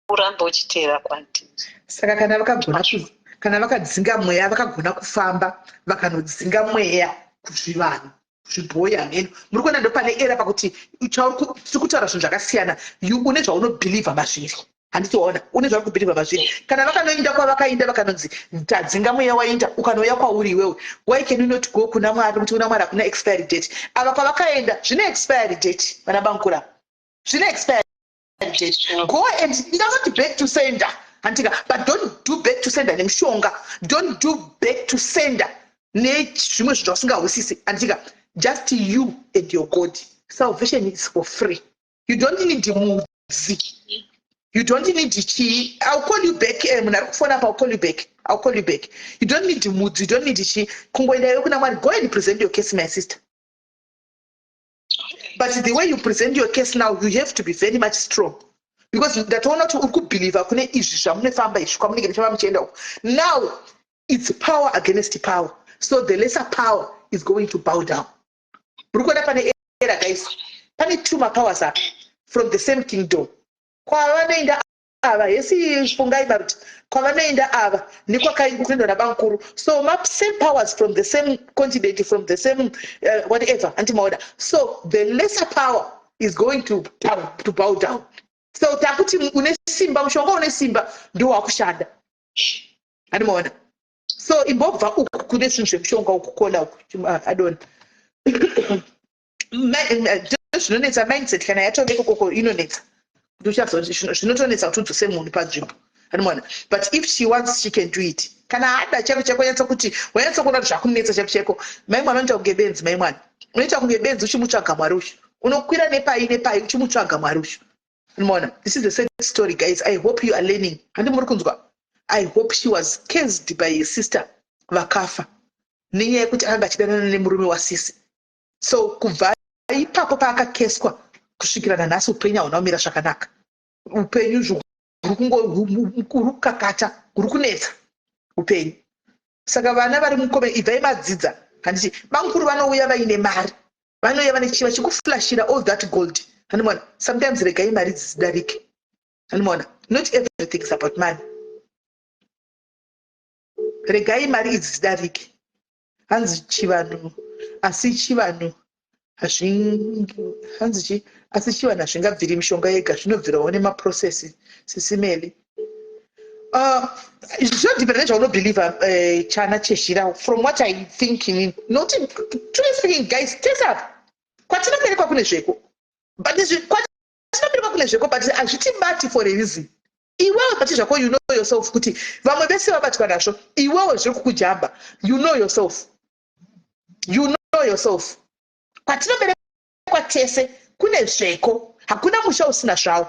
Speaker 10: uramba uchiteera kwandiri.
Speaker 1: Saka kana vakadzinga mweya vakagona kufamba vakanodzinga mweya kuzvivanhu kuzvibhoya mheno muri kuona ndopane era pakuti tiri kutaura zvinhu zvakasiyana une zvaunobhilivha mazviri handitoona une zvauri kubhilivha mazviri kana vakanoenda kwavakaenda vakanonzi tadzinga mweya waenda ukanouya kwauri iwewe why can you not go kuna mwari kuti kuna mwari hakuna expiry date ava kwavakaenda zvine expiry date vana bankura zvine expiry go and not back to sender antika but don't do back to sender nemushonga don't do back to sender nezvimwe zvinhu zvasingahwisisi antika just you and your God. Salvation is for free. You don't need mudzi, you don't need chi. I'll call you back. I'll call you back. You don't need mudzi, you don't need chi. Go and present your case, my sister. But the way you present your case now, you have to be very much strong. Because that one not to believe now it's power against power. So the lesser power is going to bow down. Guys, two powers are from the same kingdom. So same powers from the same continent, from the same whatever. So the lesser power is going to bow down. So takuti une simba mshonga une simba ndo wakushanda. Animona. So imbobva ukune zvinhu mshonga ukukola adon. Zvinonetsa mindset kana yatoveka koko inonetsa. Zvinotonetsa kuti udzose munhu panzvimbo. Animona. But if she wants, she can do it. Kana hada chako yatsa kuti wayatsa kuona zvakunetsa chako. Mai mwana unoita kunge benzi mai mwana. Unoita kunge benzi uchimutsvaga Mwari ushu. Unokwira nepai uchimutsvaga Mwari ushu. This is the same story, guys. I hope you are learning. I hope she was cursed by a sister vakafa. Niye kuti anga chidana nemurume wasisi. So kubva ipapo paakakeswa kusvikira nhasi upenyu hunomira zvakanaka. Upenyu hurikukakata, hurikunetsa upenyu. Saka vana vari mukome ibvai madzidza. Handiti bankuru vanouya vaine mari. Vanouya vane chiva chikuflashira all that gold. Sometimes regai mari dzidarike. Not everything is about money. Regai mari dzidarike. Hanzi chivanu, asi chivanu hazvingabviri mishonga yega zvinobvirawo nemaprocess sisimeli. Zvodependa nezvaunobhilivha chana chezhira from what I'm thinking. Not truly speaking, guys, take up. Kwatinoberekwa kune zveko. But azvitibati for a reason. Iwewe pati zvako you know yourself kuti vamwe vese vabatwa nazvo iwewe zviri kukujamba. You know yourself. Kwatinoberekwa tese kune zveko. Hakuna musha usina zvawo.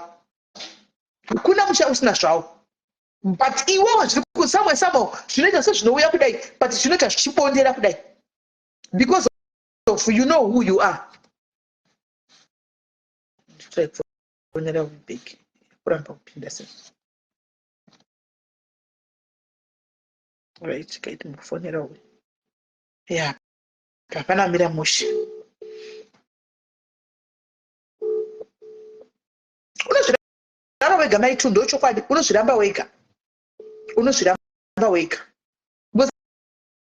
Speaker 1: But iwewe zviri kusamwe zvinoita sezvinouya kudai but zvinoita zvichipondera kudai. Because of you know who you are. Try kufonera ubeki kuramba kupinda se. Right, kaita mufonera uyu. ya hapana mira musha unozviramba wega maitundo chokwadi unozviramba wega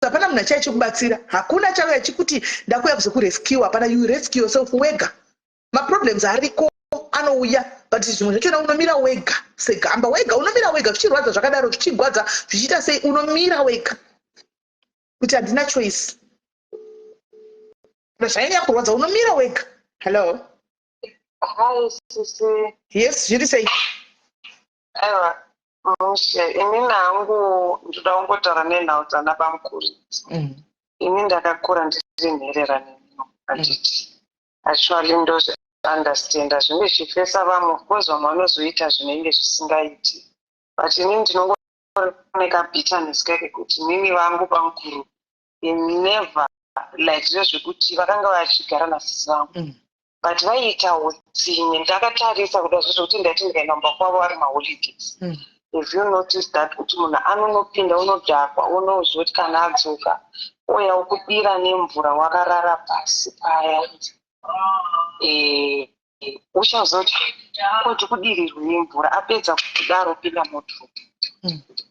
Speaker 1: hapana munhu achai chikubatsira hakuna chauya chikuti ndakuya kuzokurescue hapana you rescue yourself wega maproblems ariko anouya but zvimwe zvachona unomira wega segamba wega unomira wega zvichirwadza zvakadaro zvichigwadza zvichiita sei unomira wega kuti handina choice zvainya kurwadza unomira wega. Hello.
Speaker 2: Hi, sisi.
Speaker 1: Yes, zviri sei?
Speaker 2: Aiwa mushe ini nangu ndoda kungotaura nenhau dzana bamukuru. Ini ndakakura ndiri nherera nenyu handiti actually ndozi understanda zvinenge zvichifesa vamwe of course vamwe vanozoita zvinenge zvisingaiti but ini ndinongooneka bitterness kake kuti mimi vangu bamukuru never like zviro zvekuti vakanga vachigara nasisi vangu but vaiita utsinye ndakatarisa kuda zvozvokuti ndati ndikaenda kwavo vari maholidays. If you notice that kuti munhu anonopinda unodhakwa unozoti kana adzoka oya ukubira nemvura wakarara pasi paya uchazoti kuti kudirirwe nemvura apedza kudaro pinda modhoro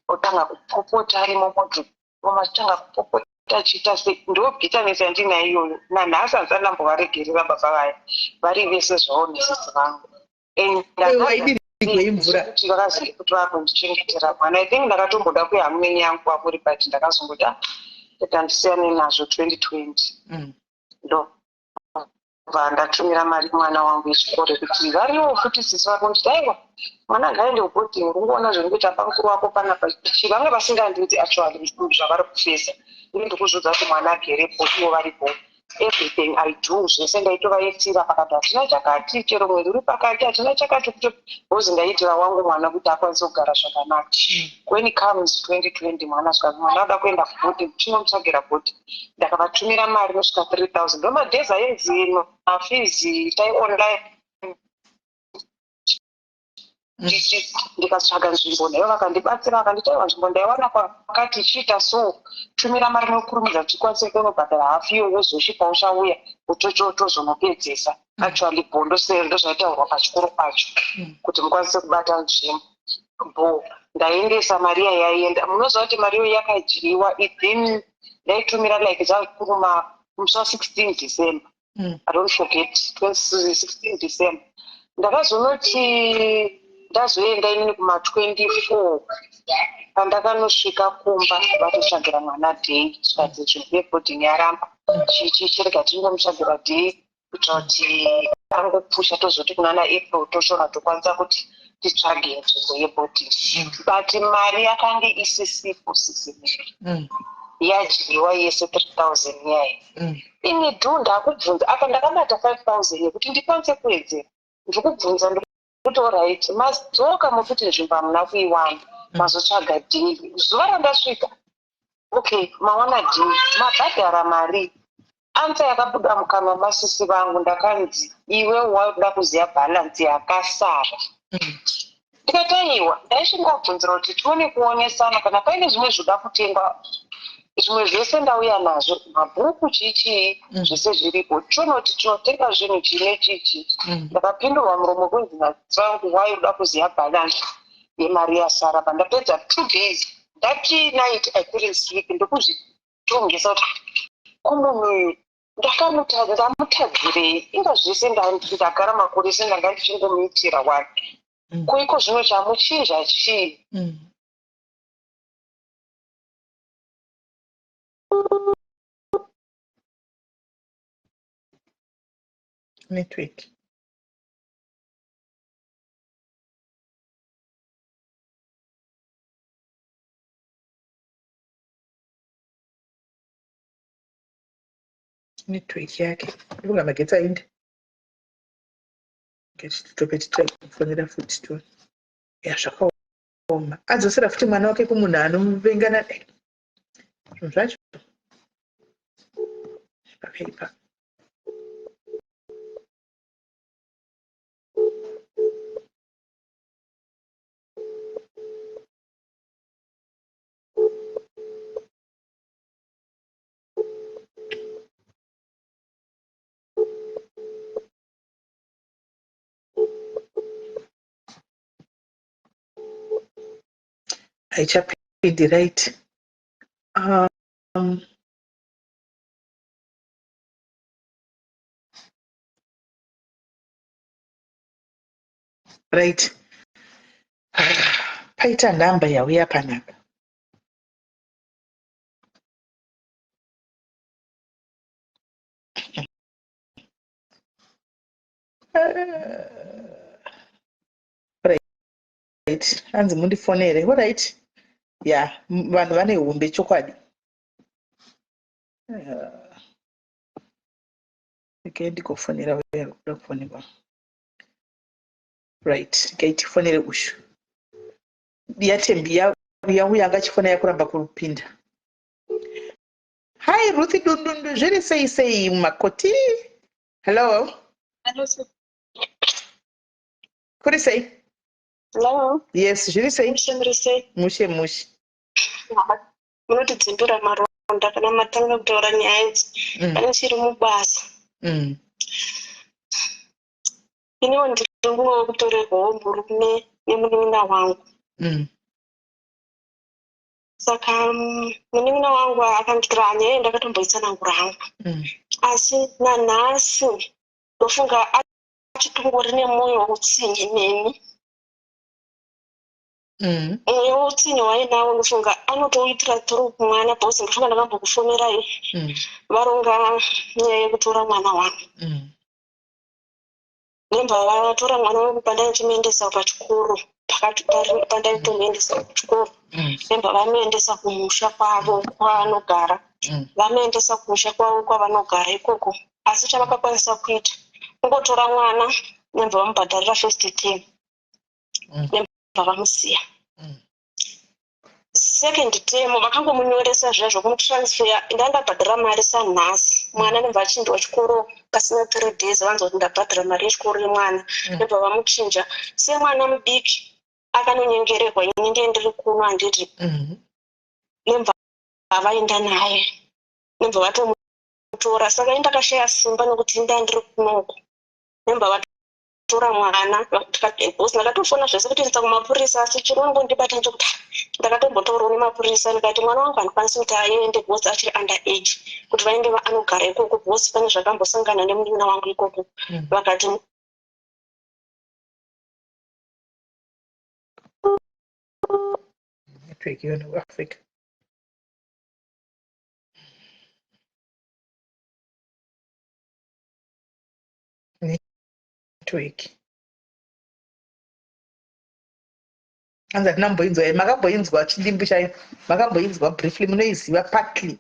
Speaker 2: otanga kupopota ari mumodhoro omatanga kupopota achiita sei ndo bitterness yandinayo iyoyo nanhasi handisandambovaregerera baba vaya vari vese zvavo nesisi vangu kuti vakaziva kuti vakundichengetera mwana I think ndakatomboda kuya hamuneni yangu kwamuri but ndakazongoda kuti handisiyane nazvo 2020 ndo ndatumira mari mwana wangu wechikoro kuti variwo futi sisi vako nditi aiwa mwana ngaende kuboarding ungoona zvirikuita pamukuru wako panapa vanga vasingandiudzi actually zvavari kufesa ini ndikuzodza kuti mwana agerepo ivo varipo everything I do zvese ndaitovaitira pakati hatina chakati chero mweri uri pakati hatina chakati kuti bhozi ndaitira wangu mwana kuti akwanise kugara zvakanaka. When it comes 2020 mwana svika mwana ada kuenda kubhodhi chinomutsvagira bhodhi ndakavatumira mari inosvika 3000 ndomadhezi aenzino mafizi tai online ndikatsvaga nzvimbo nayo vakandibatsira vakanditaiwa nzvimbo ndaiwana kwakati ichiita so tumira mari nokurumidza kuti tikwanise kunobhadhara hafu iyo wozosvipa uchauya tozonopedzesa actually bhondo sendo zvaitaurwa pachikoro pacho kuti mukwanise kubata nzvimbo ndaendesa mari yaienda munoziva kuti mari iyo yakadyiwa then ndaitumira like zvakuruma musi wa16 December I don't forget 16 December ndakazonoti ndazoenda inini kuma24 pandakanosvika kumba vatotsvagira mwana dhei zvikadzi zvinhu yebhodhing yaramba chirega tingomutsvagira dhei kuitira kuti angopusha tozoti kunana April toshora tokwanisa kuti titsvage nzvimbo yebhodhing but mari yakanga isisipo sisimiri yadyiwa yese 3000 yayo ini dhunda akubvunza apa ndakabata 5000 yekuti ndikwanise kuwedzera ndikubvunza kuti alright mazodzoka mukuti nzvimbo hamuna kuiwana mazotsvaga dhiri zuva randasvika okay mawana dhiri mabhadhara mari ansa yakabuda mukanwa masisi vangu ndakanzi iwe waida kuziva bhalansi yakasara ndikataiwa ndaishingobvunzira kuti tione kuonesana kana paine zvimwe zvoda kutengwa zvimwe zvese ndauya nazvo mabhuku chichii zvese zviripo tionoti tinotenga zvinhu chine chichi ndakapindurwa muromo kunzi nadzivangu waida kuziva bhalansi yemari yasara pandapedza 2 days ndati night I couldn't sleep ndokuzvitongesa kuti kumunhu ndamutadzirei inga zvese ndagara makore ese ndanga ndichingomuitira wake kuiko zvino chamuchinja chii
Speaker 1: network yake ikunga magetsi aindi topetitofonera futi tione zvakaoma adzosera futi mwana wake kumunhu anomuvengana dai zvinhu zvacho zvakaipa. Haichapindi, right? Right. Paita namba yauya panapa. Right. Hanzi mundifonere. All right. Yeah, vanhu vane humbe chokwadi. Okay, ndikofonera uya kuda kufonera. Right. Gaitifonere ushu. Yatembi yauya angachifona yakuramba kupinda. Hi, Ruthie Dundundu. Zviri sei makoti. Hello.
Speaker 2: Hello, sir.
Speaker 1: Kuri sei?
Speaker 2: Hello.
Speaker 1: Yes, zviri sei?
Speaker 2: Mushe. Munotidzimbira maronda kana matanga kutaura nyaya idzi. Kana chiri mubasa. Iniwo ndiri nguva kutorerwawo murume nemunun'una wangu. Saka munun'una wangu akanditora nyaya ndakatomboitsanangura hangu. Asi nanhasi ndofunga achitongori nemwoyo woutsinye neni. Mwoyo woutsinye wainawo ndofunga anotoitira turu kumwana bhosi ndofunga ndakambokufonerai. Varonga nyaya yekutora mwana wangu. Nemba vatora mwana wangu pandaichimuendesa pachikoro. Pandaitomboendesa kuchikoro. Nemba vamuendesa kumusha kwavo kwavanogara. Vamuendesa kumusha kwavo kwavanogara ikoko. Asi chavakakwanisa kuita kungotora mwana nemba vamubhadharira first term. Nemba vamusiya. Second term vakangomunyoresa zvazvo kumutransfer ndandabhadhara mari sanhasi. Mwana nemba achinjwa chikoro pasina 3 days vanzoti ndabhadhara mari yechikoro yemwana. Nemba vamuchinja semwana mudiki akanonyengererwa ini ndiye ndiri kuno handiti. Nemba vaenda naye. Nemba vatomutora. Saka indakashaya simba nokuti ndandiri kunoko. Nemba vatora mwana bosi ndakatofona zvese kuti ndisa kumapurisa asi chirungu ndibata nchokuti ndakatombotaurawo nemapurisa ndikati mwana wangu handikwanisi kuti aende bosi achiri under age kuti vaende anogara ikoko bosi pane zvakambosangana nemunun'una wangu ikoko. Vakati
Speaker 1: network yona Africa. Network. Hanzi hatinamboinzwa. Makamboinzwa chindimbi chayo. Makamboinzwa briefly munoiziva partly.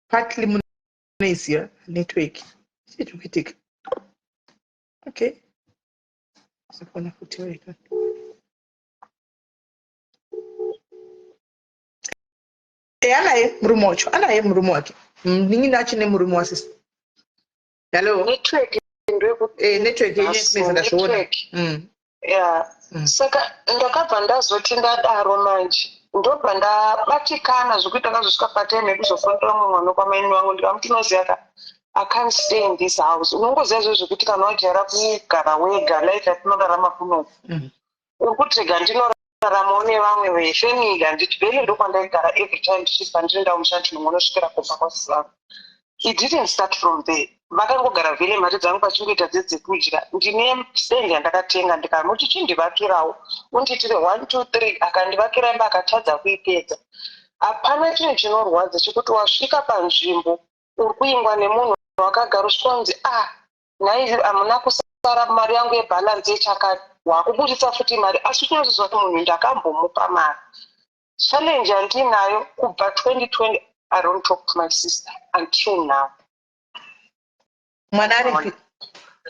Speaker 1: Partly munoiziva network. Chikuitika. Okay. Sikona kuti waika. Anaye murume wacho. Anaye murume wake. Ningina achine murume wasisi. Hello.
Speaker 2: network ndekuti
Speaker 1: network yenye ndazviona.
Speaker 2: Yeah. Saka ndakabva ndazoti ndadaro manje ndobva ndabatikana zvokuita ngazvosvika patime yekuzofonera mumwe kwamaini wangu ndikamuti unoziva I can't stay in this house. Unongoziva izvo zvokuti kana wajara kugara wega life yatinorarama kuno ukuti ga ndinoraramawo nevamwe vefamily handiti vele ndokwandaigara every time ndichibva ndirinda mushandi nomwe unosvikira kupa kwasizangu. It didn't start from there. Vakangogara vele mari dzangu pachingoita dzekudya ndine stand yandakatenga ndikamuti chindivakirawo unditire 1 2 3 akandivakira imba akatadza kuipedza. Hapana chinhu chinorwadza chekuti wasvika panzvimbo uri kuingwa nemunhu wakagara ushikonzi nhai hamuna kusara mari yangu yebhalansi yechakati wakubudisa futi mari asi chinozizwa kuti munhu ndakambomupa mari. Challenge handinayo kubva 2020 I don't talk to my sister until now.
Speaker 1: Mwana aripi?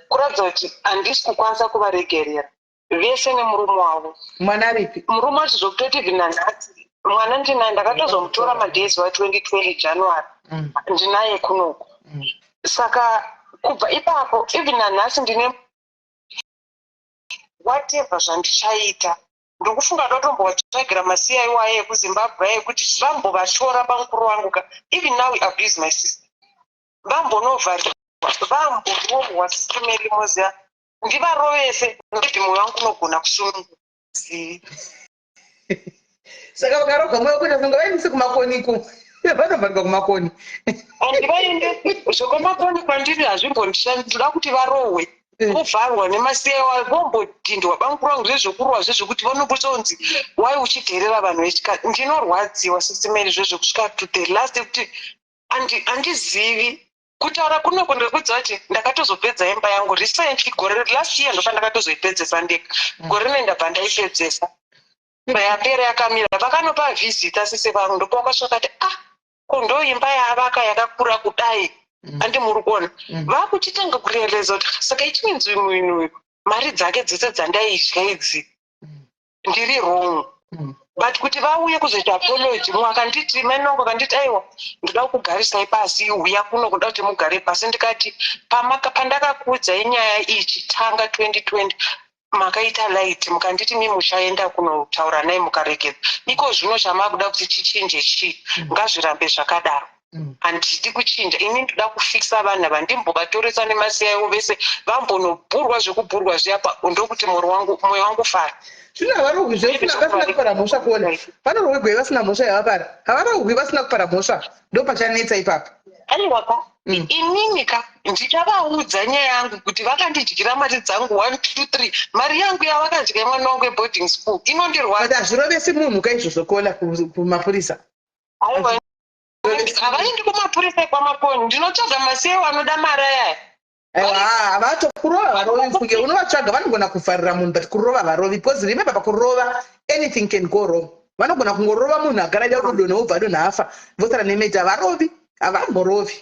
Speaker 2: Kuratidza kuti handisi kukwanisa kuvaregerera vese nemurume wavo.
Speaker 1: Mwana aripi?
Speaker 2: Murume wacho zvokutoti even nanhasi mwana ndinaye ndakatozomutora madhezi wa2020 January ndinaye kunoko. Saka kubva ipapo even nanhasi ndine whatever zvandichaita ndokufunga ndotombovatsvagira masiya ekuzimbabwe ekuti vambovatora bamukuru wangu even now we abuse my sister. Vambonovhariwa vamborohwa system erimoziya ndivarovese nokuti mwoyo wangu unogona kusununguka.
Speaker 1: saka vakaroga mweya wekuita songa vaendese kumakoniku vanovharirwa kumakoni
Speaker 2: handivaendesi zvokumakoni kwandiri hazvimbondishandi ndoda kuti varohwe vovharwa nemasiyawa vombotindwa banguru rangu zvezvokurwa zvezvokuti vanombosonzi wai uchidherera vanhu vechikadzi ndinorwadziwa sisimeri zvezvokusvika to the last kuti handizivi kutaura kunoko ndirikudza kuti ndakatozopedza imba yangu recently gore last year ndofa ndakatozoipedzesa ndeka gore nendabva ndaipedzesa imba yapera yakamira vakanopa vhizita sise vangu ndopa wakasvika kati kondo imba yavaka yakakura kudai handi muri kuona vakuchitanga kurealiza kuti saka ichinzi uyu mari dzake dzese dzandaidya idzi ndiri wrong but kuti vauye kuzoita apology mumwe akanditi mainongo akanditi aiwa ndoda kugarisai pasi uya kuno kuda kuti mugare pasi ndikati pandakakuudzai nyaya ichitanga 2020 makaita light mukanditi mimushaenda kunotaura nai mukarekedza iko zvino chamakuda kuti chichinje chii ngazvirambe zvakadaro handidi kuchinja ini ndoda kufikisa vanhu ava ndimbovatoresa nemasiyaiwo vese vambonobhurwa zvekubhurwa zviyapa ndokuti mwoyo wangu fara
Speaker 1: zvino havarohwi vasina kupara mhosva kuona vanorohwegwai vasina mhosva yavapara havarohwi vasina kupara mhosva ndopachanetsa ipapo
Speaker 2: aiwaka ininика ndichavaudza nyaya yangu kuti vakandidyira mari dzangu 1 2 3 mari yangu yavakadya mwana wangu eboarding school inondirwadza
Speaker 1: kuti hazvirovesi munhu kaizvozvo kola kumapurisa
Speaker 2: aiwa havaendi kumapurisa ekwamakoni ndinotsvaga masiyaiwo anoda mari ayaya
Speaker 1: havatokurova varovi kunge unovatsvaga vanogona kuvharira munhu but kurova varovi because remember pakurova anything can go wrong vanogona kungorova munhu agaraida rudo neubva donhu afa vosara nemedha varovi havamborovi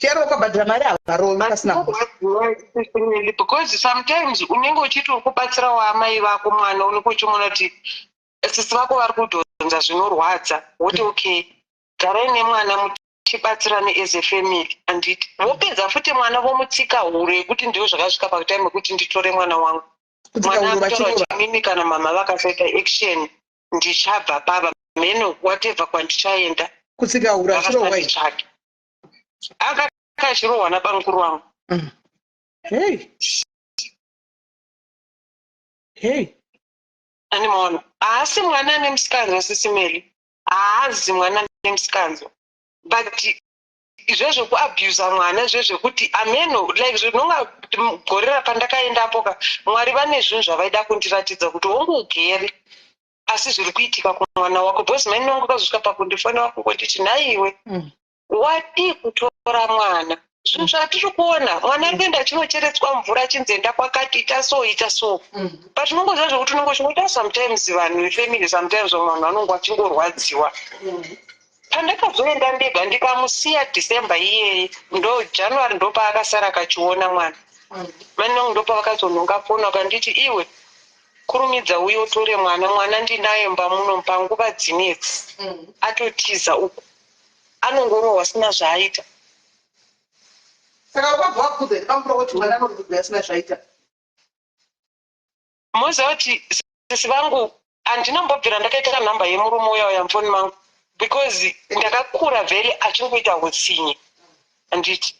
Speaker 1: chero ukabhadhira mari havarovi pasina
Speaker 2: because sometimes unenge uchiti uri kubatsirawo amai vako mwana unenge uchimona kuti sisi vako vari kudhonza zvinorwadza woti okay garai nemwana muchibatsirane as a family handiti vopedza futi mwana vomutsika huro yekuti ndiwo zvakasvika pakutime yekuti nditore mwana wangu mwana akutaura kuti mimi kana mama vakasaita action ndichabva pava meno whatever kwandichaenda
Speaker 1: kutsika huro achirohwai
Speaker 2: akachirohwa nabanguru wangu animaona haasi mwana nemusikanzwa sisimeli haazi mwana nemusikanzwa but izvezvo kuabhusa mwana zvezvekuti ameno like zvinonga gorera pandakaendapoka mwari vane zvinhu zvavaida kundiratidza kuti hongu ugere asi zviri kuitika kumwana wako bhosi maini wangu akazosvika pakundifanira kungonditi naiwe wadi kutora mwana zvinhu zvatiri kuona mwana ari kuenda achinocheretswa mvura achinzenda kwakati ita so but unongoziva zvokuti unongochinoita sometimes vanhu vefamily sometimes munhu anongo achingorwadziwa pandakazoenda ndega ndikamusiya December iyeye ndo January ndopaakasara akachiona mwana maninongo ndopavakazononga fona akanditi iwe kurumidza uye utore mwana ndinaye mba muno panguva dzinedzi atotiza uku anongorohwa asina zvaaita
Speaker 1: saka ukabva wakudza pamukura kuti mwana anongorohwa asina zvaaita
Speaker 2: moziva kuti sisi vangu handinambobvira ndakaita nhamba yemurume uya yamfoni mangu because ndakakura vheri achingoita utsinye handiti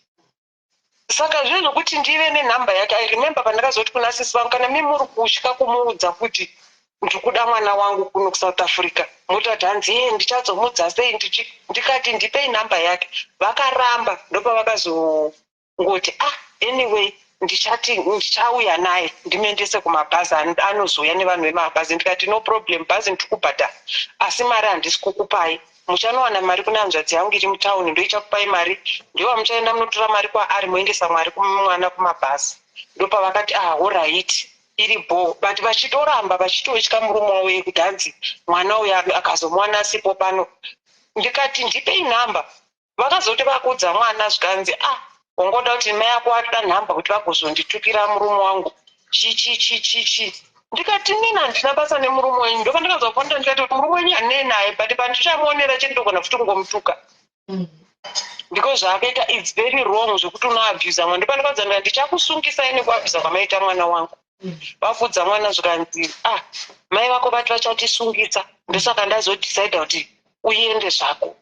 Speaker 2: saka zvezvokuti ndive nenhamba yake I remember pandakazoti kuna sisi vangu kana mi muri kutya kumuudza kuti ndikuda mwana wangu kuno kuSouth Africa mutati hanzi ndichadzomudza sei ndikati ndipei nhamba yake vakaramba ndopavakazongoti anyway ndichauya naye ndimuendese kumabhazi anozouya nevanhu vemabhazi ndikati no problem bhazi ndikubhadhara asi mari handisi kukupai muchanowana mari kuna hanzvadzi yangu iri mutauni ndoichakupai mari ndiwa muchaenda munotora mari kwaari moendesa mwari kumwana kumabhazi ndopavakati alright iri bo but vachitoramba vachitotya murume wavo yekuti hanzi mwana uyo akazomwana sipo pano ndikati ndipei nhamba vakazoti vakuudza mwana zvikanzi wangoda kuti mai ako atoda nhamba kuti vagozonditukira murume wangu chichi ndikati nina handina basa nemurume wenyu ndopa ndikazofonda ndikati kuti murume wenyu handinei naye but pandichamuonera chendogona futi kungomutuka ndiko zvaakaita its very wrong zvokuti unoabhusa mwana ndopa ndikadzanira ndichakusungisai nekuabhusa kwamaita mwana wangu vafudza mwana zvikanzi mai vako vati vachatisungisa ndosaka ndazodecida kuti uende zvako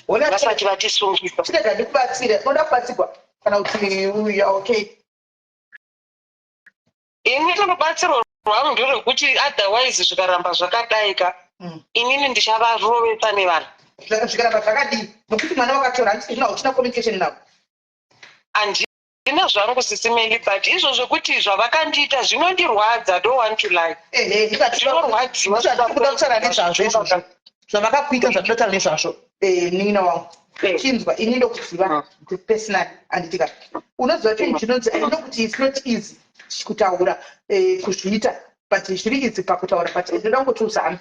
Speaker 2: vasati vatisungisa
Speaker 1: ndikubatsira unoda kubatsirwa kana kuti okay
Speaker 2: ini ndinobatsirwa rwangu nderekuti otherwise zvikaramba zvakadaika inini ndichavarovesa nevanhu
Speaker 1: zvikaramba zvakadii nokuti mwana wakatora handisina uchina communication navo
Speaker 2: handina zvangu sisimeli but izvozvo kuti zvavakandiita zvinondirwadza don't want to lie zvinorwadziwa
Speaker 1: kutaura nezvazvo izvozvo zvavakakuita zvatotaura nezvazvo nina wangu chinzwa ini ndokuziva personally anditika unoziva chinhu chinonzi kuti it's not easy kutaura kuzviita but zviri easy pakutaura but ndoda kungoti uzame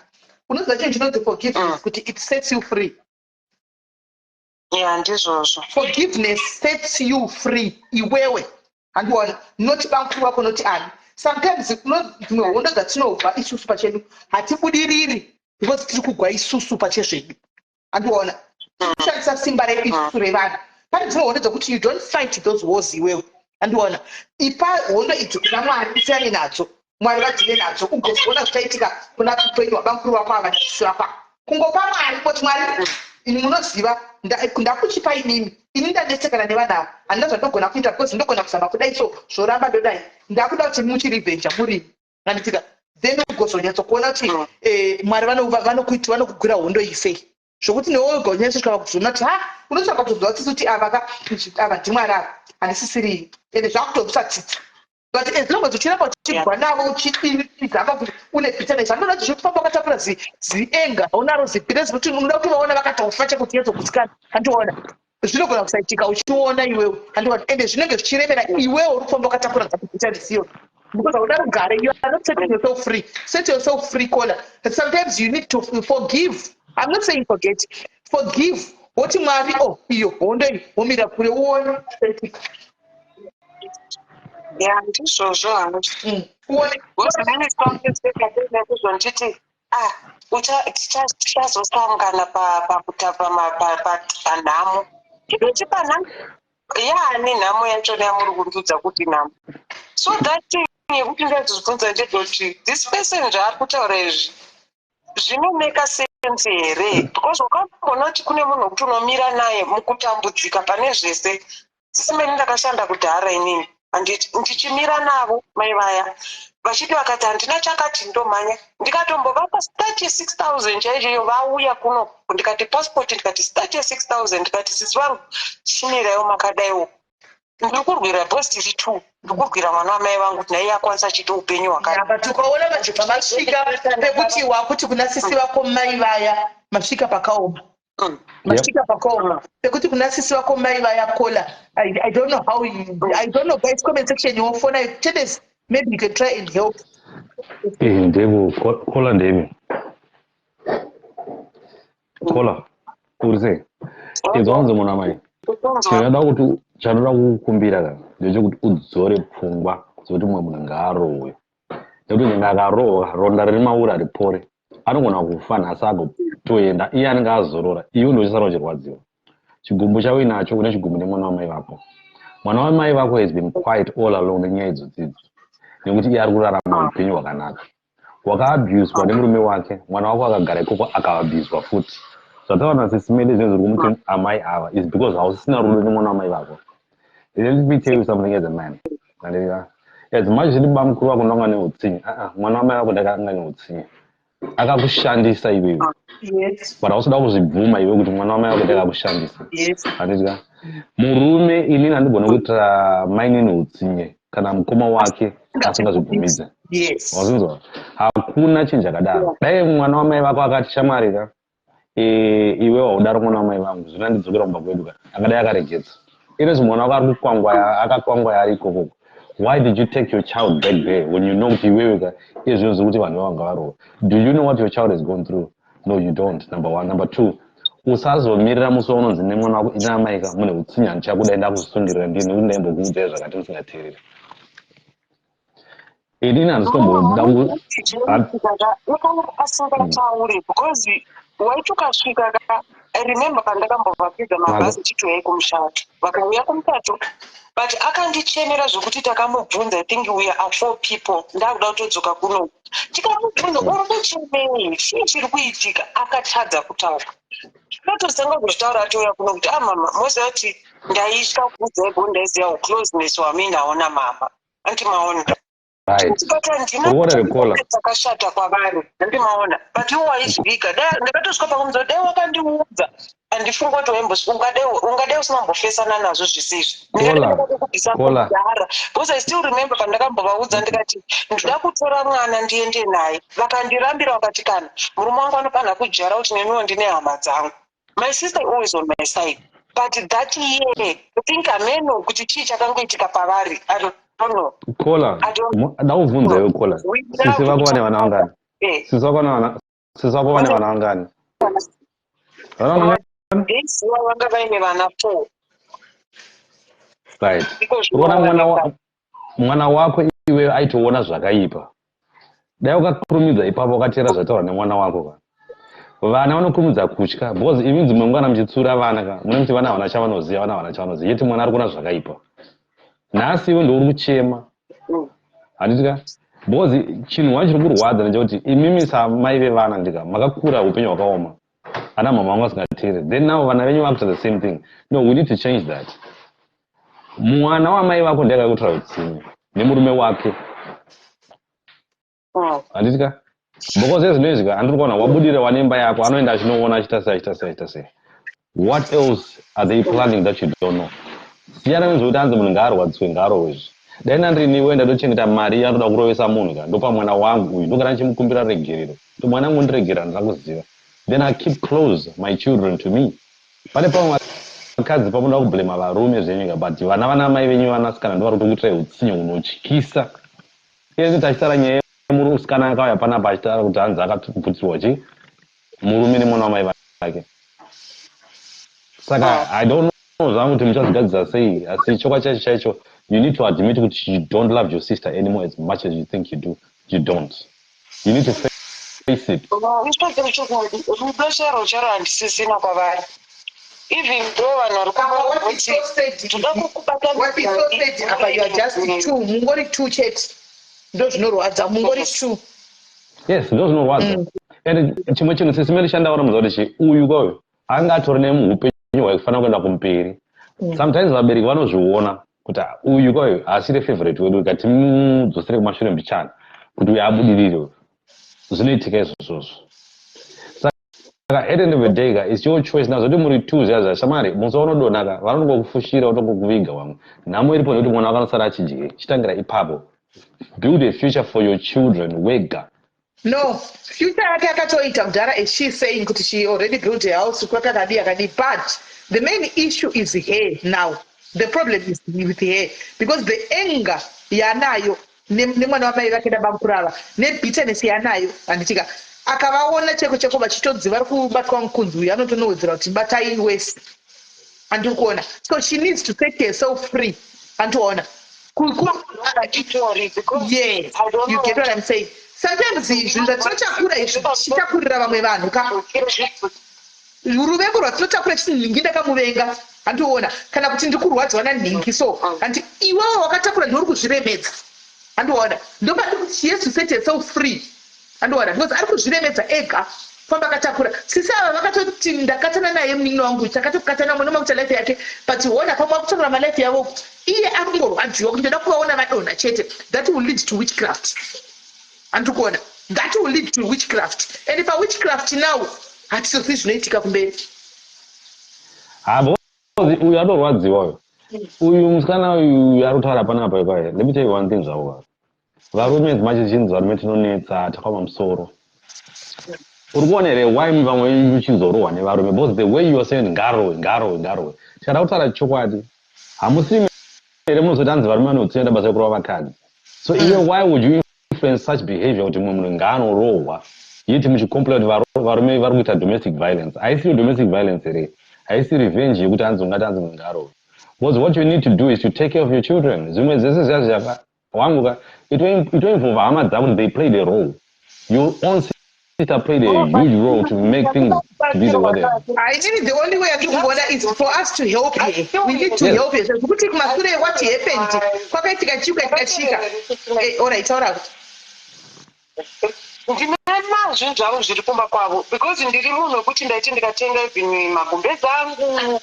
Speaker 1: unoziva chinhu chinonzi forgiveness kuti it sets you free
Speaker 2: ndizvozvo
Speaker 1: forgiveness sets you free iwewe handiwana not bamukuru wako noti ani sometimes dzimwe hondo dzatinobva isusu pachedu hatibudiriri because tiri kugwa isusu pachezvedu handiona kushandisa simba redu isusu revanhu pane dzimwe hondo dzokuti you don't fight those wars iwewe handiona ipa hondo idzi kuna mwari usiyane nadzo mwari vadhine nadzo ugozoona zvichaitika kuna upenyu hwabamukuru wako avadisirapa kungopa mwari kuti mwari ini munoziva ndakuchipa inini ndanesekana nevanhu ava handina zvandogona kuita because ndogona kuzama kudai so zvoramba ndodai ndakuda kuti muchirivenja muri anditika then ugozonyatsokuona kuti mwari vanokugwira hondo iyi sei zvokuti newe ugonyatsotsvaka kuzoona kuti unotsvaka kuzoziva kuti ava ndimwari ava handisisiri ende zvakutokusatitsa but as long as uchiramba uchigwa navo uchizamba kuti une bitterness handinoda kuti zvekufamba wakatapura zienga haunaro zibirezi kuti unoda kuti vaona vakatofa chekuti yedzokutsikana handiona zvinogona kusaitika uchiona iwewe handiona ende zvinenge zvichiremera iwewe uri kufamba wakatapura bitterness iyo because hauda kugare you are not setting yourself free set yourself free Kola but sometimes you need to forgive I'm not saying forget forgive woti mwari iyo hondo iyi womira kure uone
Speaker 2: ndizvozvo hangu kuzonditi tichazosangana panhamo ndinoti panhamo yaane nhamo yachona yamuri kundudza kuti nhamo so that thing yekuti ndazozvibvunza ndedoti this person zvaari kutaura izvi zvinomeka sense here because wakambona kuti kune munhu wekuti unomira naye mukutambudzika pane zvese sisimeni ndakashanda kudhara inini ndichimira navo mai vaya vachiti vakati handina chakati ndomhanya ndikatombovapa 36,000 chaichoyo vauya kuno ndikati passport ndikati 36,000 ndikati sisi vangu chimirayo makadaiwo ndiri kurwira bhostiri 2 ndiri kurwira mwana wamai vangu kuti naiye akwanisa chiti upenyu
Speaker 1: hwakati ukaona majibva masvika pekuti wakuti kuna sisi vako mai vaya masvika pakaoma masvika pakaoma pekuti kuna sisi vako mai vaya Kola I don't know how I don't know guys comment section yofona tennis maybe you can try and help
Speaker 9: ndebo Kola ndemi Kola urze izonzo mwana mai chanoda kukumbira kana ndechekuti udzore pfungwa dzekuti mumwe munhu ngaarohwe nekuti ndingakarohwa ronda riri mauri ripore anogona kufa nhasi agotoenda iye anenge azorora iwe ndochisara uchirwadziwa chigumbu chauyi nacho une chigumbu nemwana wamai vako mwana wamai vako has been quiet all along nenyaya idzodzidzi nekuti iye ari kurarama upenyu hwakanaka wakaabhuswa nemurume wake mwana wako akagara ikoko akaabhuswa futi zvataona sisimende zvinhu zviri kumuti amai ava is because hausisina rudo nemwana wamai vako. Let me tell you something as a man. As much as liba mkuru wako ndonga ni utsinyi mwana wamai vako ndakanga ni utsinyi akakushandisa iwewe.
Speaker 1: Yes.
Speaker 9: But hausoda kuzvibvuma iwe kuti mwana wamai vako ndakakushandisa.
Speaker 1: Yes.
Speaker 9: Andizwa murume inini andigona kuita maini ni utsinye kana mukoma wake asingazvibvumidze.
Speaker 1: Yes.
Speaker 9: Wazvinzwa hakuna chinhu chakadaro. Dai mwana wamai vako akati shamarika iwe waudaro mwana wamai vangu zvina ndidzokera kumba kwedu ka akadai akaregedza ine zvimwana wako ari kukwangwa akakwangwa ari ikoko. Why did you take your child back there when you know kuti iwewe ka iye zvinhu zvekuti vanhu vanga varohwa? Do you know what your child has gone through? No, you don't. Number one. Number two, usazomirira musi waunonzi nemwana wako ina amai ka mune utsinye handichakudai ndakusungirira ndini nekuti ndaimbokuudzai zvakati musingateereri. Inini handisitomboda
Speaker 2: asingatauri because waitukasvika ka remember pandakambobva pidza mabhazi chitoyai kumushado vakauya kumutato but akandichemera zvokuti takamubvunza I think we are 4 people ndakuda kutodzoka kuno tikamubvunza uri kuchemei chii chiri kuitika akatadza kutaura tototanga kuzvitaura atoya kuno kuti mama moziva kuti ndaisva kuudzai bo ndaiziva ucloseness wami naona mama anti maona
Speaker 9: right.
Speaker 7: What
Speaker 9: a caller.
Speaker 7: Takashata kwavari ndandimaona but iwo waizvika ndakatosvika pakunzwa dai wakandiudza handifunga kuti ungadai usinambofesana nazvo zvisizvi ndikadakudhara because I still remember pandakambovaudza ndikati ndoda kutora mwana ndiende naye vakandirambira vakati kana murume wangu anofanira kujara kuti neniwo ndine hama dzangu. My sister always on my side but that year I think ameno kuti chii chakangoitika pavari I don't know.
Speaker 9: Kola, ndauvunza iwe Kola. Sisi vako vane vana vangani? Sisi vako vane vana vangani?
Speaker 7: Yes, vanga vaine vana 4.
Speaker 9: Right. Mwana wako iwe aitoona zvakaipa. Dai ukakurumidza ipapo ukatera zvataura nemwana wako ka. Vana vanokurumidza kutya because even dzimwe mwana muchitsura vana ka. Mune kuti vana havana chavanoziva. Yeti mwana ari kuona zvakaipa. Nhasi iwe ndouri kuchema. Handitika? Because chinhu wacho chiri kurwadza ndechekuti imimi samai vevana ndika makakura upenyu hwakaoma. Ana mama vangu vasingateereri. Then now vana venyu vakuita the same thing. No, we need to change that. Mwana wamai vako ndiye akakutaura kutsini nemurume wake. Handitika? Because ezvinhu izvi handiri kuona wabudira wanemba yako anoenda achinoona achita sei. What else are they planning that you don't know? Siyana nezvekuti anzi munhu ngaarwadziswe ngaarowezve. Dai nandiri woenda ndochengeta mari anoda kurovesa munhu ka ndopa mwana wangu uyu ndokana ndichimukumbira regerero. Kuti mwana wangu ndiregera ndirakuziva. Then I keep close my children to me. Pane pamwe vakadzi pamunoda kublema varume zvenyika but vana mai venyu vanasikana ndo vari kutokuitirai utsinye hunotyisa. Iye tachitara nyaya yemusikana akauya panapa achitaura kuti hanzi akaputirwa chi murume nemwana wamai vake. Saka I don't know zvangu kuti muchazvigadzisa sei asi chokwa chaicho you need to admit kuti you don't love your sister anymore as much as you think you do. You don't. You need to face it.
Speaker 7: Rudo charo handisisina kwavari. Even though
Speaker 1: what is so said apa you are just two mungori two chete ndo zvinorwadza mungori two.
Speaker 9: Yes, ndo zvinorwadza. And chimwe chinhu sisimeli shandaura muza kuti uyu kwayo anga atori nemuhupenyu hwaikufanira kuenda kumberi. Sometimes vabereki vanozviona kuti uyu kwayo asiri favorite wedu ikati mudzosere kumashure mbichana kuti uyu abudirire zvinoitika izvozvo. Saka at the end of the day it's your choice now. Zoti muri two zviya shamari musaunodonaka vanongokufushira utongokuviga wamwe nhamo iripo nekuti mwana wakanosara achidye chitangira ipapo. Build a future for your children wega.
Speaker 1: No, future yake akatoita kudhara as she saying kuti she already built a house kwakadii but the main issue is her now. The problem is with her because the anger yanayo nemwana wamai vake dabamkurava nebitterness yanayo handitika akavaona cheko vachitodziva vari kubatwa mukunzi uyu anotonowedzera kuti batai wese handiri kuona. So she needs to set herself free handikuona. Yes, you get what I'm saying. Sometimes zvinhu zvatinotakura izvi tichitakurira vamwe vanhu ka ruvengo rwatinotakura chiti nhingi ndakamuvenga handikuona kana kuti ndikurwadziwa nanhingi so handi iwewo wakatakura ndori kuzviremedza handikuona ndopandi kuti she has to set herself free handikuona because ari kuzviremedza ega famba akatakura. Sisi ava vakatoti ndakatana naye munin'ina wangu takatokatana munoma kuti life yake but ona pamwe akutakura malife yavo iye angorwadziwa kuti ndoda kuvaona vadonha chete. That will lead to witchcraft handikuona. That will lead to witchcraft and if a witchcraft now hatisofi zvinoitika kumberi.
Speaker 9: Uyu anorwadziwayo uyu musikana uyu ari kutaura panapa ikwaye. Let me tell you one thing zvavo varume dzimachizhinji varume tinonetsa takama musoro. Uri kuona here why vamwe uchizorohwa nevarume because the way you are saying ngarowe tikada kutaura chokwadi hamusiri here munozoti hanzi varume vanotsenda basa rekurova vakadzi. So iwe why would you influence such behavior kuti mumwe munhu ngaanorohwa yeti muchicomplain kuti varume vari kuita domestic violence. Haisi domestic violence here, haisi revenge yekuti hanzi ungati hanzi munhu ngarohwe. Because what you need to do is to take care of your children. Zvimwe zvese zviya zvawanguka it will involve hama dzavo. They played a role. Your own sister played a huge role to make things to be the way they are.
Speaker 1: I think the only way I can border is for us to help her. We need to help her. Kuti kumashure what happened kwakaitika chika. All right.
Speaker 7: Ndinema zvinhu zvavo zviri kumba kwavo because ndiri munhu wekuti ndaiti ndikatenga even magumbezi angu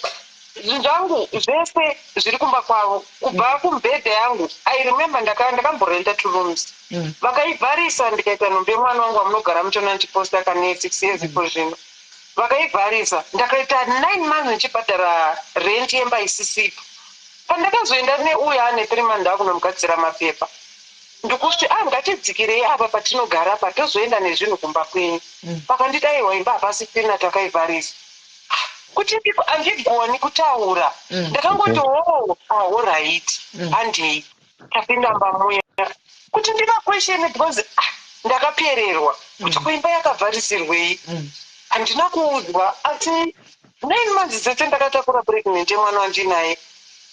Speaker 2: zvangu zvese zviri kumba kwavo kubva kumubhedha yangu. I remember ndakamborenta 2 rooms. Vakaivharisa ndikaita nhombe mwana wangu wamunogara muchona ndichiposta kane 6 years ipo zvino. Vakaivharisa ndakaita 9 months ndichibhadhara rent yemba isisipo. Pandakazoenda neuyo ane 3 months ndakunomugadzira mapepa. Ndikuti ngatidzikirei apa patinogara apa tozoenda nezvinhu kumba kwenyu. Pakandidaiwa imba hapasi pena takaivharisa. Kuti handigoni kutaura. Ndakangoti alright. Handei. Tapinda mbamuya. Kuti ndikakwesheni because ndakapererwa. Kuti kuimba yakavharisirwei. Handina kuudzwa asi 9 months dzese ndakatakura pregnant yemwana wandinaye.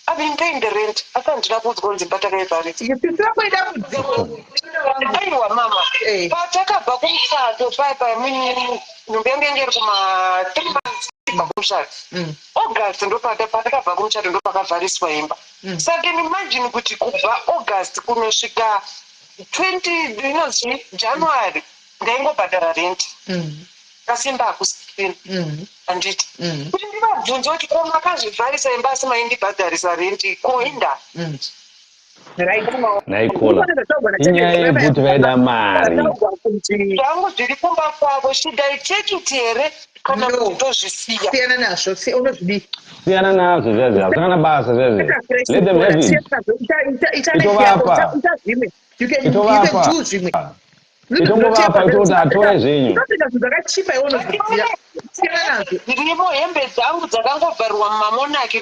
Speaker 2: I've been paying the rent. Asi handina kuudzwa kunzi imba takaivharisa. Aiwa mama. Patakabva kumusato papa nhumbi yangu yange iri kuma 3 months kumuchato. August patakabva kumuchato ndopakavhariswa imba. Saka imagine kuti kubva August kunosvika 20 January ndaingobhadhara rent. Kasimba hakusipini. Handiti. Kuti ndivabvunze kuti ko makazvivharisa imba asi maindibhadharisa renti koinda.
Speaker 9: Naikola inyaya yekuti vaida mari.
Speaker 2: Zvangu zviri kumba kwavo should I take it here kana kuti ndozvisiya.
Speaker 1: Siyana nazvo, unozvidii?
Speaker 9: Siyana nazvo zvezve, hazvina basa zvezve. Let them have it.
Speaker 1: Itovapa.
Speaker 9: Itongovapa itoti atore zvenyu.
Speaker 1: Zvakachipa iwo unozviziva. Siyana nazvo.
Speaker 2: Ndimo hembe dzangu dzakangobharwa mumamonaki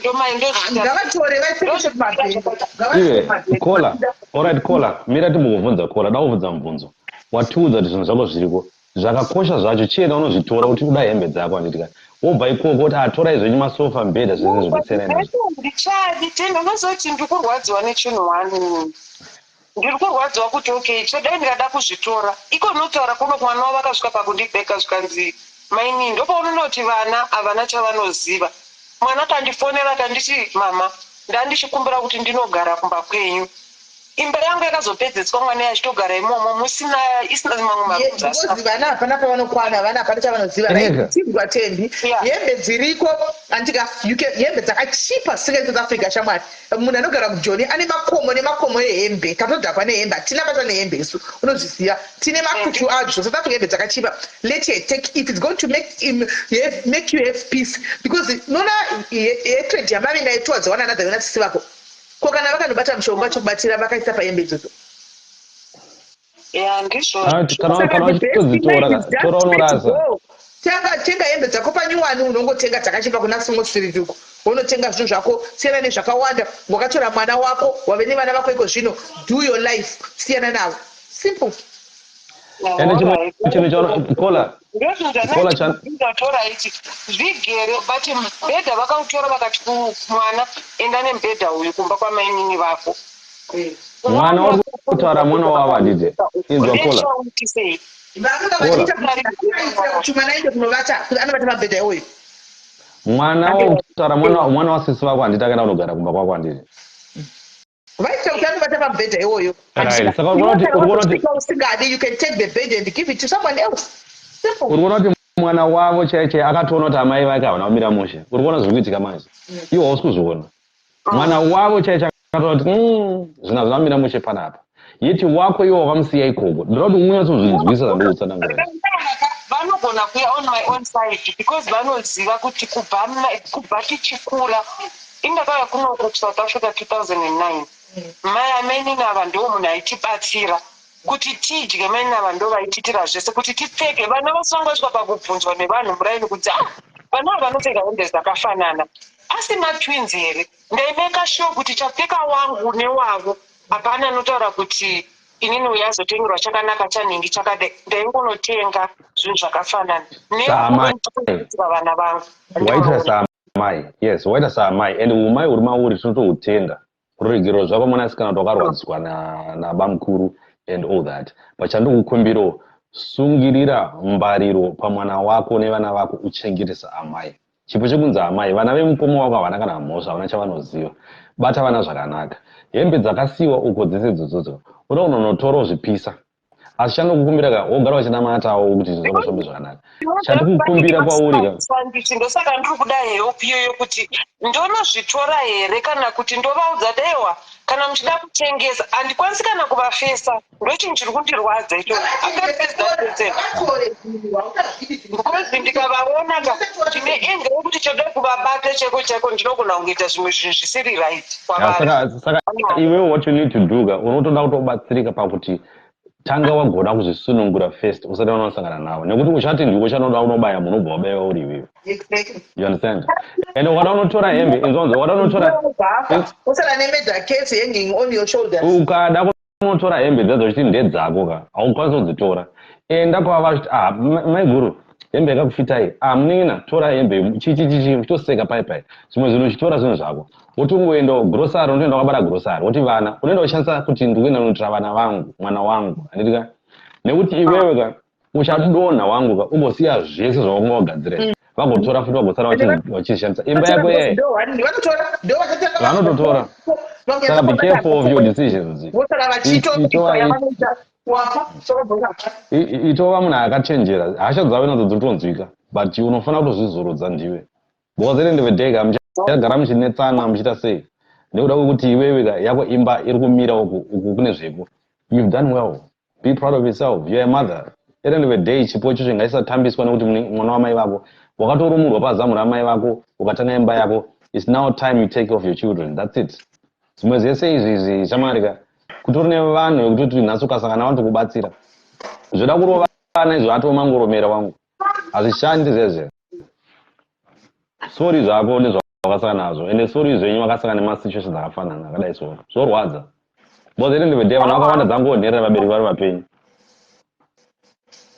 Speaker 1: ngavatore vaisekuche kumabhenda.
Speaker 9: Iwe kola, alright kola, mira timbokubvunza kola, ndakubvunza mubvunzo. Watiudza kuti zvinhu zvako zviriko zvakakosha zvacho chienda unozvitora kuti uda hembe dzako handitika. Wobva ikoko kuti atora izvenyu masofa mubhedha zvese zvibetsera ine.
Speaker 2: Ndichadi tenda unozoti ndikurwadziwa nechinhu wani. Ndiri kurwadziwa kuti okay chodai ndingada kuzvitora iko notaura kuno mwana wavo akasvika pakundibheka zvikanzi maini ndopaunonoti vana havana chavanoziva. Mwana kandifonera kanditi mama ndandichikumbira kuti ndinogara kumba kwenyu. Imba yangu yakazopedzetswa mwana achitogara imomo isina mamwe mabvunzo.
Speaker 1: Vana hapana pavanokwana, vana hapana chavanoziva. Tigwa tendi hembe dziriko andika hembe dzakachipa sika South Africa shamwari. Munhu anogara kuJoni ane makomo nemakomo ehembe katodhakwa nehembe hatina bata nehembe isu unozviziva tine makutu adzo. South Africa hembe dzakachipa. Let her take it. It's going to make you have peace because nona hatred yamami naitoa dzawana nadzo vana sisi vako. Ko kana vakandobata mushonga chokubatira vakaisa pahembe idzodzo.
Speaker 2: Ndizvo.
Speaker 9: Kana uchitodzitora tora unorasa.
Speaker 1: Tenga hembe dzako panyuwani unongotenga dzakachipa kuna Single Spirit uko. Unotenga zvinhu zvako siyana nezvakawanda. Wakatora mwana wako wave nevana vako iko zvino do your life siyana navo. Simple.
Speaker 9: Ende chino kola. Kola chan.
Speaker 2: Ndatora ichi zvigere but mbedha vakautora vakati mwana enda nembedha uyu kumba kwamainini vako.
Speaker 9: Mwana uri kutaura mwana wavo handiti. Inzwa kola. Mwana wakutaura mwana wasisi vako handiti akaenda kunogara kumba kwako handiti.
Speaker 1: Vaita kuti anobata pabhedha iwoyo.
Speaker 9: Saka uri
Speaker 1: usingadi you can take the bed and give it to someone else. Simple.
Speaker 9: Uri kuona kuti mwana wavo chaiche akatoona kuti amai vake havana kumira mushe. Uri kuona zviri kuitika manje. Iwo hausi kuzviona. Mwana wavo chaiche akatoona kuti zvina zvamira mushe panapa. Yeti wako iwo wakamusiya ikoko. Ndinoda kuti umwe watsozvinzwisa zvandoutsanangura.
Speaker 2: Vanogona kuya on my own side because vanoziva kuti kubva tichikura indakauya kuno kuSouth Africa 2009. Mai ameni nava ndo munhu aitibatsira kuti tidye mai nava ndo vaititira zvese kuti tipfeke. Vana vasongosvika pakubvunzwa nevanhu muraini kuti vana vanopfeka hembe dzakafanana asi matwins here. Ndaimeka sure kuti chapfeka wangu newavo hapana anotaura kuti inini uyu azotengerwa chakanaka chanhingi chakadai. Ndaingonotenga zvinhu zvakafanana nevaitira vana vangu.
Speaker 9: Waitira saamai. Yes, waita saamai and umai uri mauri tinotoutenda. Ruregero zvako mwanasikana kuti wakarwadziswa nabamukuru and all that. Pachandikukumbiro sungirira mbariro pamwana wako nevana vako uchengetesa amai. Chipo chekunzi amai, vana vemupomo wako havana kana mhosva, havana chavanoziva. Bata vana zvakanaka. Hembe dzakasiyiwa uko dzese idzodzo. Unotora uzvipisa. asi chandikukumbira ka wogara wachinamatawo kuti zvizofambe zvakanaka chandikukumbira kwauri ka
Speaker 2: ndosaka ndiri kuda help iyoyo kuti ndonozvitora here kana kuti ndovaudza daiwa kana muchida kutengesa handikwanisi kana kuvafesa ndochinhu chiri kundirwadza icho because ndikavaona ndine enga yekuti choda kuvabata cheko chako ndinogona kungoita zvimwe zvinhu zvisiri right
Speaker 9: saka iwewe what you need to do ka unotoda kutobatsirika pakuti tanga wagona kuzvisunungura first usati unosangana navo nekuti uchati ndiwe chanoda unobaya munobva wabayiwa uri iwewe you understand and ukada unotora hembe inzonzo ukada unotora ukada unotora hembe dzazochiti ndedzako ka haukwanisi kudzitora enda kwava chiti maiguru hembe yakakufitai munin'ina tora hembe chichichichi uchitoseka pai zvimwe zvinhu uchitora zvinhu zvako woti ungoenda grosari unotoenda wakabata grosari woti vana unoenda uchishandisa kuti ndikuenda kunotora vana vangu mwana wangu handitika nekuti iwewe ka uchadonha wangu ka ugosiya zvese zvawanga wagadzira vagotora futi vagosara vachishandisa imba yako yeye vanototora saka be careful of your decisions itova munhu akachenjera hasha dzavo nadzo dzinotonzwika but unofanira kutozvizorodza ndiwe because at the end of the day muchagara muchinetsana muchiita sei nekuda kwekuti iwewe yako imba iri kumira uku kune zvepo you've done well be proud of yourself you're a mother at the end of the day chipo icho chingaisatambiswa nekuti mwana wamai vako wakatorumurwa pazamu ramai vako ukatanga imba yako it's now time you take off your children that's it zvimwe zvese izvi chamarika kutori nevanhu vekutoti nhasi ukasangana vanhu tokubatsira zvoda kurova vana izvo atomangoromera wangu hazvishandi zvezve sori zvako nezvawakasangana nazvo ende sori zvenyu vakasangana nemasituations akafanana akadai so zvorwadza because at the end of the day vanhu vakawanda dzangonherera vabereki vari vapenyu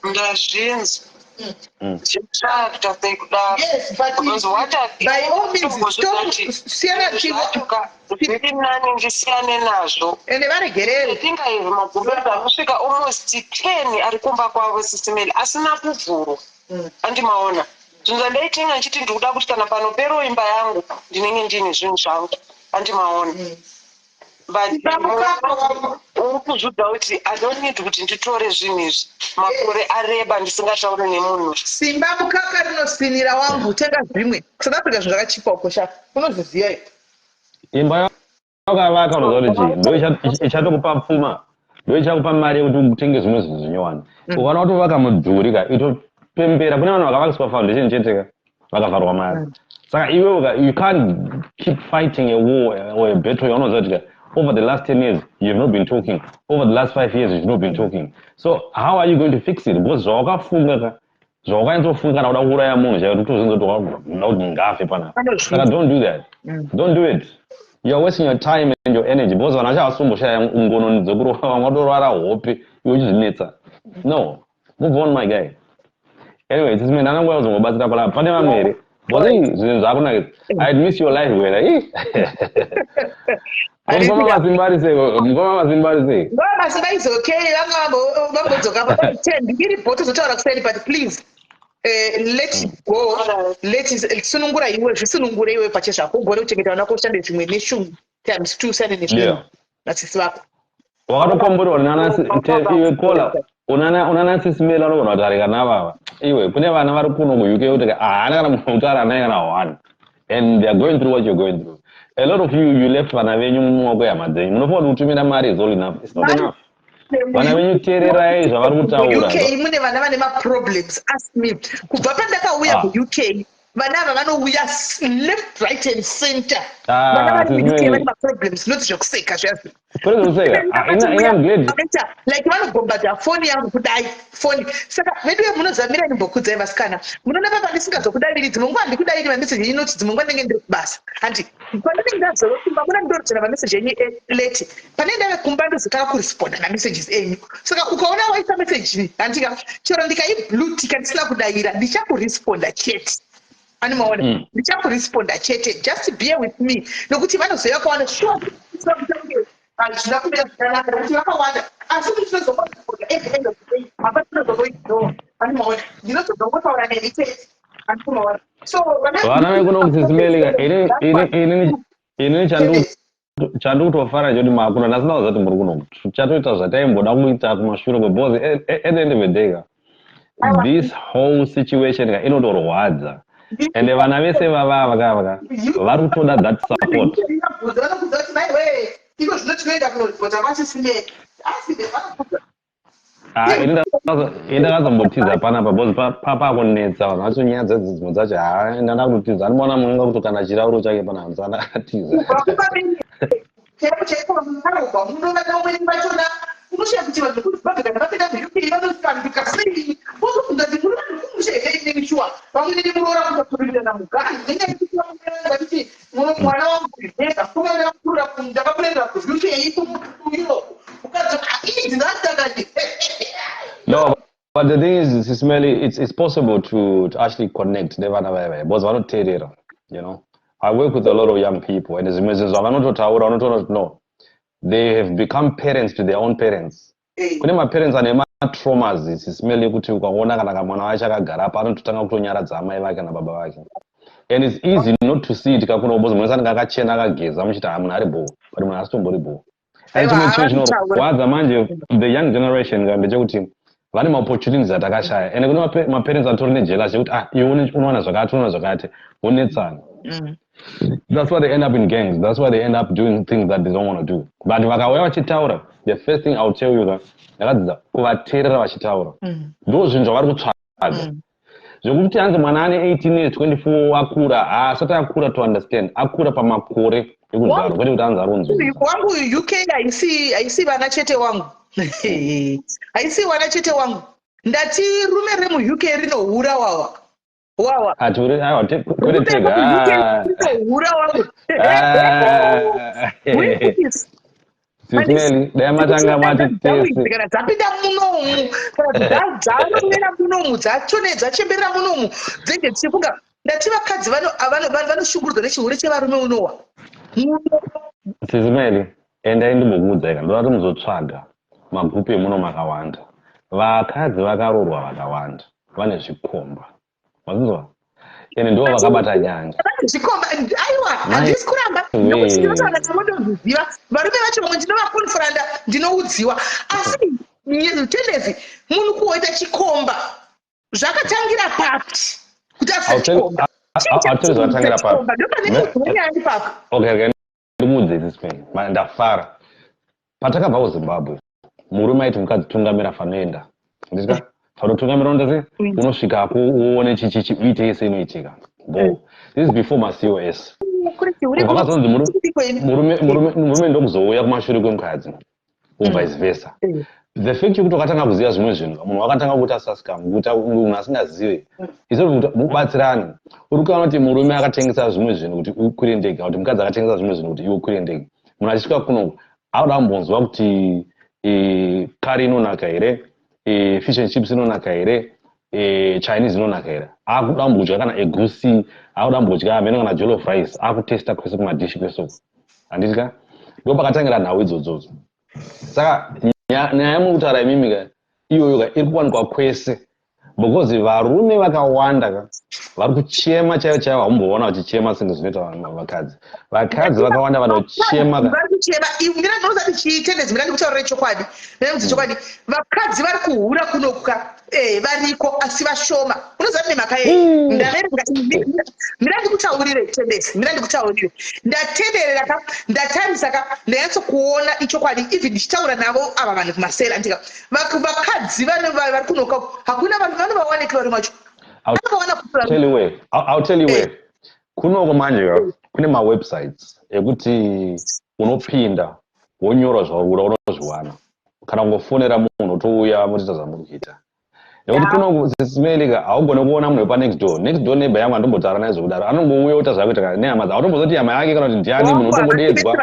Speaker 2: ndazvinzi chichakuta sei kudaro zviri nani ndisiyane nazvo
Speaker 1: ende varegerere
Speaker 2: tingaizvi magumbezo anosvika almost 10 ari kumba kwavo sisimeli asina kubvuro andimaona zvinhu zvandaitenga nchiti ndikuda kuti kana panopero imba yangu ndinenge ndine zvinhu zvangu andimaona uri kuzvidza kuti adonid kuti nditore zvinhu izvi makore areba ndisingatauri nemunhu
Speaker 1: simba mukaka rinosinira wangu tenga zvimwe south africa zvinhu zvakachipa ukosha unozviziva
Speaker 9: imba yakavaka unoziva kuti ndo ichatokupa pfuma ndo ichakupa mari yekuti utenge zvimwe zvinhu zvinyowani ukana kutovaka mudhuri ka itopembera kune vanhu vakavakiswa foundation cheteka vakavharwa mari saka iwe you can't keep fighting a war or a battle yaunoziva kuti over the last 10 years you have not been talking over the last 5 years you have not been talking so how are you going to fix it because zvawakafunga ka zvawakanyatsofunga kana kuda kuuraya munhu chaiwo totozinzotoda kuti ngafe panapa saka don't do that don't do it you're wasting your time and your energy because vanhu vachavasomboshaya ngono dzekurova vamwe vatorwara hope iwe uchizvinetsa no move on my guy anyway tisimene ndanangu yazongobatsira palapa pane vamwe here because zvinhu zvakunakisa I'd miss your life wena mukoma mazimbari sei
Speaker 1: masimba is okay vambodzoka pa10 ndiri bhoto zotaura kuseni but please let it go let it sunungura iwe zvisunungure iwe pache zvako ugone kuchengeta vana koshande zvimwe neshungu times 2 sane nezvimwe natsisi vako
Speaker 9: wakatokomborwa iwe kola unana sisimela unogona kutarika navava iwe kune vana vari kuno kuuk kuti haana kana munhu kutara naye kana 1 and they are going through what you're going through a lot of you left vana venyu mumaoko yahama dzenyu munofanira kutumira mari is all enough it's not enough vana venyu teererai zvavari kutaura
Speaker 1: UK mune vana vane maproblems ask me kubva pandakauya kuuk vana ava vanouya left right and center vana vari muuk vane maproblems noti zvekuseka zviyazi like vanogombadza foni yangu kudai foni saka vedu munozamira nimbokudzai vasikana munoona papa ndisingazokudaviri dzimwe nguva handikudaviri mameseji inoti dzimwe nguva ndenge ndiri kubasa handi pandinenge ndazoroimba muna ndorochera mameseji enyu leti pane ndave kumba ndozotaka kuresponda namessages enyu saka ukaona waisa meseji handika chero ndikaiblutika ndisina kudavira ndichakuresponda chete animaona ndichakuresponda chete just bear with me nokuti vanozoya kawana sure zvina kumira zvakanaka nokuti vakawanda asi kuti tinozokoa ega apa tinozokoignore animaona ndinotozongotaura neni chete andikumaona so
Speaker 9: vana vekuno kusisimeli inini chandikutofara choti makuna nasina kuzati muri kuno chatoita zvataimboda kuita kumashure kwebhozi at the end of the day this whole situation inotorwadza ende vana vese vavava vari kutoda that support. Indakazombotiza panapa bhozi pakunetsa vanhu vacho nyaya dzedzidzi dzacho ndada kutotiza anoona munonga kuti kana chirauro chake pana hanzi andakatiza No, but the thing is, Smelly, it's possible to actually connect. You know, I work with a lot of young people, and as no, they have become parents to their own parents. When my parents are traumas, it's Smelly kuti ukaona kana mwana wacho akagara apa anototanga kutonyaradza amai vake nababa vake. And it's easy not to see it kakuna ubozi mwana akachena akageza muchita amuna ari bo, but mwana asitombori bo. And to change no waza manje the young generation ngambechekuti vane maopportunities atakashaya ende kune maparents atori nejela chekuti iwe unowana zvakati unetsana. That's why they end up in gangs. That's why they end up doing things that they don't want to do. But vakauya vachitaura, the first thing I'll tell you ndakadzidza kuvateerera vachitaura ndo zvinhu zvavari kutsvaga zvokuti hanzi mwana ane 18 years 24 akura asati akura to understand akura pamakore ekuzvarwa kwete kuti hanzi aronzi
Speaker 1: wangu UK haisi vana chete wangu haisi vana chete wangu ndati rume remuUK rinohura wawa
Speaker 9: kwete tega Sismeli, dai matanga mati tese.
Speaker 1: Kana dzapinda munomu, kana dzadzamira munomu, dzachonedza chembera munomu, dzenge dzichifunga ndati vakadzi vanoshungurudzwa nechihuri chevarume unowa.
Speaker 9: Sismeli, endai ndimbokuudza ika ndoda kuti muzotsvaga magrupu emuno makawanda. Vakadzi vakarorwa vakawanda, vane zvikomba. Wazizwa? Ende ndo vakabata nyanja.
Speaker 1: Zvikomba aiwa handisi kuramba nokuti ndinotaura tinondozviziva varume vacho vamwe ndinovakonfuranda ndinoudziwa asi tendency munhu kuoita chikomba zvakatangira papi kuti asachikomba
Speaker 9: zvatangira papi okay ndimuudze Sismeli ndafara patakabva kuZimbabwe murume aiti mukadzitungamira fanoenda ndisika fanotungamira ndase unosvika uone chichichi uite yese inoitika this is before my COS. Murume ndokuzouya kumashure kwemukadzi vice versa. The fact yekuti wakatanga kuziva zvimwe zvinhu munhu wakatanga kuti asaskamu kuti munhu asingazive izvo kuti mubatsirane uri kuona kuti murume akatengesa zvimwe zvinhu kuti ukwire ndege kuti mukadzi akatengesa zvimwe zvinhu kuti iwe ukwire ndege munhu achisvika kuno auda kumbonzwa kuti kari inonaka here fish and chips inonaka here Chinese inonaka here akuda mbudya kana egusi akuda mbudya amene kana jollof rice akutesta kwese kumadishi kwesoko handika ndo pakatangira nhau idzodzo saka nyaya yemukutaura imimi iyoyo iri kuwanikwa kwese because varume vakawanda vari kuchema chaivo chaivo hamumboona vachichema singe zvinoita vakadzi vakawanda vanochema
Speaker 1: ndinozati chitendezi mirandi kutaurira chokwadi nemuzi chokwadi vakadzi vari kuhura kunokuka variko asi vashoma unozati nemhaka yei mirandi kutaurire tendezi mirandi kutaurire ndatenderera ndatarisaka ndanyatsokuona ichokwadi even ndichitaura navo ava vanhu kumasera ndika vakadzi vari kunoka hakuna vanhu vanovawanikira vari macho
Speaker 9: I'll tell you where. Kunoko manje kune mawebsites ekuti unopinda wonyora zvauri unozviwana kana kungofonera munhu otouya mutita zvamurikuita nekuti kunoko Sismeli haugone kuona munhu wepanext door neighbor yangu andombotaura naye zvokudaro anongouya ota zvakuita nehama dza autombozoti hama yake kana kuti ndiani munhu otombodedzwa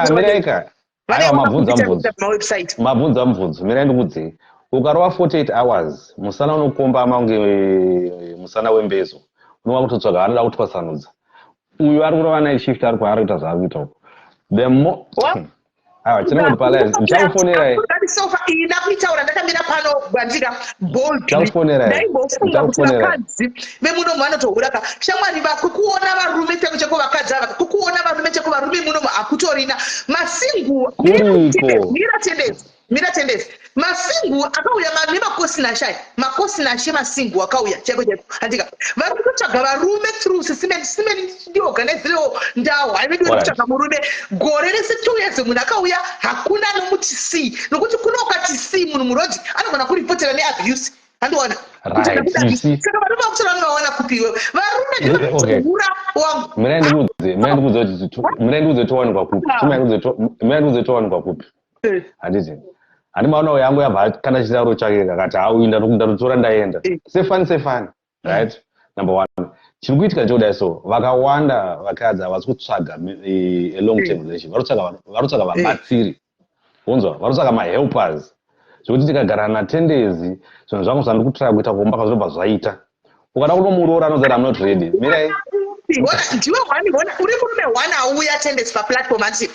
Speaker 9: miraika mabvunza mubvunzo mirai ndikudzei ukarova 48 hours musana unokomba maunge musana wembezo unova kutotsvaga anoda kutwasanudza uyu ari kurova night shift ari kwaari kuita zvaari kuita uko the more aiwa tinongoti palai ndichakufonera
Speaker 1: sofa ina kuitaura ndakamira pano bandika boldly
Speaker 9: Ndakufonera.
Speaker 1: ndaimbofunga kuti vakadzi vemunomu vanotohura ka shamwari vako kuona varume cheko cheko vakadzi ava kukuona varume cheko varume munomu akutorina masingu mira tendezi masingu akauya nemakosi nashai makosi nashe masingu akauya cheko cheko andika vari kutsvaga varume through sisimeni ndiorganizirewo ndau haivedi vari kutsvaga murume gore rese 2 years munhu akauya hakuna anomuti c nokuti kuno ukati c munhu murodhi anogona kuripotera neabuse andiona saka varume vakutora vanovaona kupiwe varume ndivahura wangu
Speaker 9: miraindikuudze towanikwa kupi handiti handimaona yangu yabva kana chitauro chake kakati auinda ndotora ndaenda sefani right number 1 chiri kuitika chodai so vakawanda vakadzi havasi kutsvaga a long term relation varotsvaga vabatsiri unzwa varotsvaga mahelpers zvokuti tikagara natendezi zvinhu zvangu zvandiri kutraya kuita kuomba kazvinobva zvaita ukada kunomuroora anozati am not ready mirai
Speaker 1: ndiwe uri murume 1 auya tendesi paplatform ati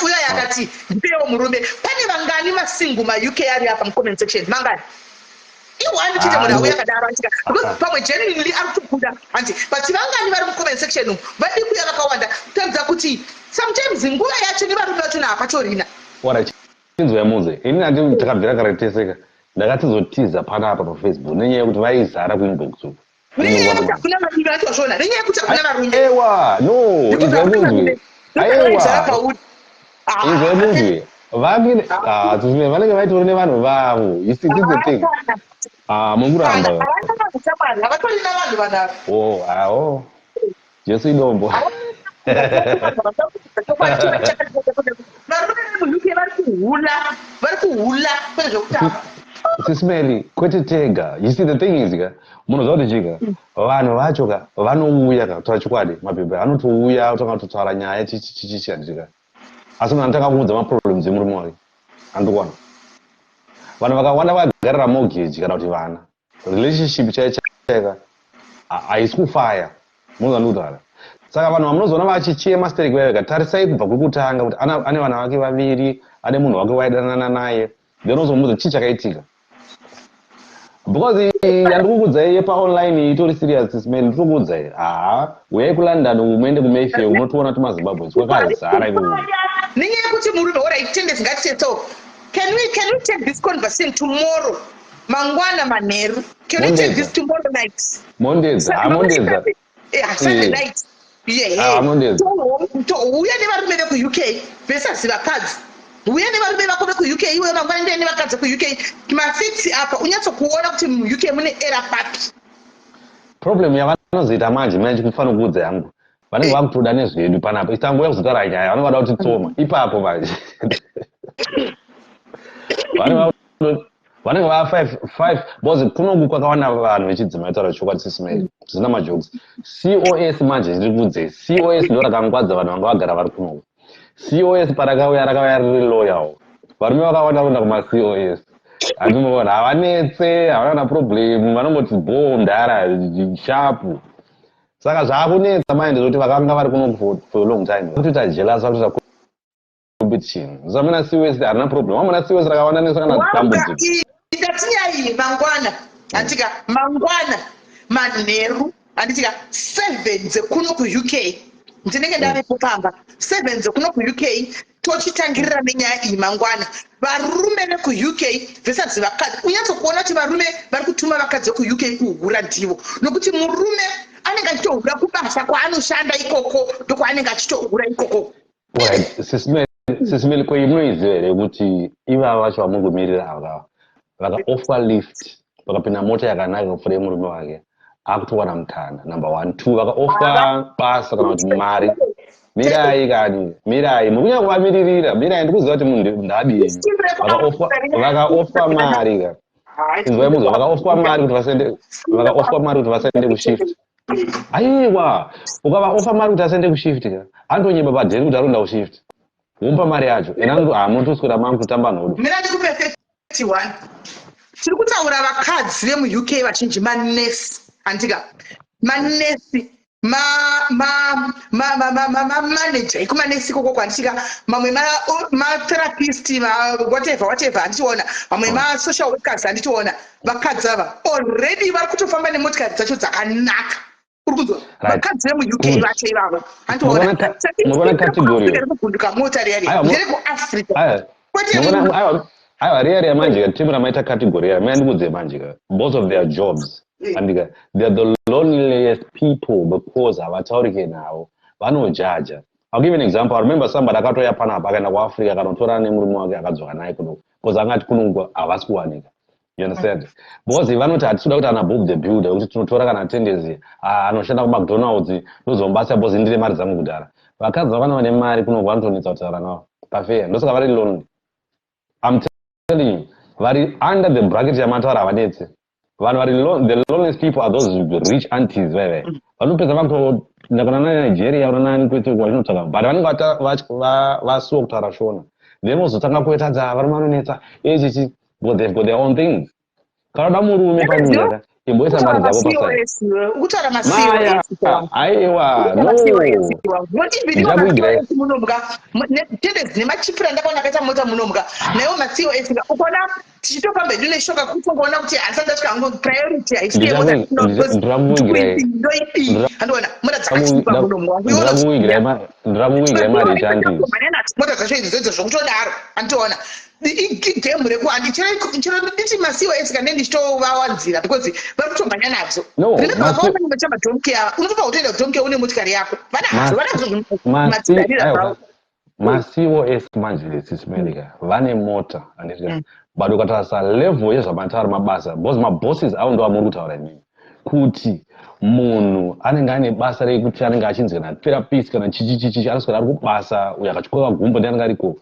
Speaker 1: uya yakati ndipewo murume pane vangani masingu mauk ari apa mucomment section mangani iwani chete munhu auya kadaro atika because pamwe genuinely ari kutobuda anti but vangani vari mucomment section umu vadi kuya vakawanda kutaridza kuti sometimes nguva yacho nevarume vacho naapatorina
Speaker 9: chinzwa yamuze ini nati takabvira karateseka ndakatizotiza panapa pafacebook nenyaya yekuti vaizara kuinbox uku
Speaker 1: nenyaya yekuti hakuna varume vatozvona nenyaya yekuti hakuna varume
Speaker 9: ewa no izvemuzwe aiwa izvemuzwe vanenge vaitori nevanhu vavo isitizething munguramba
Speaker 1: havatorina vanhu vanavo
Speaker 9: ao jesu idombo
Speaker 1: varume vemuuk vari kuhula pane zvekutamba
Speaker 9: sisimeli kwete tega you see the thing is ka munhu zvakuti chika vanhu vacho ka vanouya ka kutaura chikwadi mabhebhe anotouya kutanga kutotaura nyaya chichichi handitika asi munhu anotanga kuudza maproblems emurume wake andikwana vanhu vakawanda vakagarira mortgage kana kuti vana relationship chaichaika haisi kufaya munhu andikutaura saka vanhu vamunozoona vachichema stereki vaiveka tarisai kubva kwekutanga kuti ane vana vake vaviri ane munhu wake waidanana naye then uzomuudza chii chakaitika because yandikukuudzai yepaonline itori serious smell ndikukuudzai uyai kulondon muende kumayfair unotoona tumazimbabwe kwakazara ivo
Speaker 1: nenyaya yekuti murume oraitendezi ngatiteto can we take this conversation tomorrow mangwana manheru can we take this tomorrow night
Speaker 9: mondedza
Speaker 1: Sunday night uya nevarume vekuuk vesaziva kadzi uye nevarume vako vekuuk iwe mangwana ndiye nevakadzi kuuk mafiti apa unyatsokuona kuti muuk mune era papi
Speaker 9: problem yavanozoita manje mina chikufanira kuudza yangu vanenge vakutoda nezvedu panapa itangoya kuzotaura nyaya vanenge vada kuti tsoma ipapo manje vanenge va 5 because kunoku kwakawanda vanhu vechidzimai taura chokwadi sisimeli zvisina majokes cos manje ndiri kuudzei cos ndo rakangwadza vanhu vanga vagara vari kunoku cos parakauya riri loyawo varume vakawanda kuenda kumacos handinoona havanetse havana kana problem vanongoti ndara shapu saka zvaakunetsa maende zvokuti vakanga vari kunoku for a long time kutoita jealous vakutoita competition zamuna cos harina problem vamuna cos rakawanda nesa kana dambudziko
Speaker 1: ndatinyai mangwana anditika mangwana manheru anditika 7 dzekuno kuuk ndinenge ndavepo pamba 7 dzekuno kuuk tochitangirira nenyaya iyi mangwana varume vekuuk vesadzi vakadzi unyatsokuona kuti varume vari kutuma vakadzi vekuuk kuhura ndivo nokuti murume anenge achitohura kubasa kwaanoshanda ikoko ndokwaanenge achitohura ikoko
Speaker 9: sisimeli kweinoiziva here kuti ivava vacho vamungomirira ava vakaoffer lift vakapinda mota yakanaka kupfuura yemurume wake akutowana mukana number 1 2 vakaoffer basa kana kuti mari mirai kani mirai mukunya kuvamiririra mirai ndikuziva kuti munhu ndadini vakaoffer mari ka inzwai muzwa vakaoffer mari kuti vasaende kushift aiwa ukavaoffer mari kuti asaende kushift ka andonyeba padheri kuti aronda kushift wompa mari yacho enangu munotoswera mangu kutamba nhodo
Speaker 1: mina ndikupe 31 tiri kutaura vakadzi vemuuk vachinji manesi andika manesi manager ekumanesi koko kwandisvika mamwe matherapist whatever handitiona mamwe masocial workers handitiona vakadzi ava already vari kutofamba nemotikari dzacho dzakanaka uri kunzwa vakadzi vemuuk vacho ivavo handitiona kuvhunduka mota nderekuafrica
Speaker 9: aiwa riya riya manjika timu ramaita category riya mayandikudze manjika both of their jobs andika they are the loneliest people because havataurike navo vanojaja. I'll give you an example. I remember somebody akatoya panapa akaenda kuafrica akanotora nemurume wake akadzoka naye kuno because angati kunongo havasi kuwanika. You understand? Because vanoti hatisuda kuti ana Bob the Builder kuti tinotora kana attendance anoshanda kuMcDonald's ndozomubasa because ndine mari dzangu kudhara. Vakadzi vakana vane mari kunongo vanotonetsa kutaura navo pafeya ndosaka vari lonely. I'm telling you, vari under the bracket yamataura havanetse. Vanhu vari the loneliest people are those rich aunties veve. Vanopedza vakutondakana naNigeria uranani kwete kwazvinotsvaka but vanenge vasuwa kutaura shona. Then vozotanga kuetadza varume vanonetsa echichi but they've got their own things. Kana murume panyika imboisa mari dzavo pasai.
Speaker 1: Ukutaura masiyo
Speaker 9: aiwa no.
Speaker 1: Ndichakuigira tendency nemachipira ndakaona akaita mota munomuka nayo masiyo esika ukona tichitofamba hedu neshoka kutongoona kuti asati asvika hangu priority haisike mota handiona mota dzakachipa munomu wangu
Speaker 9: ndiramuingira mari chandi
Speaker 1: mota dzacho idzodzo zvokutodaro handiona igame rekuhandi chero nditi masiwo esika nendichitovawanzira because vari kutomhanya nadzo remember vakaona nemachama domke ava unotopa kutoenda kudomke une motikari yako vanazvomatirarira zvavo
Speaker 9: masiwo esimanje sisimelika vane mota but ukatarisa level yezvamatara mabasa because mabosses avo ndo amuri kutaura inini kuti munhu anenge ane basa rekuti anenge achinzi kana therapist kana chichichichi anoswera ari kubasa uyo akachikoka gumbo ndianenge ariko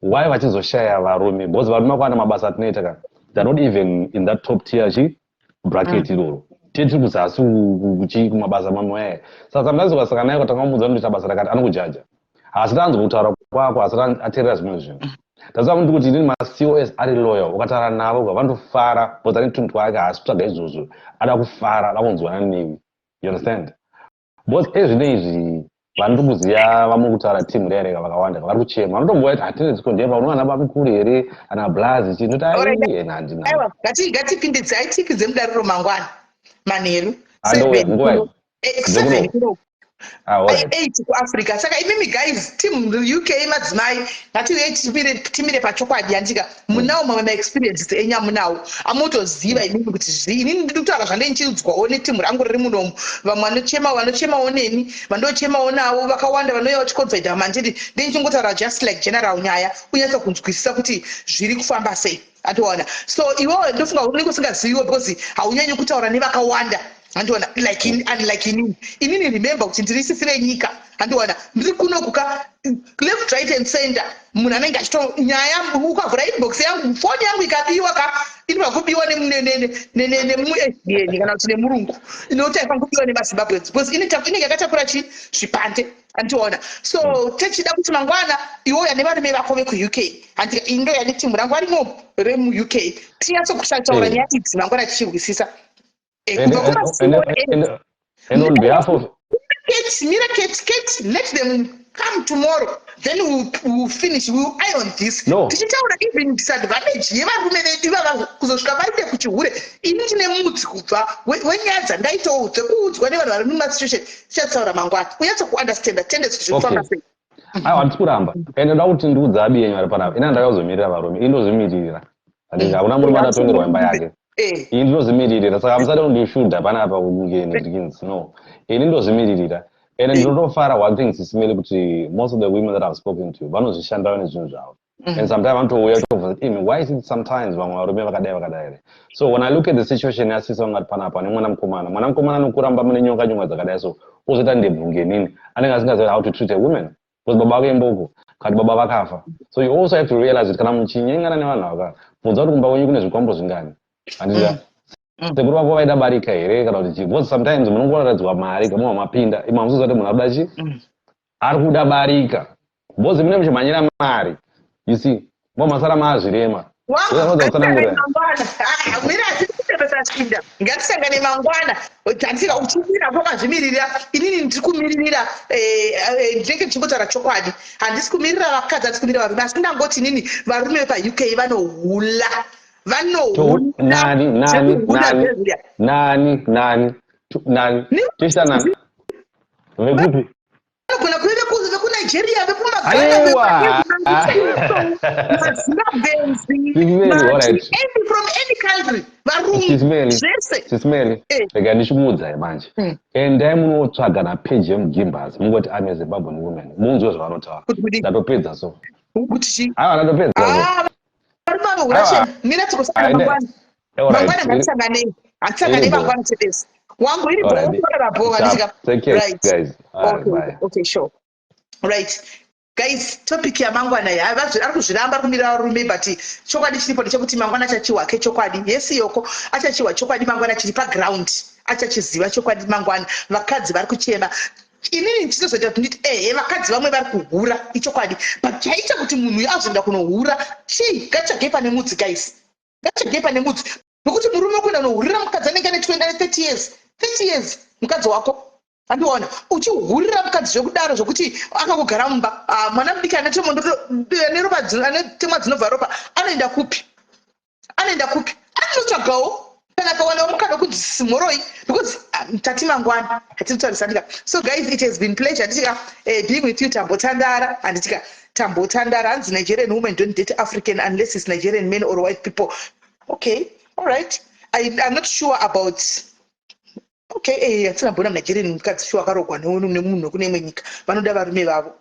Speaker 9: why vachizoshaya varume because varume vakawana mabasa atinoita kana they're not even in that top tier bracket iroro tiri kuzasi kumabasa mamwe saka sometimes ukasaka naye kutanga kumudza kuti basa rakati anokujaja asi tanzwa kutaura kwako asi ateerera zvimwe zvinhu ndazava kuti kuti inini macos ari loyal ukataura navo vanotofara because ane tuntu wake haasi kutsvaga izvozvo ada kufara ada kunzwana newe you understand because ezvine izvi vanoti kuziva vamwe kutaura timu rereka vakawanda vari kuchema vanotomboa kuti attendance kondepa unowana babikuru here ana blazi chinoti
Speaker 1: aiwa ngatipindidzai tiki dzemudariro mangwana manheru 8 kuafrica saka imimi guys team uk madzimai ngatimire pachokwadi yandika munawo mamwe maexperiences enyamunawo amotoziva inini kuti inini ndiri kutaura zvandenichiudzwawo netimu rangu riri munomu vamwe vanochemawo neni vandochemawo navo vakawanda vanouya vachiconfida mandiri ndenichingotara just like general nyaya unyatsa kunzwisisa kuti zviri kufamba sei atoona so iwewe ndofunga unenge usingaziviwo because haunyanyi kutaura nevakawanda handiona like inini remember kuti ndiri sisire nyika handiona ndiri kunokuka left right and center munhu anenge nyaya ukavhura inbox yangu foni yangu ikabiwa inopa kubiwa nemuSDN kana kuti nemurungu inoti aifanira kubiwa nemazimbabweans because inenge yakatakura zvipande handiona so techida kuti mangwana iwoya nevarume vako vekuuk handika indo yani timu rangu arimo remuuk tinyatsokushataura nyaya idzi mangwana tichirwisisa
Speaker 9: and on behalf of
Speaker 1: Kate, let them come tomorrow. Then we'll finish. We'll eye on this.
Speaker 9: No.
Speaker 1: Tichitaura even disadvantage yevarume vedu vava kuzosvika varide kuchihure ini tine mudzi kubva wenyadza ndaitoudze kuudzwa nevanhu vari mumasituation tichatsaura mangwana unyatso kuunderstanda tendency zvekufamba sei
Speaker 9: aiwa handisi kuramba ende ndoda kuti ndiudze abi yenyu ari panapa ina ndakazomirira varume indozvimiririra hakuna murume adatongerwa imba yake ini ndinozvimiririra saka musati kundishudha panapa kungenedikins no ini ndozvimiririra ende ndinotofara one thing sisimele kuti most of the women that I've spoken to vanozvishandawo nezvinhu zvavo and sometimes vanotouya tovati why is it sometimes vamwe varume vakadai so when I look at the situation yasisa ungati panapa nemwana mukomana anokuramba mune nyonga dzakadai so ozoita ndebvunge nini anenge asingazivi how to treat a woman because baba vake imboko kati baba vakafa so you also have to realize kuti kana muchinyengana nevanhu ava bvunza kuti kumba kwenyu kune zvikwambo zvingani handizva sekuru vako vaida barika here kana kuti chii because sometimes munongoradzwa mari kamwa mapinda imamuzoza kuti munhu akuda chii ari kuda barika because mune muchimhanyira mari you see masara maazvirema
Speaker 1: Rashinda ngatisangane mangwana tansika uchimira kwakazvimirira inini ndiri kumirira ndinenge ndichingotara chokwadi handisi kumirira vakadzi handisi kumirira varume asi ndangoti inini varume vepauk vanohula
Speaker 9: nani tichitanani vekupi
Speaker 1: vanogona kuve vekunigeria from any country varume zvese
Speaker 9: sisimeli rega ndichimuudza manje endai munotsvaga napeji yemugimbers mungoti ame zimbabwean women munzwe zvavanotaura ndatopedza so aiwa ndatopedza
Speaker 1: mangwana ngatisanganei hatisanganei mangwana chedesi wangu iri okay sure right guys topic yamangwana ari kuzviramba kumirira varume but chokwadi chiripo ndechekuti mangwana achachiwa kechokwadi yesi yoko achachiwa chokwadi mangwana chiri paground achachiziva chokwadi mangwana vakadzi vari kuchema inini ndichizoita kuti nditi vakadzi vamwe vari kuhura ichokwadi but chaita kuti munhu uyu azoenda kunohura ngatichagei pane mudzi guys ngatichagei pane mudzi nokuti murume kuenda kunohurira mukadzi anenge ane 30 years mukadzi wako andiona uchihurira mukadzi zvekudaro zvokuti akakugara mumba mwana mudiki ane temwa dzinobva ropa anoenda kupi anotsvagawo kana akawana mukadzi kunzi simoroi because tati mangwana hatitutarisandika. So guys, it has been pleasure anditika being with you Tambotandara anditika Tambotandara hanzi Nigerian women don't date African unless it's Nigerian men or white people. Okay, all right. I'm not sure about hatina mbona Nigerian mukadzi sure akarogwa nemunhu kune imwe nyika vanoda varume vavo.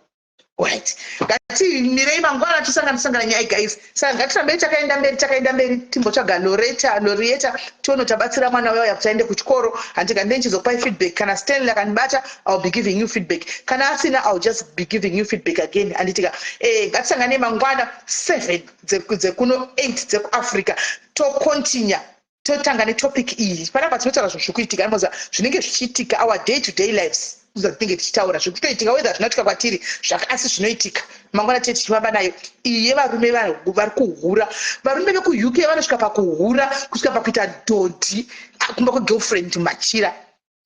Speaker 1: Right. Ngati mirei mangwana tusangana nyaya guys. Saka ngatirambe takaenda mberi timbotsvaga Loretta tono tabatsira mwana wayo yakuende kuchikoro andika ndenchizopa feedback kana Stanley akanibata I'll be giving you feedback. Kana asina I'll just be giving you feedback again anditika ngatisangane mangwana 7 dzekuno 8 dzekuAfrica to continue totanga netopic iyi panapa tinotaura zvikuitika anoza zvinenge zvichiitika our day to day lives tinenge tichitaura zvikutoitika whether zvinoitika kwatiri zvakasi zvinoitika mangwana tete tichifamba nayo iye varume vari kuhura varume vekuuk vanosvika pakuhura kusvika pakuita dhodhi kumba kwegirlfriend machira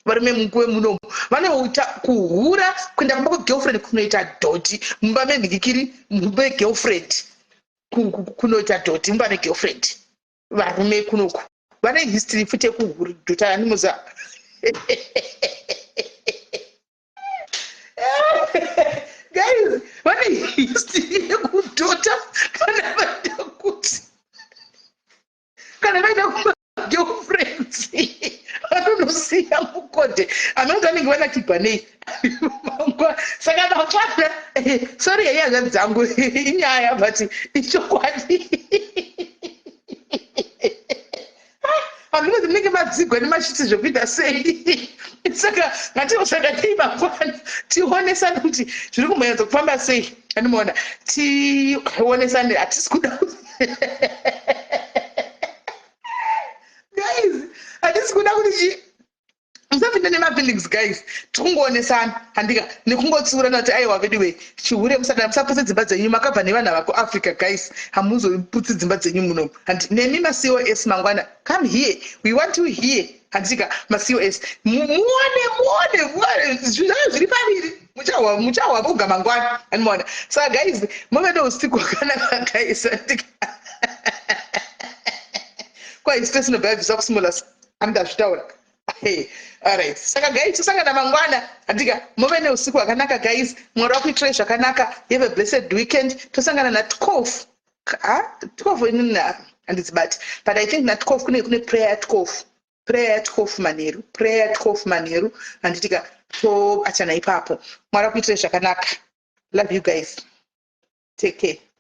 Speaker 1: varume munguve munomu vanoita kuhura kuenda kumba kwegirlfriend kunoita dhodhi mumba memhikikiri mumba megirlfriend kunoita dhodhi mumba megirlfriend varume kunoku vane history futi yekuhura dhota nimuza guys vane history yekudhota kana vaita girlfriends vanonosiya mukonde anonzi vanenge vanakigwa nei saka vakwana sorry yeyaza dzangu inyaya but ichokwadi vanhu vinenge madzigwa nemashitsi zvokuita sei saka ngatiosangati mangwana tionesane kuti zviri kumhanyadza kufamba sei animona tionesane hatisi kuda guys hatisi kuda kuti musapinda nemafeelings guys tikungoonesana handika nekungotsiurana kuti aiwa vediwe chihure musaputse dzimba dzenyu makabva nevanhu ava kuAfrica guys hamuzoputsi dzimba dzenyu munomu nemi macos mangwana come here we want you here handika macos muone zviri pariri muchahwa voga mangwana animona saka guys muve neusiku hwakanaka guys handika kwahistory sinobva bvisa kusimulasa handazvitaura alright saka guys tosangana mangwana handika muve neusiku hwakanaka guys mwari wakuitirai zvakanaka have a blessed weekend tosangana na12 inini handidzibati but I think na12 kune prayer 12 manheru handitika toachana ipapo mwari wakuitirai zvakanaka love you guys take care.